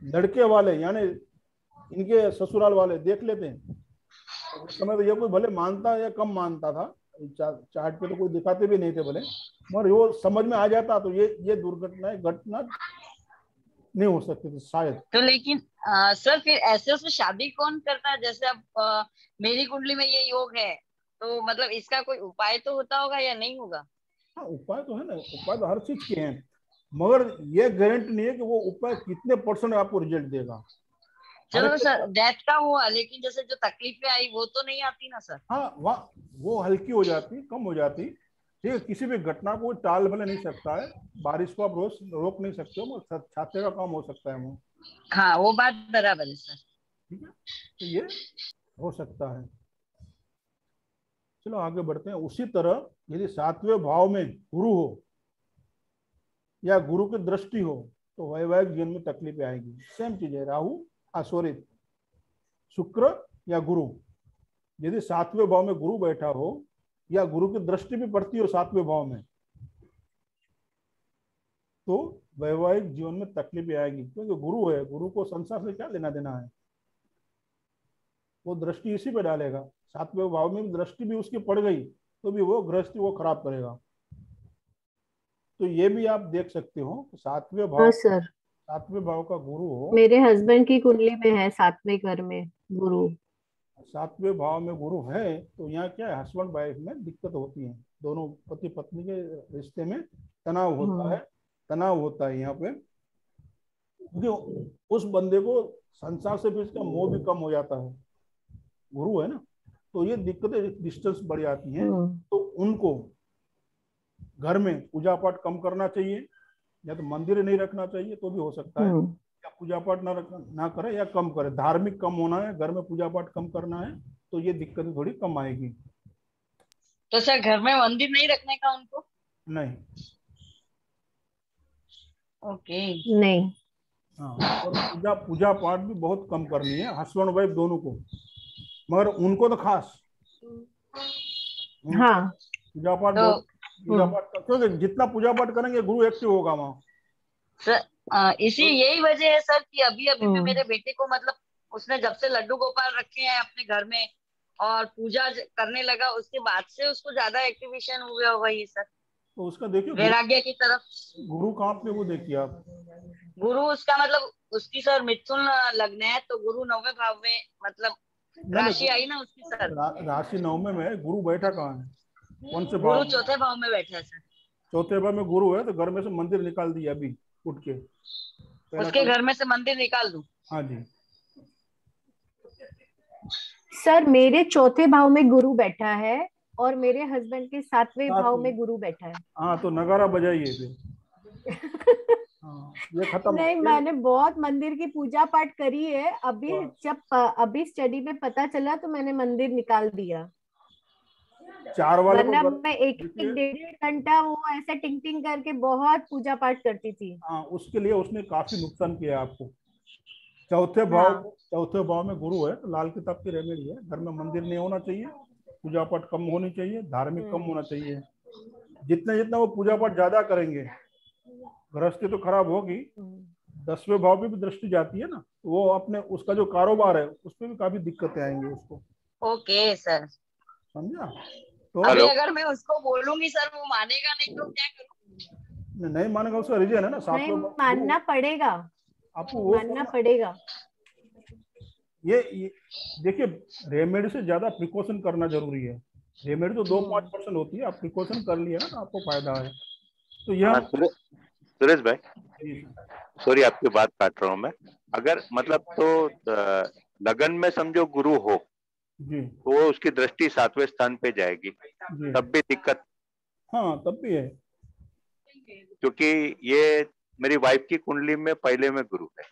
लड़के वाले यानी इनके ससुराल वाले देख लेते हैं, तो उस समय तो ये कोई भले मानता या कम मानता था, चार्ट पे तो कोई दिखाते भी नहीं थे भले, मगर वो समझ में आ जाता तो ये घटना नहीं हो सकती थी शायद। तो लेकिन सर फिर ऐसे उसमें शादी कौन करता है? जैसे अब मेरी कुंडली में ये योग है तो मतलब इसका कोई उपाय तो होता होगा या नहीं होगा? हाँ, उपाय तो है ना, उपाय तो हर चीज के हैं, मगर ये गारंटी नहीं है कि वो उपाय कितने % आपको रिजल्ट देगा। चलो सर डेथ का हुआ, लेकिन जैसे जो तकलीफें आई वो तो नहीं आती ना सर? हाँ, वो हल्की हो जाती, कम हो जाती। ठीक है, किसी भी घटना को टाल भले नहीं सकता है, बारिश को आप रोक नहीं सकते हो, छाते का काम हो सकता है वो। हाँ वो बात बराबर है सर। ठीक है, तो ये हो सकता है। चलो आगे बढ़ते हैं। उसी तरह यदि 7वें भाव में गुरु हो या गुरु की दृष्टि हो तो वैवाहिक जीवन में तकलीफें आएगी। सेम चीज है, राहु सॉरी शुक्र या गुरु, यदि 7वें भाव में गुरु बैठा हो या गुरु की दृष्टि भी पड़ती हो 7वें भाव में, तो वैवाहिक जीवन में तकलीफें आएगी। क्योंकि गुरु है, गुरु को संसार से क्या लेना देना है, वो दृष्टि इसी पे डालेगा। 7वें भाव में दृष्टि भी उसकी पड़ गई तो भी वो गृहस्थी वो खराब करेगा। तो ये भी आप देख सकते हो, 7वें भाव, सर 7वें भाव का गुरु हो, मेरे हस्बैंड की कुंडली में है 7वें घर में गुरु। 7वें भाव में गुरु है तो यहाँ क्या है, हस्बैंड वाइफ में दिक्कत होती है, दोनों पति पत्नी के रिश्ते में तनाव होता है, तनाव होता है यहाँ पे। क्योंकि उस बंदे को संसार से भी इसका मोह भी कम हो जाता है, गुरु है ना, तो ये दिक्कतें डिस्टेंस बढ़ जाती हैं। तो उनको घर में पूजा पाठ कम करना चाहिए, या तो मंदिर नहीं रखना चाहिए तो भी हो सकता है, या पूजा पाठ ना करे या कम करे, धार्मिक कम होना है, घर में पूजा पाठ कम करना है, तो ये दिक्कतें थोड़ी कम आएगी। तो सर घर में मंदिर नहीं रखने का उनको? नहीं। ओके नहीं। हाँ, और पूजा पाठ भी बहुत कम करनी है हस्बैंड वाइफ दोनों को, मगर उनको तो खास। हाँ पूजा पाठ तो पूजा पाठ क्योंकि जितना पूजा पाठ करेंगे गुरु एक्टिव होगा वहाँ। सर इसी यही वजह है सर कि अभी अभी भी मेरे बेटे को मतलब उसने जब से लड्डू गोपाल रखे हैं अपने घर में और पूजा करने लगा, उसके बाद से उसको ज्यादा एक्टिवेशन हुआ हुआ है सर, तो उसका देखिए वैराग्य की तरफ। गुरु कहाँ पे, वो देखिए आप, गुरु उसका मतलब उसकी सर मिथुन लग्न है, तो गुरु 9वें भाव में मतलब राशि आई ना उसकी सर। राशि 9वें में है, गुरु बैठा कहाँ है, कौन से गुरु भाव? 4थे भाव में बैठा है सर। 4थे भाव में गुरु है तो घर में से मंदिर निकाल दिया अभी उठ के, उसके घर में से मंदिर निकाल दूं? हाँ जी। सर मेरे 4थे भाव में गुरु बैठा है और मेरे हस्बैंड के 7वें भाव में गुरु बैठा है। हाँ तो नगारा बजाइए फिर। हाँ, ये खत्म। नहीं, मैंने बहुत मंदिर की पूजा पाठ करी है, अभी स्टडी में पता चला तो मैंने मंदिर निकाल दिया। 4 वाले वरना को मैं एक डेढ़ घंटा वो ऐसे टिंग टिंग करके बहुत पूजा पाठ करती थी। हाँ, उसके लिए उसने काफी नुकसान किया आपको। चौथे भाव में गुरु है तो लाल किताब की रेमेडी है, घर में मंदिर नहीं होना चाहिए, पूजा पाठ कम होनी चाहिए, धार्मिक कम होना चाहिए। जितना जितना वो पूजा पाठ ज्यादा करेंगे, गृहस्थी तो खराब होगी, 10वें भाव पे भी दृष्टि जाती है ना, वो अपने उसका जो कारोबार है उस पर भी काफी दिक्कतें आएंगी उसको। ओके सर, समझा? तो अभी अगर मैं उसको बोलूंगी सर वो मानेगा नहीं तो क्या करूं? नहीं मानेगा, उसका रीजन है ना, नहीं, मानना पड़ेगा, आपको वो मानना पड़ेगा। ये देखिए, रेमेडी से ज्यादा प्रिकॉशन करना जरूरी है। रेमेडी तो 2-5% होती है, आप प्रिकॉशन कर लिया ना तो आपको फायदा है। तो यह सुरेश भाई, सॉरी आपकी बात काट रहा हूँ मैं, अगर मतलब तो लगन में समझो गुरु हो जी, तो उसकी दृष्टि 7वें स्थान पे जाएगी, तब भी दिक्कत। हाँ तब भी है, क्योंकि ये मेरी वाइफ की कुंडली में पहले में गुरु है।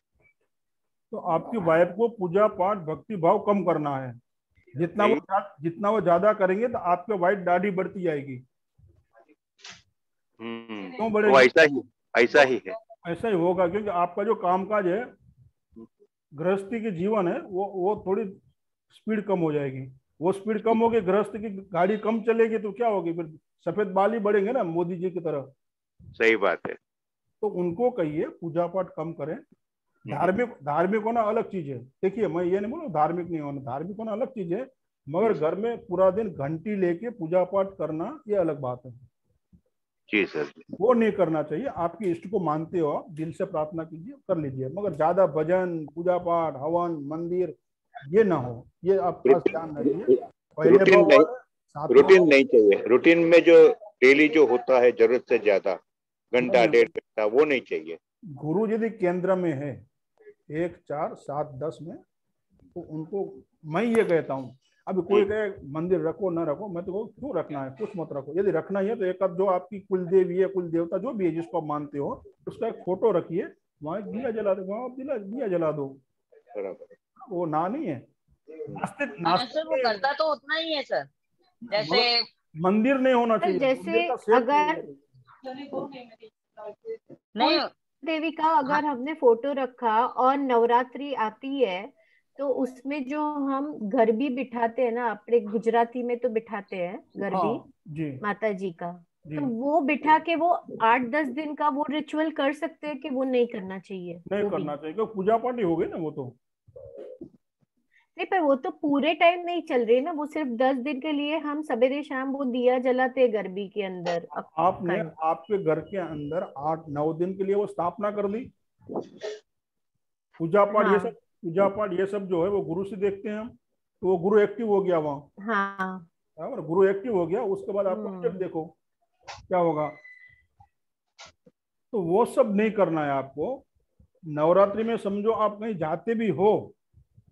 तो आपकी वाइफ को पूजा पाठ भक्ति भाव कम करना है, जितना वो ज्यादा करेंगे तो आपके वाइफ दाढ़ी बढ़ती जाएगी। क्यों बढ़ेगी? वो ऐसा ही है। ऐसा ही होगा, क्योंकि आपका जो कामकाज है, गृहस्थी के जीवन है, वो थोड़ी स्पीड कम हो जाएगी। वो स्पीड कम होगी, गृहस्थ की गाड़ी कम चलेगी तो क्या होगी फिर, सफेद बाल ही बढ़ेंगे ना मोदी जी की तरह। सही बात है। तो उनको कहिए पूजा पाठ कम करें। धार्मिक होना अलग चीज है, देखिए मैं ये नहीं बोलूँ धार्मिक नहीं होना, धार्मिक होना अलग चीज है, मगर घर में पूरा दिन घंटी लेके पूजा पाठ करना ये अलग बात है। जी सर, वो नहीं करना चाहिए। आपकी इष्ट को मानते हो, आप दिल से प्रार्थना कीजिए, कर लीजिए, मगर ज्यादा भजन पूजा पाठ हवन मंदिर ये ना हो, ये आप खास ध्यान रखिए। रूटीन नहीं चाहिए, रूटीन में जो डेली जो होता है जरूरत से ज्यादा घंटा 1.5 घंटा वो नहीं चाहिए। गुरु यदि केंद्र में है 1, 4, 7, 10 में, तो उनको मैं ये कहता हूँ अभी कोई कहे मंदिर रखो ना रखो, मैं तो कहूँ क्यों रखना है, कुछ मत रखो। यदि रखना ही है तो एक आध जो आपकी कुल देवी है, कुल देवता जो भी है जिसको आप मानते हो, उसका एक फोटो रखिए, वहां दिया जला दो, वहां आप दिया जला दो, बराबर। वो ना नहीं है। नास्तिक हाँ सर, वो नास्तिक करता तो उतना ही है सर, जैसे मगर मंदिर नहीं होना सर चाहिए, मंदिर जैसे का शेप नहीं होना अगर चाहिए। नहीं। कुल देवी का हाँ अगर हमने फोटो रखा और नवरात्रि आती है तो उसमें जो हम गरबी बिठाते हैं ना, अपने गुजराती में तो बिठाते हैं गरबी हाँ जी माता जी का, जी, तो वो बिठा के वो 8-10 दिन का वो रिचुअल कर सकते हैं कि वो नहीं करना चाहिए नहीं वो भी? करना चाहिए क्योंकि पूजा पाठ ही हो गई ना वो तो। नहीं, पर वो तो पूरे टाइम नहीं चल रही ना, वो सिर्फ 10 दिन के लिए हम सवेरे शाम वो दिया जलाते हैं गरबी के अंदर आपने अखंड। आपके घर के अंदर 8-9 दिन के लिए वो स्थापना कर दी, पूजा पाठ ये सब, हाँ पूजा पाठ ये सब जो है वो गुरु से देखते हैं हम, तो वो गुरु एक्टिव हो गया वहाँ, हाँ। बराबर, गुरु एक्टिव हो गया, उसके बाद आपको स्टेप हम्म देखो क्या होगा। तो वो सब नहीं करना है आपको। नवरात्रि में समझो आप कहीं जाते भी हो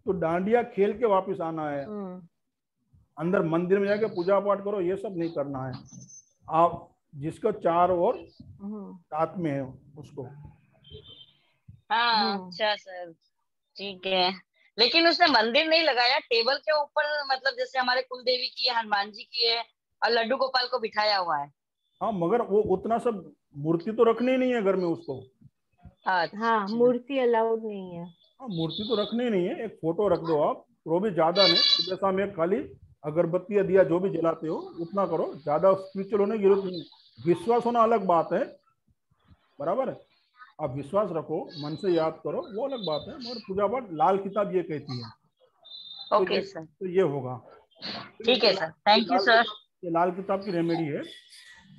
तो डांडिया खेल के वापस आना है, हम्म अंदर मंदिर में जाके पूजा पाठ करो, ये सब नहीं करना है। आप जिसको चार और हम्म साथ में है उसको। हाँ, हम्म अच्छा सर, ठीक है। लेकिन उसने मंदिर नहीं लगाया, टेबल के ऊपर मतलब जैसे हमारे कुल देवी की है, हनुमान जी की है, और लड्डू गोपाल को बिठाया हुआ है। हाँ मगर वो उतना सब मूर्ति तो रखनी ही नहीं है घर में उसको। हाँ, अच्छा। मूर्ति अलाउड नहीं है। हाँ मूर्ति तो रखनी ही नहीं है, एक फोटो रख दो आप, वो भी ज्यादा नहीं, सुबह शाम एक खाली अगरबत्ती या दिया जो भी जलाते हो उतना करो, ज्यादा स्पिरिचुअल होने की जरूरत नहीं है। विश्वास होना अलग बात है, बराबर है, आप विश्वास रखो, मन से याद करो, वो अलग बात है, मगर पूजा पाठ लाल किताब ये कहती है। ओके सर, तो ये होगा। चलिए, ठीक है सर, थैंक यू सर। ये लाल किताब की रेमेडी है।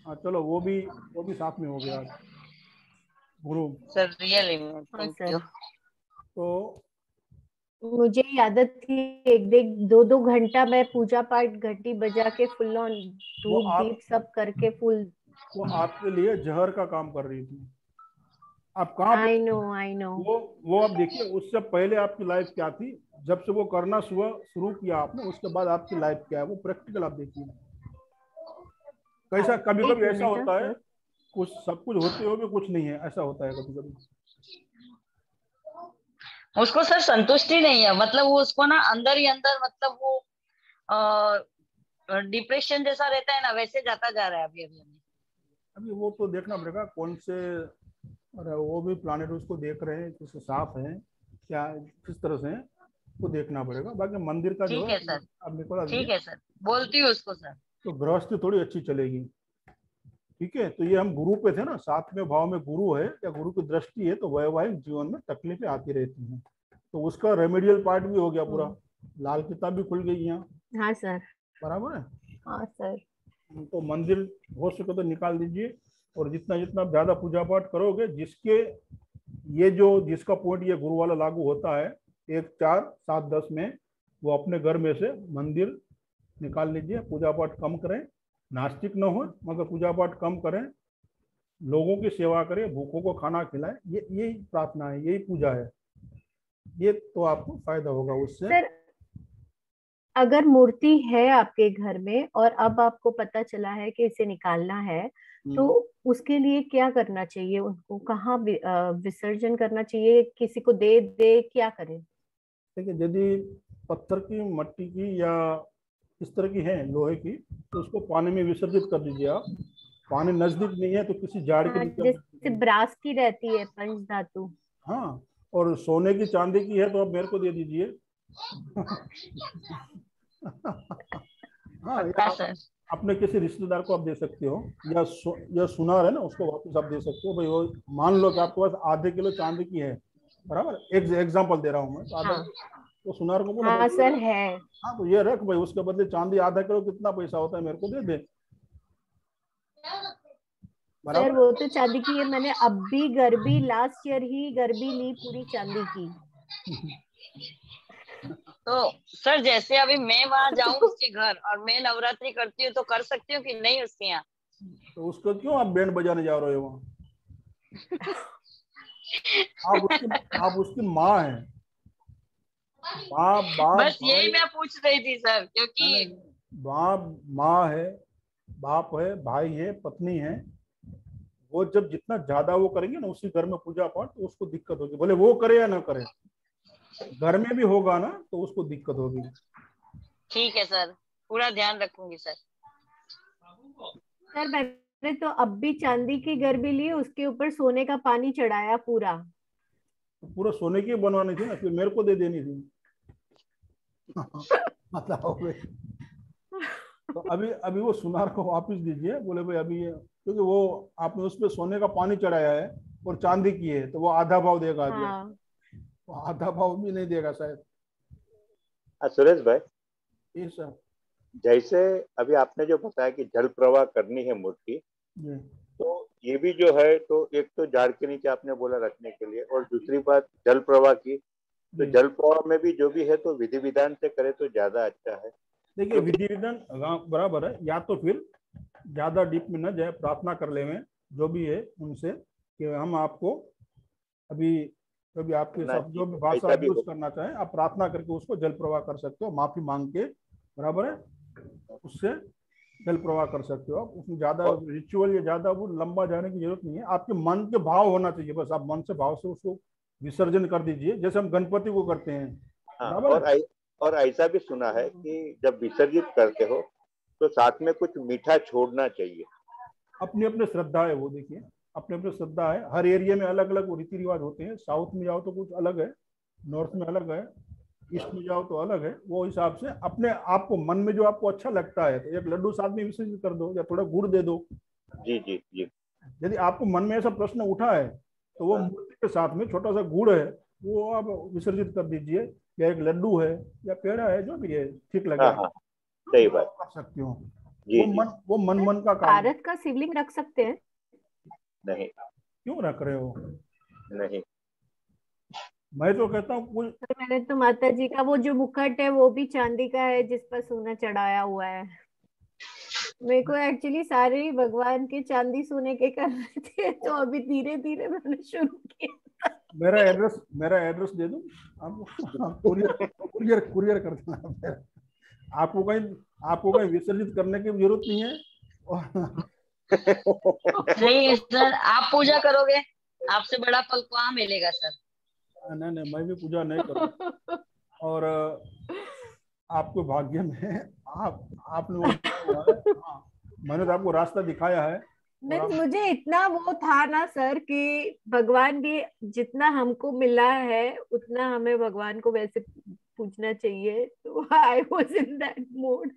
हाँ चलो, वो भी साथ में हो गया गुरु। सर रियली में हाँ थैंक सर, यू। तो मुझे आदत थी एक एक 2-2 घंटा मैं पूजा पाठ घंटी बजा के फुल ऑन वो धूप आप दीप सब करके फुल। वो आपके लिए जहर का काम कर रही थी। आप कहाँ पे, आई नो आई नो। वो आप देखिए, उससे पहले आपकी लाइफ क्या थी, जब से वो करना शुरू किया आपने, उसके बाद आपकी लाइफ क्या है, वो प्रैक्टिकल आप देखिए। कैसा कभी एक कभी ऐसा मिनट हाँ होता है, सर। कुछ सब कुछ होते हुए भी कुछ नहीं है, ऐसा होता है कभी कभी। उसको सर संतुष्टि नहीं है, मतलब वो उसको ना अंदर ही अंदर, मतलब वो डिप्रेशन जैसा रहता है ना, वैसे जाता जा रहा है अभी अभी अभी। अभी वो तो देखना पड़ेगा कौन से, अरे वो भी प्लानिट उसको देख रहे हैं, किस साफ है क्या, किस तरह से है, वो देखना पड़ेगा। बाकी मंदिर का जो ठीक है है सर, अब निकला ठीक दिया, है सर, बोलती हूँ उसको सर। तो गृहस्थी थोड़ी अच्छी चलेगी। ठीक है, तो ये हम गुरु पे थे ना, सातवें भाव में गुरु है या गुरु की दृष्टि है, तो वैवाहिक जीवन में तकलीफें आती रहती हैं, तो उसका रेमेडियल पार्ट भी हो गया पूरा, हम्म, लाल किताब भी खुल गई यहाँ, हाँ सर। बराबर है। हाँ सर। तो मंदिर हो सके तो निकाल दीजिए, और जितना जितना ज्यादा पूजा पाठ करोगे, ये जो जिसका पॉइंट ये गुरु वाला लागू होता है, 1 4 7 10 में, वो अपने घर में से मंदिर निकाल लीजिए, पूजा पाठ कम करें, नास्तिक न हो मगर पूजा पाठ कम करें, लोगों की सेवा करें, भूखों को खाना खिलाएं, ये यही प्रार्थना है, यही पूजा है, ये तो आपको फायदा होगा उससे। सर, अगर मूर्ति है आपके घर में और अब आपको पता चला है कि इसे निकालना है, तो उसके लिए क्या करना चाहिए? उनको कहाँ विसर्जन करना चाहिए? किसी को दे दे, क्या करें? देखिए, यदि पत्थर की, मट्टी की या इस तरह की है, लोहे की, तो उसको पानी में विसर्जित कर दीजिए आप। पानी नजदीक नहीं है तो किसी झाड़ के हाँ, नीचे आप जैसे दीजिए। ब्रास की रहती है पंच धातु। हाँ, और सोने की चांदी की है तो आप मेरे को दे दीजिए। हाँ, या पक्का सर। अपने किसी रिश्तेदार को आप दे सकते हो, या सुनार है ना, उसको वापस आप दे सकते हो भाई। वो मान लो कि आपके पास आधे किलो चांदी की है, बराबर, एक एग्जांपल दे रहा हूँ मैं, तो आधा, हाँ तो सुनार को बोलो हाँ भाई, सर है। हाँ तो ये रख भाई, उसके बदले चांदी आधा किलो कितना पैसा होता है, मेरे को दे दे, सर बराबर वो तो चांदी की है, मैंने अब भी गरबी लास्ट ईयर ही गरबी ली पूरी चांदी की। तो सर जैसे अभी मैं वहां जाऊं तो उसके घर और मैं नवरात्रि करती हूँ, तो कर सकती हूँ कि नहीं उसके यहाँ? तो उसको क्यों आप बैंड बजाने जा रहे हो वहाँ? आप उसकी माँ हैं, बाप बाप बस भाई, यही मैं पूछ रही थी सर, क्योंकि बाप माँ है, बाप है, भाई है, पत्नी है, वो जब जितना ज्यादा वो करेंगे ना उसी घर में पूजा पाठ, तो उसको दिक्कत होगी, भले वो करे या ना करे, घर में भी होगा ना तो उसको दिक्कत होगी। ठीक है सर, पूरा ध्यान रखूंगी सर। सर मैंने तो अब भी चांदी की गर्भी ली, उसके ऊपर सोने का पानी चढ़ाया पूरा। तो पूरा सोने की बनवानी थी ना, फिर मेरे को दे देनी थी। बताओ भाई। तो अभी अभी वो सुनार को वापस दीजिए, बोले भाई अभी ये, क्योंकि वो आपने उस पर सोने का पानी चढ़ाया है और चांदी की है, तो वो आधा भाव देगा अभी, हाँ वो आधा भाव भी नहीं देगा शायद। सुरेश भाई, ये सर। जैसे अभी आपने जो बताया कि जल प्रवाह करनी है मूर्ति, जी तो ये भी जो है, तो एक तो झाड़ के नीचे आपने बोला रखने के लिए, और दूसरी बात जल प्रवाह की, तो जी। जल प्रवाह में भी जो भी है तो विधि विधान से करे तो ज्यादा अच्छा है। देखिए क्योंकि विधि विधान, हाँ, बराबर है, या तो फिर ज्यादा डीप में न जाए, प्रार्थना कर ले में जो भी है उनसे कि हम आपको अभी, जो भी आपके ना सब जी, जो भी भाषा ऐसा आप भी यूज हो। करना चाहें, आप प्रार्थना करके उसको जल प्रवाह कर सकते हो, माफी मांग के, बराबर है, उससे जल प्रवाह कर सकते हो आप। उसमें ज्यादा और रिचुअल या ज्यादा वो लंबा जाने की जरूरत नहीं है, आपके मन के भाव होना चाहिए, बस आप मन से भाव से उसको विसर्जन कर दीजिए, जैसे हम गणपति को करते हैं, हाँ, बराबर है। और ऐसा भी सुना है कि जब विसर्जित करते हो तो साथ में कुछ मीठा छोड़ना चाहिए। अपनी अपनी श्रद्धा है वो, देखिए अपने अपने श्रद्धा है, हर एरिया में अलग अलग रीति रिवाज होते हैं, साउथ में जाओ तो कुछ अलग है, नॉर्थ में अलग है, ईस्ट में जाओ तो अलग है, वो हिसाब से अपने आपको मन में जो आपको अच्छा लगता है, तो एक लड्डू साथ में विसर्जित कर दो या थोड़ा गुड़ दे दो। जी जी जी। यदि आपको मन में ऐसा प्रश्न उठा है तो वो हाँ मूर्ति के साथ में छोटा सा गुड़ है, वो आप विसर्जित कर दीजिए, या एक लड्डू है या पेड़ा है, जो भी है ठीक लगे हाँ आप, हाँ, सही वो बात। आप कर सकते हो। जी जी। वो मन सर मन का काम है। भारत का शिवलिंग रख सकते हैं? नहीं क्यों रख रहे हो? नहीं। मैं तो कहता हूँ कुछ, सर मैंने तो माता जी का वो जो मुकुट है वो भी चांदी का है, जिस पर सोना चढ़ाया हुआ है। मेरे को एक्चुअली सारे ही भगवान के चांदी सोने के करने थे, तो अभी धीरे धीरे मैंने शुरू किया। मेरा एड्रेस दे दूं आपको, कुरियर कुरियर कुरियर कर देना फिर। आपको कहीं आपको कहीं विसर्जित करने की जरूरत नहीं है, और नहीं सर, आप पूजा करोगे, आपसे बड़ा फल कहाँ मिलेगा सर। नहीं नहीं, मैं भी पूजा नहीं करूँ, और आपको भाग्य में आपने वो किया हुआ है, हाँ, मैंने तो आपको रास्ता दिखाया है, और मीन्स आप, मुझे इतना वो था ना सर कि भगवान भी जितना हमको मिला है उतना हमें भगवान को वैसे पूछना चाहिए, तो I was in that mode.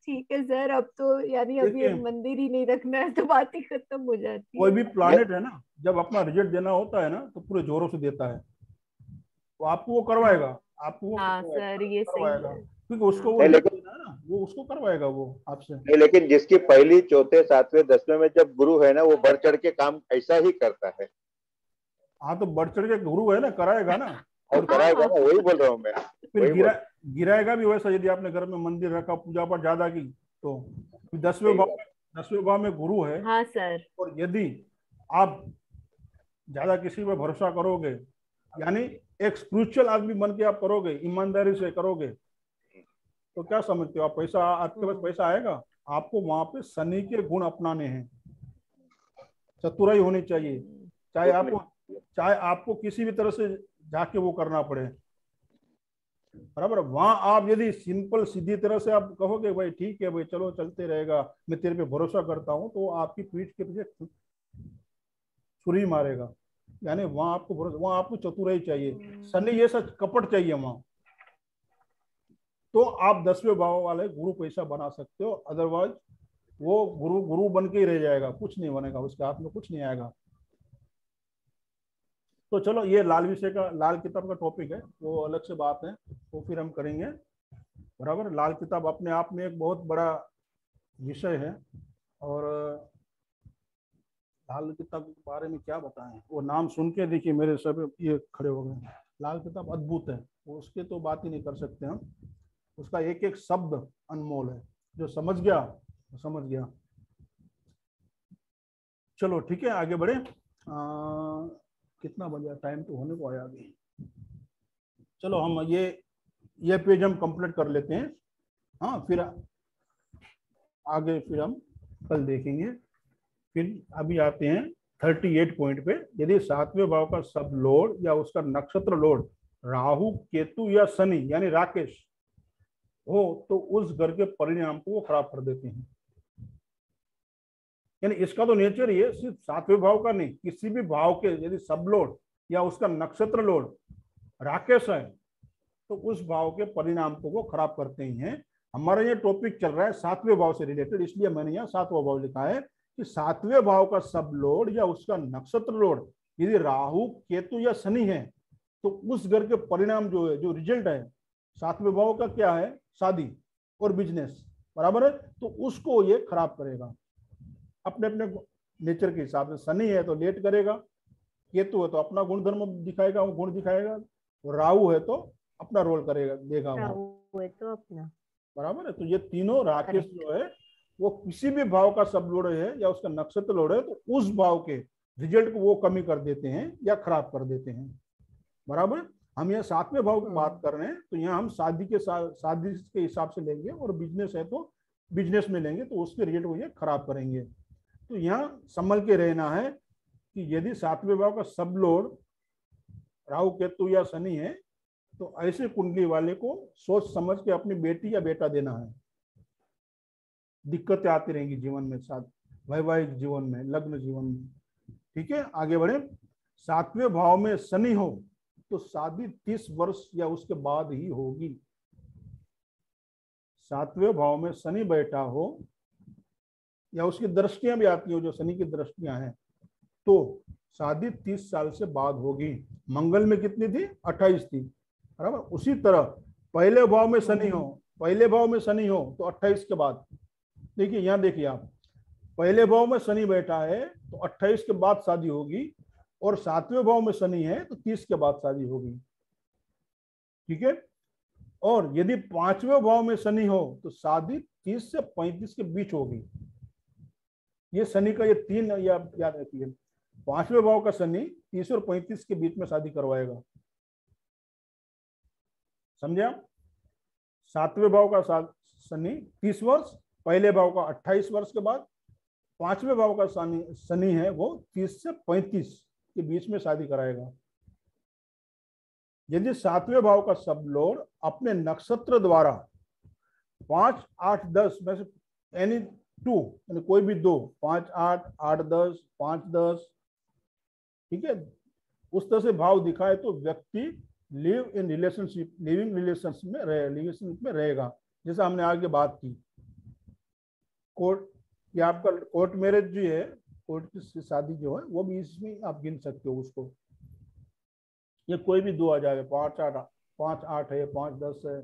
ठीक है सर, अब तो यानी अभी देखिए एक मंदिर ही नहीं रखना है तो बात ही खत्म हो जाती कोई है। भी मैं प्लानिट है ना, जब अपना रिजल्ट देना होता है ना तो पूरे जोरों से देता है, तो आपको वो करवाएगा, आपको वो हाँ सर ये सही करवाएगा, है। क्योंकि उसको वो नहीं, रिजल्ट लेकिन देना है ना, वो उसको करवाएगा वो आपसे। नहीं, लेकिन जिसकी पहली चौथे सातवें दसवें में जब गुरु है ना, वो बढ़ चढ़ के काम ऐसा ही करता है। हाँ तो बढ़ चढ़ के गुरु है ना, कराएगा ना, और और कराएगा हाँ ना, वही बोल रहा हूँ मैं। फिर वही बोल। गिराएगा भी वैसा, यदि आपने घर में मंदिर रखा, पूजा पाठ ज्यादा की, तो सही बात। दसवें भाव में गुरु है, हाँ सर। और यदि आप ज्यादा किसी पर भरोसा करोगे, यानी एक स्पिरिचुअल आदमी बन के आप करोगे, ईमानदारी से करोगे, तो क्या समझते हो आप, पैसा आपके पास हम्म। पैसा आएगा? आपको वहां पे शनि के गुण अपनाने हैं, चतुराई होनी चाहिए, चाहे उसमें आपको चाहे आपको किसी भी तरह से जाके वो करना पड़े, बराबर। वहां आप यदि सिंपल सीधी तरह से आप कहोगे भाई ठीक है भाई चलो चलते रहेगा, मैं तेरे पे भरोसा करता हूँ, तो वो आपकी पीठ के पीछे छुरी मारेगा, यानी वहां आपको भरोसा, वहां आपको चतुराई चाहिए, शनि ये सच कपट चाहिए वहां, तो आप दसवें भाव वाले गुरु पैसा बना सकते हो, अदरवाइज वो गुरु गुरु बन के ही रह जाएगा, कुछ नहीं बनेगा, उसके हाथ में कुछ नहीं आएगा। तो चलो ये लाल विषय का, लाल किताब का टॉपिक है, वो अलग से बात है, वो फिर हम करेंगे, बराबर। लाल किताब अपने आप में एक बहुत बड़ा विषय है, और लाल किताब के बारे में क्या बताएं, वो नाम सुन के देखिए मेरे सब ये खड़े हो गए। लाल किताब अद्भुत है, वो उसके तो बात ही नहीं कर सकते हम, उसका एक एक शब्द अनमोल है, जो समझ गया वो समझ गया। चलो ठीक है, आगे बढ़े। कितना बजा, टाइम तो होने को आया अभी। चलो हम ये पेज हम कंप्लीट कर लेते हैं। हाँ, फिर आगे फिर हम कल देखेंगे। फिर अभी आते हैं 38 पॉइंट पे। यदि सातवें भाव का सब लॉर्ड या उसका नक्षत्र लॉर्ड राहु, केतु या शनि यानी राकेश हो तो उस घर के परिणाम को वो खराब कर देते हैं। यानी इसका तो नेचर ही है, सिर्फ सातवें भाव का नहीं, किसी भी भाव के यदि सब लॉर्ड या उसका नक्षत्र लॉर्ड राकेश है तो उस भाव के परिणाम को वो खराब करते ही हैं। हमारा ये टॉपिक चल रहा है सातवें भाव से रिलेटेड, इसलिए मैंने यहाँ सातवां भाव लिखा है कि सातवें भाव का सब लॉर्ड या उसका नक्षत्र लॉर्ड यदि राहु, केतु या शनि है तो उस घर के परिणाम जो है, जो रिजल्ट है सातवें भाव का क्या है, शादी और बिजनेस, बराबर है, तो उसको ये खराब करेगा अपने अपने नेचर के हिसाब से। शनि है तो लेट करेगा, केतु है तो अपना गुणधर्म दिखाएगा, वो गुण दिखाएगा, राहु है तो अपना रोल करेगा, देगा वो, तो अपना, बराबर है। तो ये तीनों राकेश जो है वो किसी भी भाव का सब लोड है या उसका नक्षत्र लोड है तो उस भाव के रिजल्ट को वो कमी कर देते हैं या खराब कर देते हैं, बराबर। हम यहाँ सातवें भाव की बात कर रहे हैं तो यहाँ हम शादी के हिसाब से लेंगे, और बिजनेस है तो बिजनेस में लेंगे तो उसके रिजल्ट को ये खराब करेंगे। तो यहाँ संभल के रहना है कि यदि सातवें भाव का सब लोड राहु, केतु या शनि है तो ऐसे कुंडली वाले को सोच समझ के अपनी बेटी या बेटा देना है। दिक्कतें आती रहेंगी जीवन में, साथ वैवाहिक जीवन में, लग्न जीवन में, ठीक है। आगे बढ़े। सातवें भाव में शनि हो तो शादी 30 वर्ष या उसके बाद ही होगी। सातवें भाव में शनि बैठा हो या उसकी दृष्टियां भी आती हो, जो शनि की दृष्टियां हैं, तो शादी 30 साल से बाद होगी। मंगल में कितनी थी, 28 थी, बराबर। उसी तरह पहले भाव में शनि हो, पहले भाव में शनि हो तो 28 के बाद, देखिए यहाँ देखिए आप, पहले भाव में शनि बैठा है तो 28 के बाद शादी होगी, और सातवें भाव में शनि है तो 30 के बाद शादी होगी, ठीक है। और यदि पांचवें भाव में शनि हो तो शादी 30 से 35 के बीच होगी। ये शनि का ये तीन याद रखिए, पांचवें भाव का शनि 30 और 35 के बीच में शादी करवाएगा, समझे आप। सातवें भाव का शनि 30 वर्ष, पहले भाव का 28 वर्ष के बाद, पांचवें भाव का शनि है वो 30 से 35 के बीच में शादी कराएगा। यदि सातवें भाव का सब लॉर्ड अपने नक्षत्र द्वारा 5, 8, 10 में से एनी 2 यानी कोई भी 2, 5, 8, 8, 10, 5, 10, ठीक है, उस तरह से भाव दिखाए तो व्यक्ति लिविंग रिलेशनशिप में रहेगा। जैसा हमने आगे बात की, कोर्ट या आपका कोर्ट मैरिज जो है, कोर्ट की शादी जो है वो भी इसमें आप गिन सकते हो उसको। ये कोई भी 2 आ जाएगा, 5, 8 है, 5, 10 है,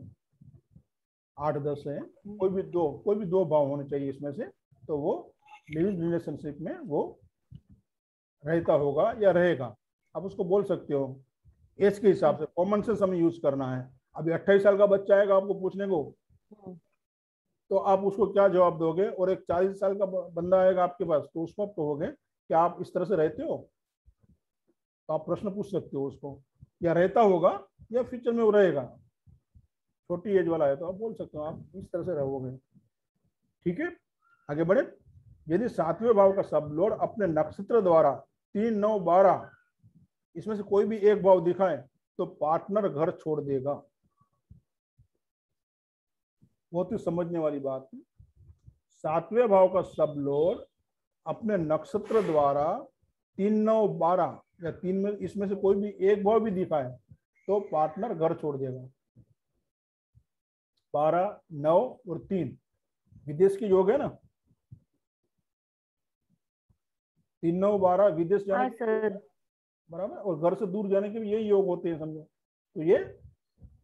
8, 10 है, कोई भी दो भाव होने चाहिए इसमें से, तो वो लिविंग रिलेशनशिप में वो रहता होगा या रहेगा। आप उसको बोल सकते हो एज के हिसाब से, कॉमन सेंस हमें यूज करना है। अभी 28 साल का बच्चा आएगा आपको पूछने को, तो आप उसको क्या जवाब दोगे, और एक 40 साल का बंदा आएगा आपके पास तो उसको आप कहोगे कि आप इस तरह से रहते हो, तो आप प्रश्न पूछ सकते हो उसको, या रहता होगा या फ्यूचर में वो रहेगा। छोटी एज वाला है तो आप बोल सकते हो आप इस तरह से रहोगे, ठीक है। आगे बढ़े। यदि सातवें भाव का सब लॉर्ड अपने नक्षत्र द्वारा 3, 9, 12 इसमें से कोई भी एक भाव दिखाए तो पार्टनर घर छोड़ देगा। बहुत ही समझने वाली बात है। सातवें भाव का सब लॉर्ड अपने नक्षत्र द्वारा 3, 9, 12 या 3 में इसमें से कोई भी एक भाव भी दिखाए तो पार्टनर घर छोड़ देगा। 12, 9 और 3 विदेश की योग है ना, 3, 9, 12 विदेश जाने के, बराबर, और घर से दूर जाने के भी यही योग होते हैं, समझो। तो ये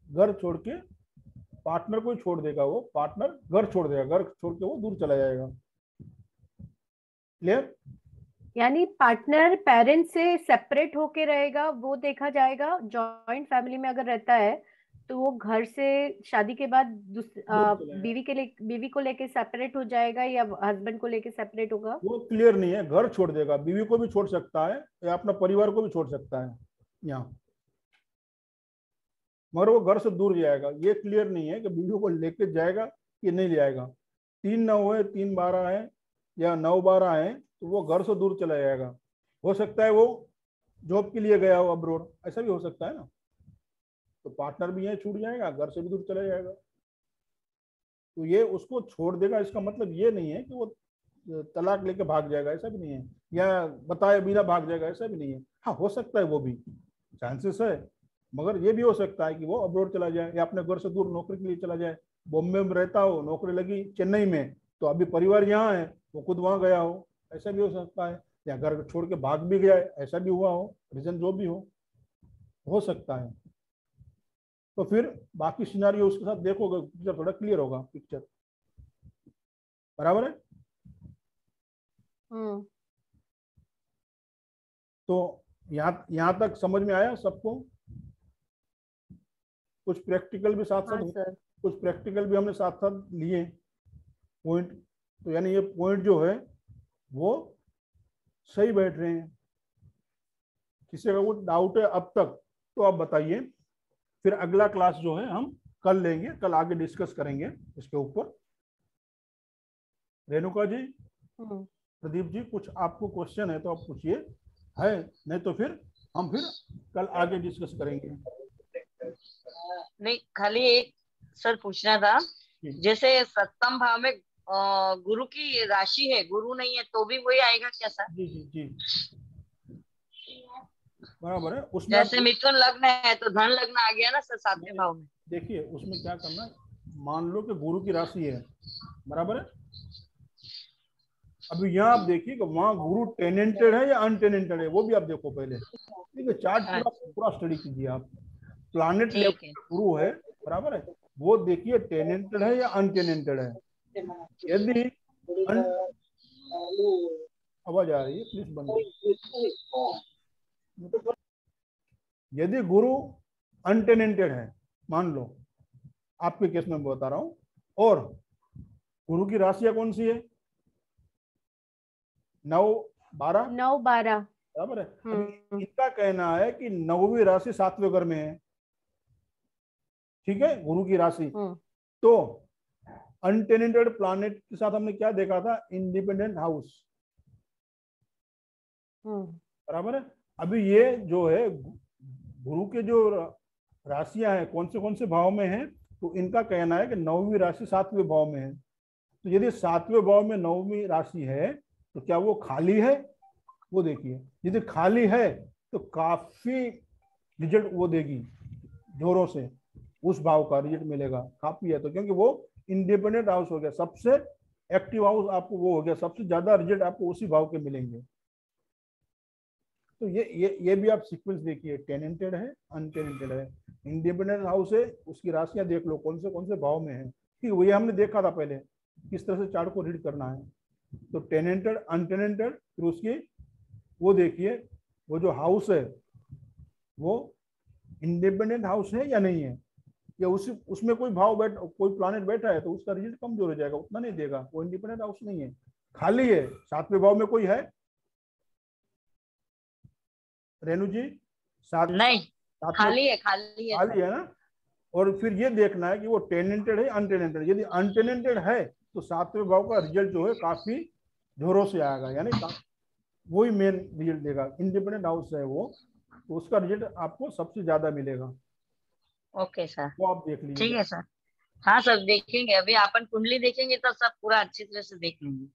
घर छोड़ के पार्टनर को छोड़ देगा, वो पार्टनर घर छोड़ देगा, घर छोड़ के वो दूर चला जाएगा। क्लियर? यानी पार्टनर पेरेंट से सेपरेट होके रहेगा, वो देखा जाएगा। जॉइंट फैमिली में अगर रहता है तो वो घर से शादी के बाद बीवी को लेके सेपरेट हो जाएगा या हस्बैंड को लेके सेपरेट होगा, वो क्लियर नहीं है। घर छोड़ देगा, बीवी को भी छोड़ सकता है या अपना परिवार को भी छोड़ सकता है। यहाँ मगर वो घर से दूर जाएगा। ये क्लियर नहीं है कि वीडियो को लेके जाएगा कि नहीं ले आएगा। 3-9 है, 3-12 है या 9-12 है, तो वो घर से दूर चला जाएगा। हो सकता है वो जॉब के लिए गया हो अब्रोड, ऐसा भी हो सकता है ना। तो पार्टनर भी यहाँ छूट जाएगा, घर से भी दूर चला जाएगा, तो ये उसको छोड़ देगा। इसका मतलब ये नहीं है कि वो तलाक लेके भाग जाएगा, ऐसा भी नहीं है, या बताए बिना भाग जाएगा, ऐसा भी नहीं है। हाँ, हो सकता है, वो भी चांसेस है, मगर ये भी हो सकता है कि वो अब्रोड चला जाए या अपने घर से दूर नौकरी के लिए चला जाए। बॉम्बे में रहता हो, नौकरी लगी चेन्नई में, तो अभी परिवार यहाँ है, वो खुद वहाँ गया हो, ऐसा भी हो सकता है। या घर छोड़ के भाग भी गया है, ऐसा भी हुआ हो, रीजन जो भी हो सकता है। तो फिर बाकी सिनारियो उसके साथ देखोगे, पिक्चर थोड़ा क्लियर होगा, पिक्चर बराबर है। तो यहाँ तक समझ में आया सबको? कुछ प्रैक्टिकल भी साथ साथ, कुछ प्रैक्टिकल भी हमने साथ साथ लिए पॉइंट। तो यानी ये पॉइंट जो है वो सही बैठ रहे हैं। किसी का कुछ डाउट है अब तक तो आप बताइए, फिर अगला क्लास जो है हम कल लेंगे, कल आगे डिस्कस करेंगे इसके ऊपर। रेणुका जी, प्रदीप जी, कुछ आपको क्वेश्चन है तो आप पूछिए, है नहीं तो फिर हम कल आगे डिस्कस करेंगे। नहीं, खाली एक सर पूछना था, जैसे सप्तम भाव में गुरु की राशि है, गुरु नहीं है, तो भी वही आएगा क्या सर? जी जी जी, बराबर है। उसमें जैसे मिथुन लग्न है तो धन लग्न आ गया ना सर 7वें भाव में। देखिए उसमें क्या करना, मान लो कि गुरु की राशि है, बराबर है। अभी यहाँ आप देखिए कि वहाँ गुरु टेनेंटेड है या अनटेनेंटेड है, वो भी आप देखो पहले। ठीक है, चार्ट पूरा स्टडी कीजिए आप। प्लैनेट लेवल गुरु है, बराबर है, वो देखिए टेनेंटेड है या अनटेनेंटेड है। यदि आवाज आ रही है, प्लीज बंद। यदि गुरु अनटेनेंटेड है, मान लो आपके केस में बता रहा हूं, और गुरु की राशियां कौन सी है? 9-12 बराबर है। अभी इनका कहना है कि 9वीं राशि 7वें घर में है, ठीक है, गुरु की राशि। तो अनटेनेंटेड प्लैनेट के साथ हमने क्या देखा था? इंडिपेंडेंट हाउस, बराबर है। अभी ये जो है गुरु के जो राशियां हैं कौन से भाव में हैं, तो इनका कहना है कि 9वीं राशि 7वें भाव में है। तो यदि 7वें भाव में 9वीं राशि है तो क्या वो खाली है? वो देखिए, यदि खाली है तो काफी रिजल्ट वो देगी, जोरों से उस भाव का रिजल्ट मिलेगा। काफी है तो, क्योंकि वो इंडिपेंडेंट हाउस हो गया, सबसे एक्टिव हाउस आपको वो हो गया, सबसे ज्यादा रिजल्ट आपको उसी भाव के मिलेंगे। तो ये भी आप सीक्वेंस देखिए, टेनेंटेड है, अनटेनेंटेड है, इंडिपेंडेंट हाउस है, उसकी राशियां देख लो कौन से भाव में है। ठीक, वही हमने देखा था पहले किस तरह से चार्ट को रीड करना है। तो टेनेंटेड, अनटेनेंटेड, फिर उसकी वो देखिए, वो जो हाउस है वो इंडिपेंडेंट हाउस है या नहीं है, या उसमें कोई भाव कोई प्लैनेट बैठा है तो उसका रिजल्ट कमजोर हो जाएगा, उतना नहीं देगा। वो इंडिपेंडेंट हाउस नहीं है, खाली है। 7वें भाव में कोई है? रेणु जी, नहीं, खाली है ना। और फिर ये देखना है कि वो टेनेंटेड है अनटेनेंटेड। यदि अनटेनेंटेड है तो 7वें भाव का रिजल्ट जो है काफी जोरों से आएगा, यानी वही मेन रिजल्ट देगा। इंडिपेंडेंट हाउस है वो, तो उसका रिजल्ट आपको सबसे ज्यादा मिलेगा। ओके सर, वो आप देख लीजिए। ठीक है सर। हाँ सर, देखेंगे। अभी अपन कुंडली देखेंगे तो सब पूरा अच्छी तरह से देख लेंगे।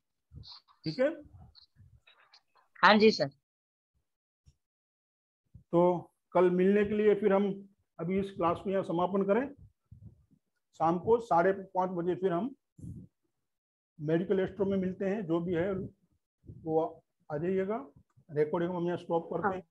ठीक है, हाँ जी सर। तो कल मिलने के लिए फिर हम अभी इस क्लास को यहाँ समापन करें। शाम को 5:30 बजे फिर हम मेडिकल एस्ट्रो में मिलते हैं। जो भी है वो आ जाइएगा। रिकॉर्डिंग हम यहाँ स्टॉप करते हैं।